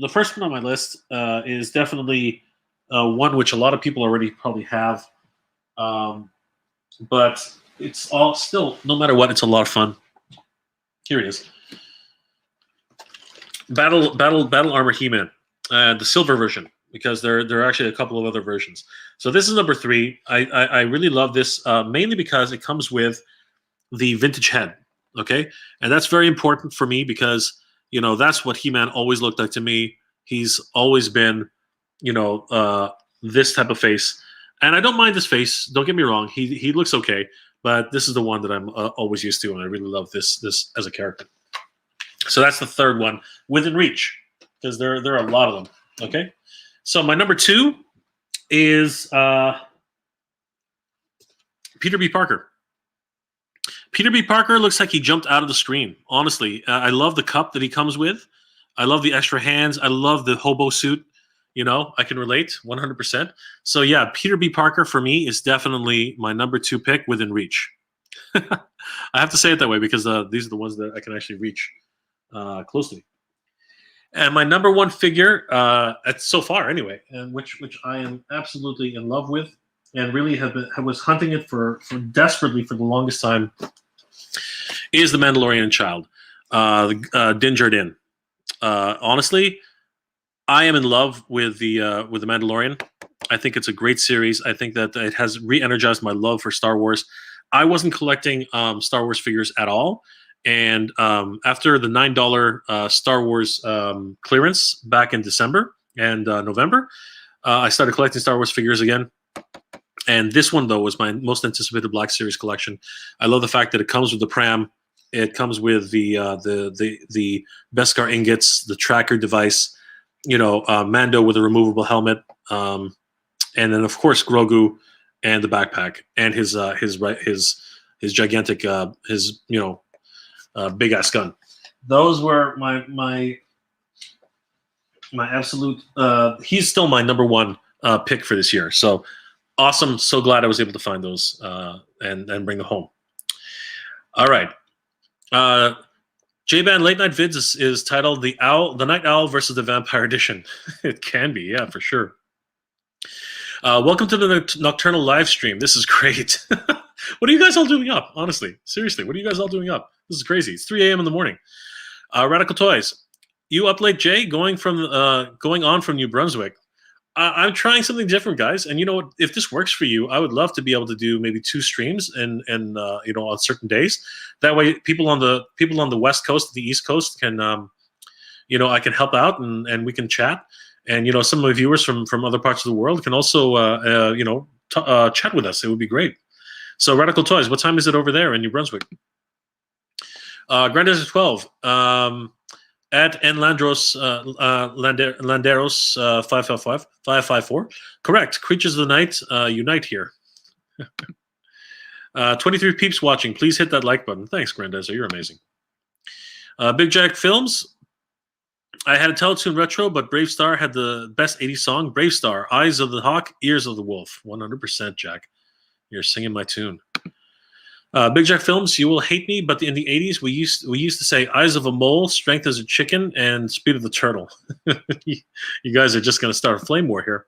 first one on my list is definitely one which a lot of people already probably have, but it's all still, no matter what, it's a lot of fun. Here it is. Battle Armor He-Man, the silver version, because there are actually a couple of other versions. So this is number 3. I really love this, mainly because it comes with the vintage head. Okay, and that's very important for me because that's what He-Man always looked like to me. He's always been, this type of face, and I don't mind this face. Don't get me wrong. He looks okay, but this is the one that I'm always used to, and I really love this as a character. So that's the third one within reach, because there are a lot of them. Okay, so my number 2 is Peter B. Parker. Peter B. Parker looks like he jumped out of the screen. Honestly, I love the cup that he comes with. I love the extra hands. I love the hobo suit. I can relate 100%. So yeah, Peter B. Parker for me is definitely my number 2 pick within reach. I have to say it that way because these are the ones that I can actually reach closely. And my number 1 figure, so far anyway, and which I am absolutely in love with, and really was hunting it for desperately for the longest time, is the Mandalorian child, Din Djarin. Honestly, I am in love with the Mandalorian. I think it's a great series. I think that it has re-energized my love for Star Wars. I wasn't collecting Star Wars figures at all, and after the $9 Star Wars clearance back in December and November, I started collecting Star Wars figures again. And this one, though, was my most anticipated Black Series collection. I love the fact that it comes with the pram. It comes with the Beskar ingots, the tracker device, Mando with a removable helmet, and then of course Grogu and the backpack and his gigantic big ass gun. Those were my absolute. He's still my number 1 pick for this year. So awesome! So glad I was able to find those and bring them home. All right. J-Band Late Night Vids is titled the Night Owl versus the Vampire Edition. It can be, yeah, for sure. Welcome to the Nocturnal live stream. This is great. What are you guys all doing up? Honestly, seriously, what are you guys all doing up? This is crazy. It's 3 a.m. in the morning. Radical Toys, you up late, Jay? Going on from New Brunswick. I'm trying something different, guys. And you know what? If this works for you, I would love to be able to do maybe 2 streams and on certain days. That way, people on the West Coast, the East Coast can, I can help out and we can chat. And some of my viewers from other parts of the world can also chat with us. It would be great. So Radical Toys, what time is it over there in New Brunswick? Grand Desert 12. At Landros Landeros 554. Correct. Creatures of the Night unite here. 23 peeps watching. Please hit that like button. Thanks, Grandezer. You're amazing. Big Jack Films. I had a Teletoon Retro, but Brave Star had the best 80s song. Brave Star, Eyes of the Hawk, Ears of the Wolf. 100%, Jack. You're singing my tune. Big Jack Films, you will hate me, but in the 80s, we used to say Eyes of a Mole, Strength as a Chicken, and Speed of the Turtle. You guys are just going to start a flame war here.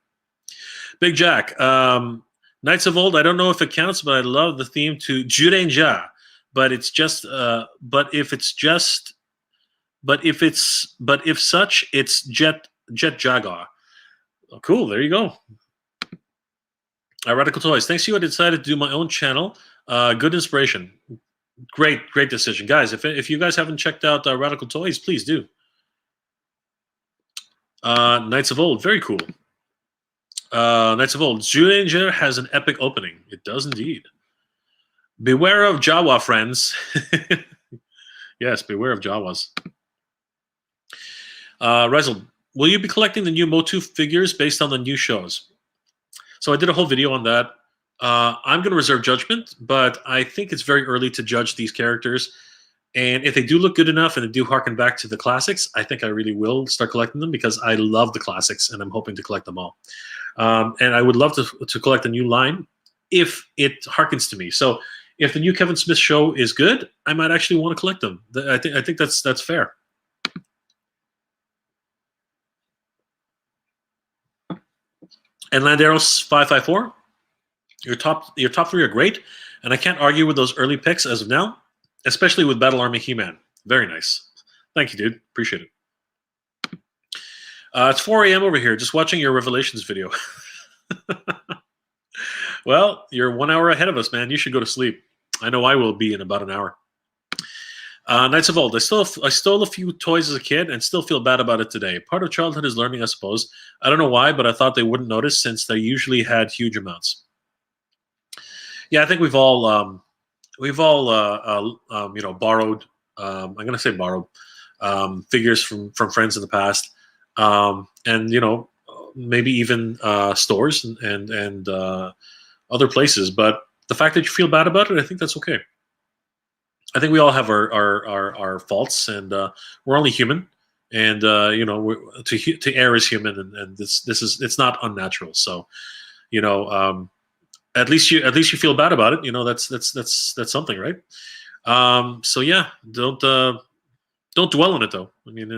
Big Jack, Knights of Old, I don't know if it counts, but I love the theme to Jurenja. But it's just, but if such, it's Jet Jaguar. Oh, cool, there you go. Radical Toys, thanks to you, I decided to do my own channel. Good inspiration. Great decision. Guys, if you guys haven't checked out Radical Toys, please do. Knights of Old, very cool. Knights of Old, Zuranger has an epic opening. It does indeed. Beware of Jawa, friends. Yes, beware of Jawas. Rezel, will you be collecting the new MOTU figures based on the new shows? So I did a whole video on that. I'm going to reserve judgment, but I think it's very early to judge these characters. And if they do look good enough and they do harken back to the classics, I think I really will start collecting them because I love the classics and I'm hoping to collect them all. And I would love to collect a new line if it harkens to me. So if the new Kevin Smith show is good, I might actually want to collect them. I think that's fair. And Landeros 554, your top three are great, and I can't argue with those early picks as of now, especially with Battle Army He-Man. Very nice. Thank you, dude. Appreciate it. It's 4 a.m. over here, just watching your Revelations video. Well, you're 1 hour ahead of us, man. You should go to sleep. I know I will be in about an hour. Knights of Old. I stole a few toys as a kid and still feel bad about it today. Part of childhood is learning, I suppose. I don't know why, but I thought they wouldn't notice since they usually had huge amounts. Yeah, I think we've all borrowed. I'm gonna say borrowed figures from friends in the past, and maybe even stores and other places. But the fact that you feel bad about it, I think that's okay. I think we all have our faults, and we're only human, and to err is human, and it's not unnatural. So, at least you feel bad about it. That's something, right? So yeah, don't dwell on it though. I mean,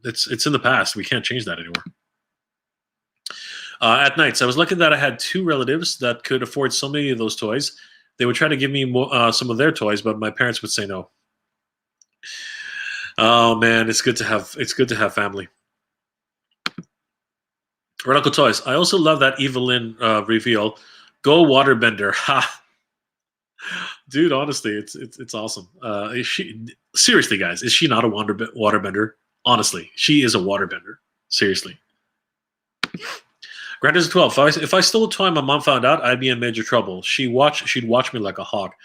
it's in the past. We can't change that anymore. At nights, I was lucky that I had 2 relatives that could afford so many of those toys. They would try to give me some of their toys, but my parents would say no. Oh man, it's good to have family. Radical Toys. I also love that Evelyn reveal. Go waterbender. Ha. Dude, honestly, it's awesome. Seriously, guys, is she not a waterbender? Honestly, she is a waterbender. Seriously. Grant is 12. If I stole a toy and my mom found out, I'd be in major trouble. She'd watch me like a hawk.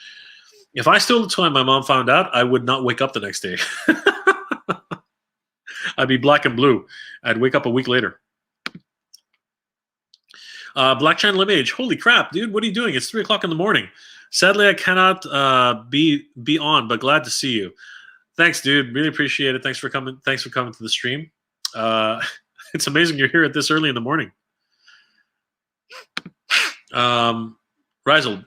If I stole a toy and my mom found out, I would not wake up the next day. I'd be black and blue. I'd wake up a week later. Black China Lineage. Holy crap, dude! What are you doing? It's 3 o'clock in the morning. Sadly, I cannot be on, but glad to see you. Thanks, dude. Really appreciate it. Thanks for coming. Thanks for coming to the stream. It's amazing you're here at this early in the morning. Rizel,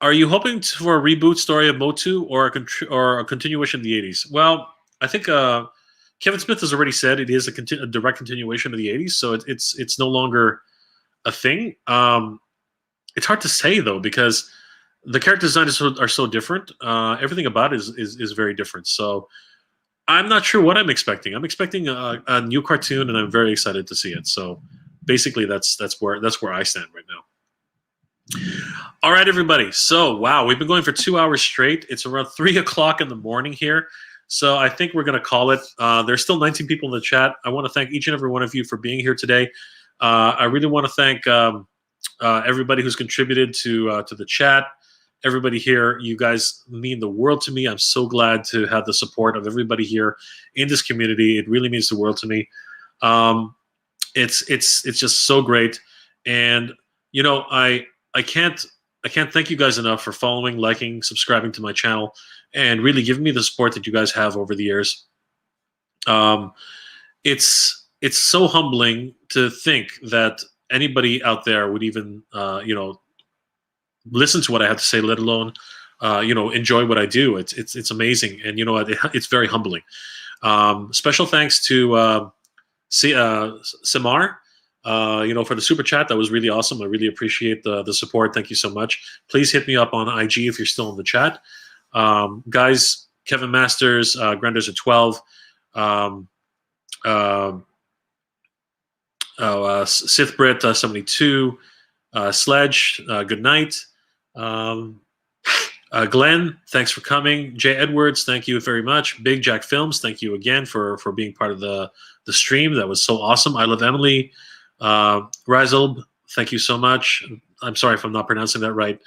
are you hoping for a reboot story of MOTU or a continuation of the 80s? Well, I think Kevin Smith has already said it is a direct continuation of the 80s, so it's no longer a thing. It's hard to say though because the character designs are so different. Everything about it is very different. So I'm not sure what I'm expecting. I'm expecting a new cartoon, and I'm very excited to see it. So basically, that's where I stand right now. All right, everybody. So, wow, we've been going for 2 hours straight. It's around 3 o'clock in the morning here. So I think we're going to call it. There's still 19 people in the chat. I want to thank each and every one of you for being here today. I really want to thank everybody who's contributed to the chat. Everybody here, you guys mean the world to me. I'm so glad to have the support of everybody here in this community. It really means the world to me. It's just so great. And, I can't thank you guys enough for following, liking, subscribing to my channel, and really giving me the support that you guys have over the years. It's so humbling to think that anybody out there would even listen to what I have to say, let alone enjoy what I do. It's amazing, and it's very humbling. Special thanks to Simar, for the super chat. That was really awesome. I really appreciate the support. Thank you so much. Please hit me up on IG if you're still in the chat. Guys, Kevin Masters, Granders at 12. Sith Brit 72. Sledge, good night. Glenn, thanks for coming. Jay Edwards, thank you very much. Big Jack Films, thank you again for being part of the stream. That was so awesome. I love Emily. Rizalb, thank you so much. I'm sorry if I'm not pronouncing that right.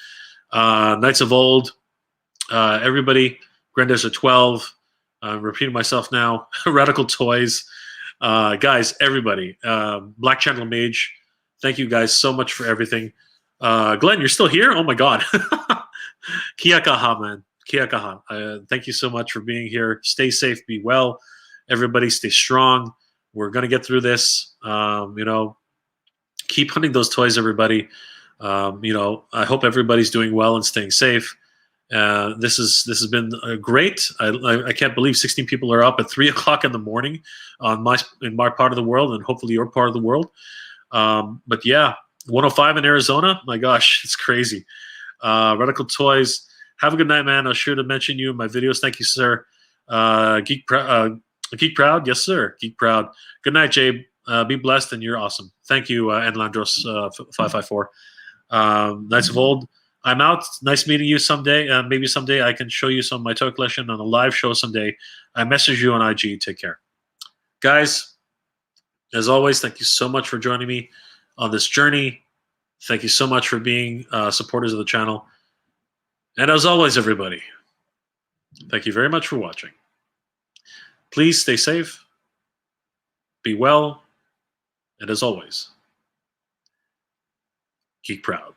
Knights of Old, everybody. Grandes are 12. I'm repeating myself now. Radical Toys. Guys, everybody. Black Channel Mage, thank you guys so much for everything. Glenn, you're still here? Oh my God. Kia kaha, man. Kia kaha. Thank you so much for being here. Stay safe, be well. Everybody stay strong. We're going to get through this. Keep hunting those toys, everybody. I hope everybody's doing well and staying safe. This has been great. I can't believe 16 people are up at 3 o'clock in the morning in my part of the world, and hopefully your part of the world. But yeah, 105 in Arizona. My gosh, it's crazy. Radical Toys. Have a good night, man. I was sure to mention you in my videos. Thank you, sir. Geek Proud. Yes, sir. Geek Proud. Good night, Jabe. Be blessed, and you're awesome. Thank you, Enlandros 554. Knights of Old. I'm out. Nice meeting you someday. Maybe someday I can show you some of my toy collection on a live show someday. I message you on IG. Take care. Guys, as always, thank you so much for joining me on this journey. Thank you so much for being supporters of the channel. And as always, everybody, thank you very much for watching. Please stay safe, be well, and as always, geek proud.